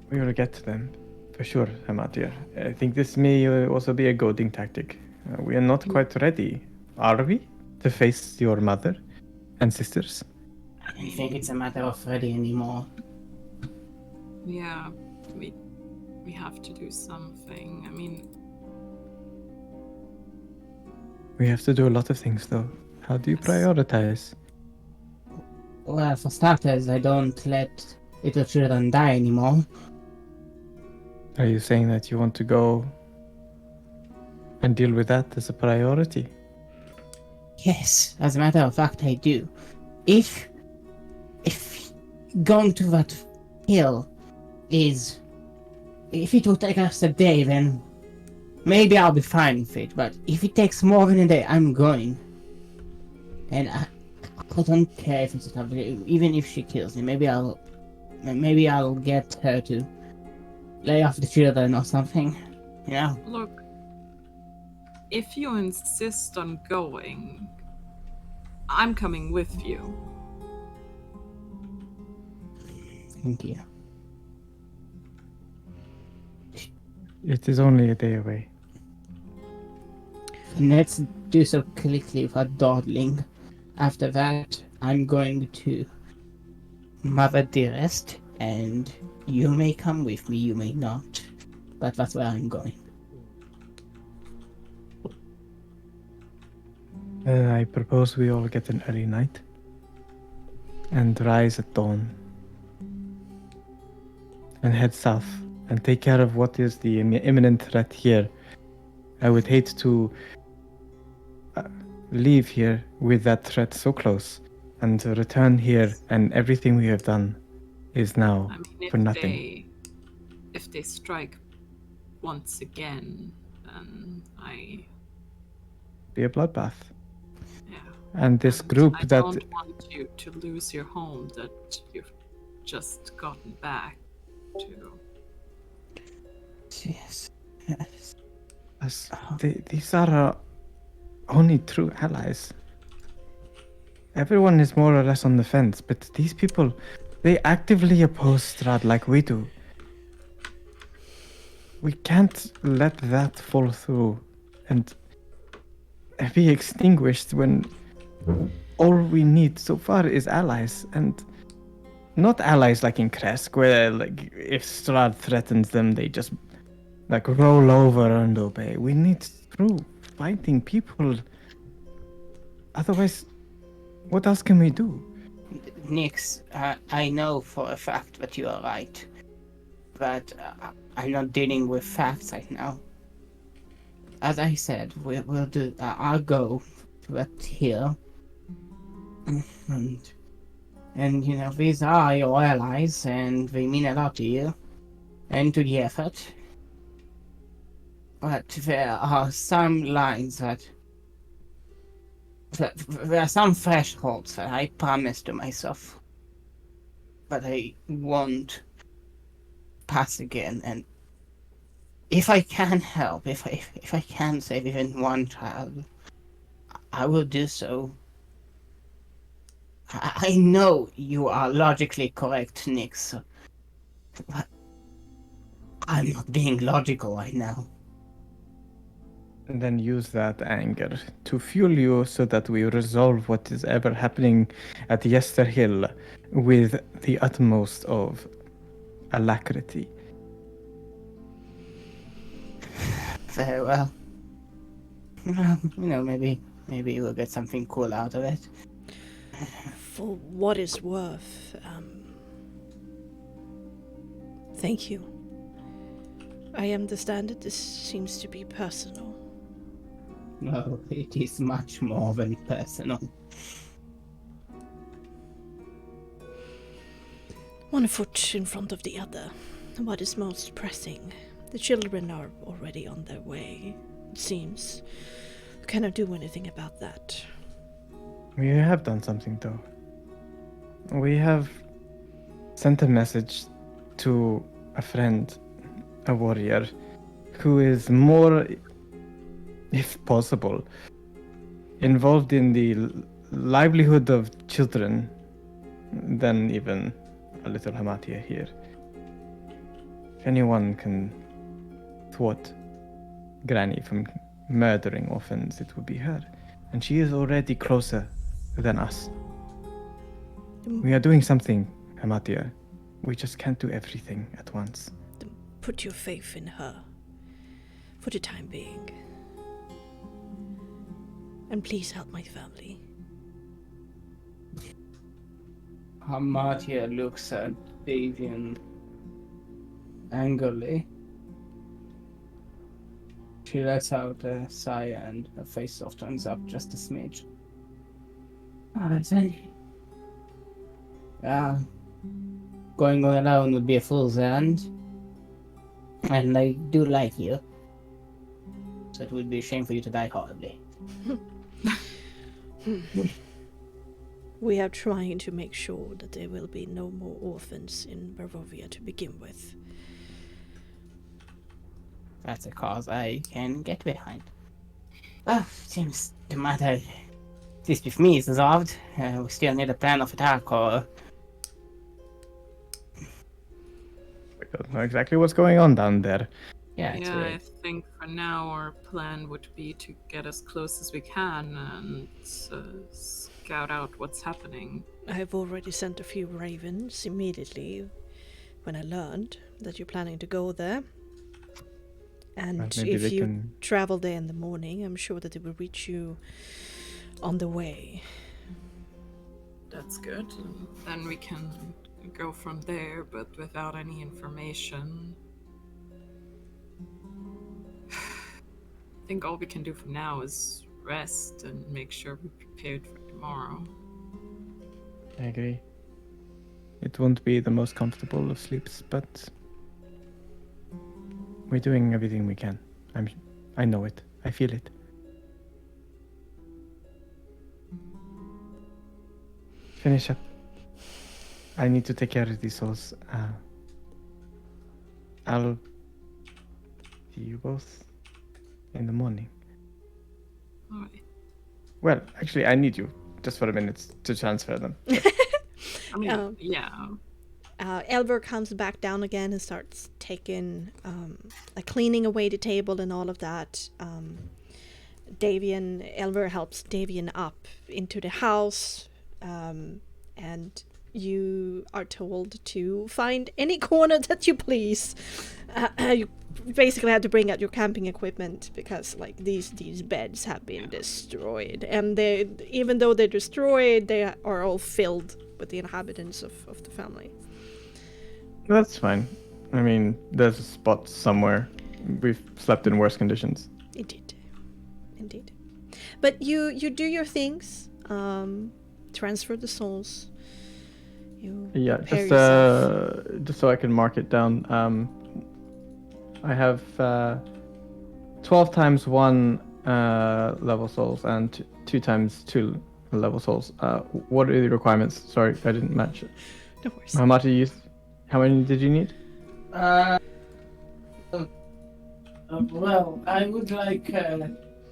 we will get to them. For sure, Amatir. I think this may also be a goading tactic. We are not quite ready, are we, to face your mother and sisters? I don't think it's a matter of ready anymore. Yeah, we have to do something. I mean, We have to do a lot of things, though. How do you prioritize? Well, for starters, I don't let little children die anymore. Are you saying that you want to go and deal with that as a priority? Yes, as a matter of fact, I do. If going to that hill is... If it will take us a day, then maybe I'll be fine with it. But if it takes more than a day, I'm going. And I don't care if it's a tough day, even if she kills me. Maybe I'll get her to lay off the children or something. You know? look, if you insist on going, I'm coming with you. Thank you. It is only a day away. And let's do so quickly without dawdling. After that, I'm going to Mother Dearest, and you may come with me, you may not. But that's where I'm going. I propose we all get an early night and rise at dawn and head south and take care of what is the imminent threat here. I would hate to leave here with that threat so close and to return here and everything we have done is now I mean, for nothing. If they strike once again, then Be a bloodbath. yeah. And this And group I that don't want you to lose your home that you've just gotten back to. Yes. these are our only true allies. Everyone is more or less on the fence, but these people, they actively oppose Strahd like we do. We can't let that fall through and be extinguished when all we need so far is allies, and not allies like in Kresk, where like if Strahd threatens them, they just like roll over and obey. We need true fighting people. Otherwise, what else can we do? Nyx, I know for a fact that you are right. but I'm not dealing with facts right now. As I said, we'll do. I'll go to that hill, and you know these are your allies, and they mean a lot to you, and to the effort. But there are some lines that there are some thresholds that I promised to myself, but I won't pass again. And if I can help, if I can save even one child, I will do so. I know you are logically correct, Nix, but I'm not being logical right now. And then use that anger to fuel you so that we resolve what is ever happening at Yester Hill with the utmost of alacrity. Very well. You know, maybe we'll get something cool out of it. For what it's worth, thank you. I understand that this seems to be personal. No, it is much more than personal. One foot in front of the other. What is most pressing? The children are already on their way, it seems. We cannot do anything about that. We have done something though. We have sent a message to a friend, a warrior, who is more, if possible, involved in the livelihood of children than even a little Hamatia here. If anyone can thwart Granny from murdering orphans, it would be her. And she is already closer than us. We are doing something, Hamatia. We just can't do everything at once. Put your faith in her. For the time being. And please help my family. Hamatia looks at Davian angrily. She lets out a sigh and her face softens up just a smidge. Going all alone would be a fool's errand. And I do like you. So it would be a shame for you to die horribly. We are trying to make sure that there will be no more orphans in Barovia to begin with. That's a cause I can get behind. Well, seems the matter, at least with me, is resolved. We still need a plan of attack or... We don't know exactly what's going on down there. Yeah, it's Yeah, weird. I think for now our plan would be to get as close as we can and scout out what's happening. I've already sent a few ravens immediately when I learned that you're planning to go there. And Maybe if they you can... travel there in the morning, I'm sure that it will reach you on the way. That's good. And then we can go from there, but without any information. I think all we can do for now is rest and make sure we're prepared for tomorrow. I agree. It won't be the most comfortable of sleeps, but we're doing everything we can. I know it. I feel it. Finish up. I need to take care of these souls. I'll see you both in the morning. Alright. Well, actually, I need you just for a minute to transfer them. I mean, yeah. Elver comes back down again and starts taking, cleaning away the table and all of that. Elver helps Davian up into the house, and you are told to find any corner that you please. You basically have to bring out your camping equipment because, like, these beds have been destroyed, and even though they're destroyed, they are all filled with the inhabitants of the family. That's fine. I mean, there's a spot somewhere. We've slept in worse conditions. Indeed. Indeed. But you do your things. Transfer the souls. You Yeah, prepare yourself. just so I can mark it down. I have 12 times 1 level souls and 2 times 2 level souls. What are the requirements? Sorry, I didn't match it. No worries. How much How many did you need? Well, I would like.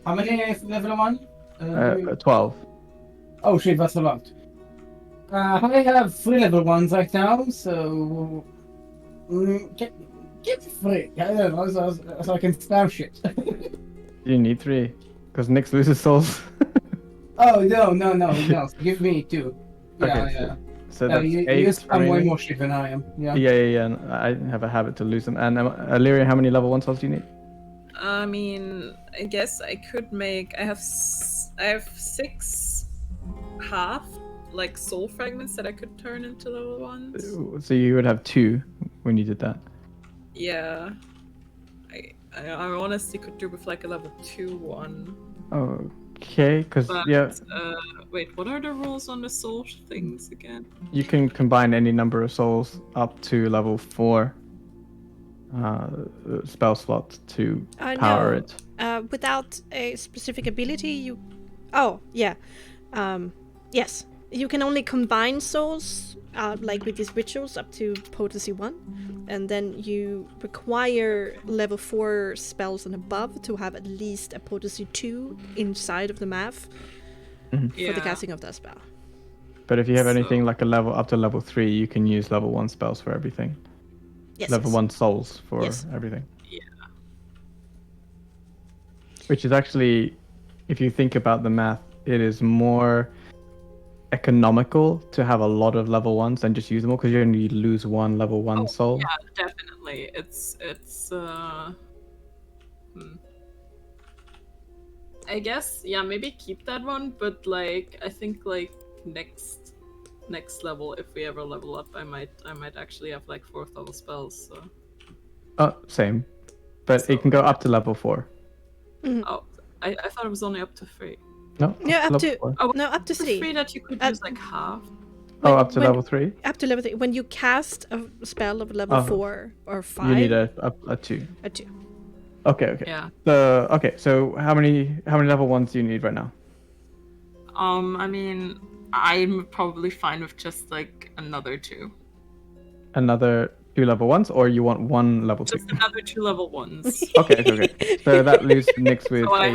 How many level 1? 12. Oh shit, that's a lot. I have 3 level 1s right now, so. Get 3. I don't know, so I can spam shit. You need 3, because Nyx loses souls. Oh, no. Give me 2. Yeah, Okay, yeah. So that's you 8 spam way remaining. more shit than I am. Yeah. Yeah. And I have a habit to lose them. And Illyria, how many level 1 souls do you need? I mean, I guess I could make. I have 6 half like soul fragments that I could turn into level 1s. So you would have 2 when you did that. Yeah. I honestly could do with like a level 2 one. Okay, because But yeah, wait, what are the rules on the soul things again? you can combine any number of souls up to level 4 spell slot to power No. it. Without a specific ability, you. Oh yeah. Yes. You can only combine souls, like with these rituals, up to potency 1, and then you require level 4 spells and above to have at least a potency 2 inside of the math for the casting of that spell. But if you have anything like a level up to level 3, you can use level 1 spells for everything. Yes. Level 1 souls for everything. Yeah. Which is actually, if you think about the math, it is more economical to have a lot of level 1s than just use them all, because you only lose 1 level 1 soul. Yeah, definitely. It's I guess maybe keep that one, but like I think like next level, if we ever level up, I might actually have like 4th level spells. So. Same, but it can go up to level 4. Oh, I thought it was only up to 3. No. Yeah, up to 4. up to 3. 3 that you could use like half. Up to level 3. Up to level 3. When you cast a spell of level 4 or 5, you need a 2. A 2. Okay. Yeah. So how many level 1s do you need right now? I mean, I'm probably fine with just like another 2. Another 2 level 1s, or you want 1 level 2? Just another 2 level 1s. Okay. So that leaves Nyx with So I 8.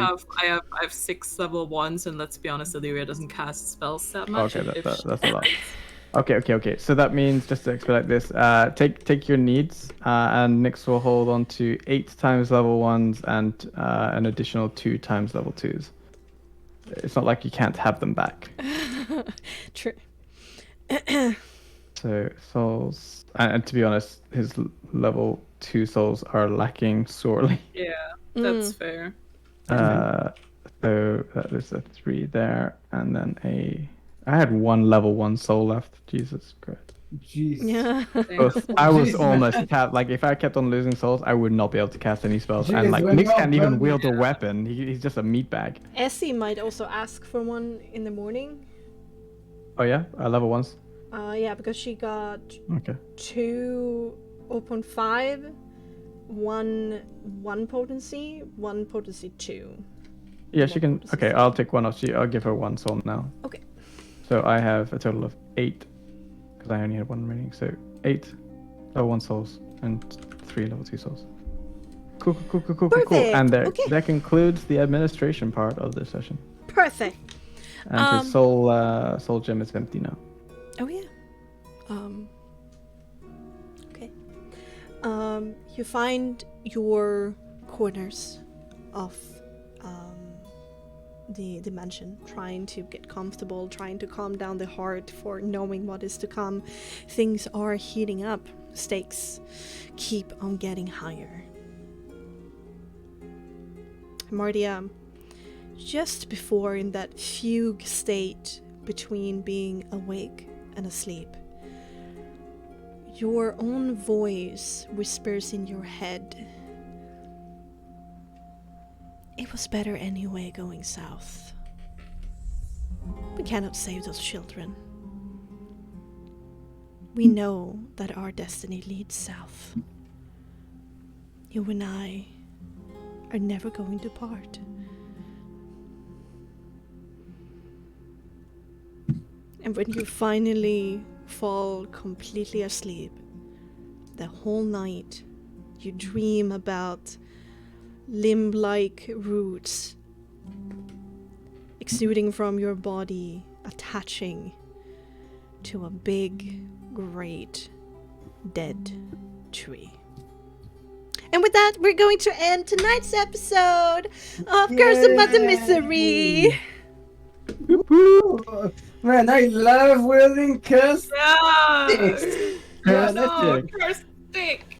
have 6 level 1s, and let's be honest, Illyria doesn't cast spells that much. Okay, that's a lot. Okay. So that means, just to expedite this, take your needs, and Nyx will hold on to 8 times level 1s and an additional 2 times level 2s. It's not like you can't have them back. True. So souls, and to be honest, his level 2 souls are lacking sorely. Yeah, that's fair. So that is a 3 there, and then I had 1 level 1 soul left. Jesus Christ. Jeez. Yeah. I was almost tapped. Like, if I kept on losing souls, I would not be able to cast any spells. Jeez, And like, when Nyx you're can't even done- wield a weapon. He's just a meatbag. Essie might also ask for one in the morning. Oh yeah, level 1s. Yeah, because she got Okay. 2 0.5, 1 potency, 1 potency 2. Yeah, she can. Okay, I'll take 1 off. I'll give her 1 soul now. Okay. So I have a total of 8, because I only had 1 remaining. So 8 level 1 souls and 3 level 2 souls. Cool. Perfect. And Okay. that concludes the administration part of this session. Perfect. And his soul gem is empty now. Oh yeah. Okay. You find your corners of the mansion, trying to get comfortable, trying to calm down the heart for knowing what is to come. Things are heating up. Stakes keep on getting higher. Mardia, just before, in that fugue state between being awake and asleep, Your own voice whispers in your head. It was better anyway going south. We cannot save those children. We know that our destiny leads south. You and I are never going to part. And when you finally fall completely asleep, the whole night you dream about limb-like roots exuding from your body, attaching to a big, great, dead tree. And with that, we're going to end tonight's episode of Curse of Mother Misery. Woo! Man, I love wielding curse. Yeah! sticks. No, curse stick!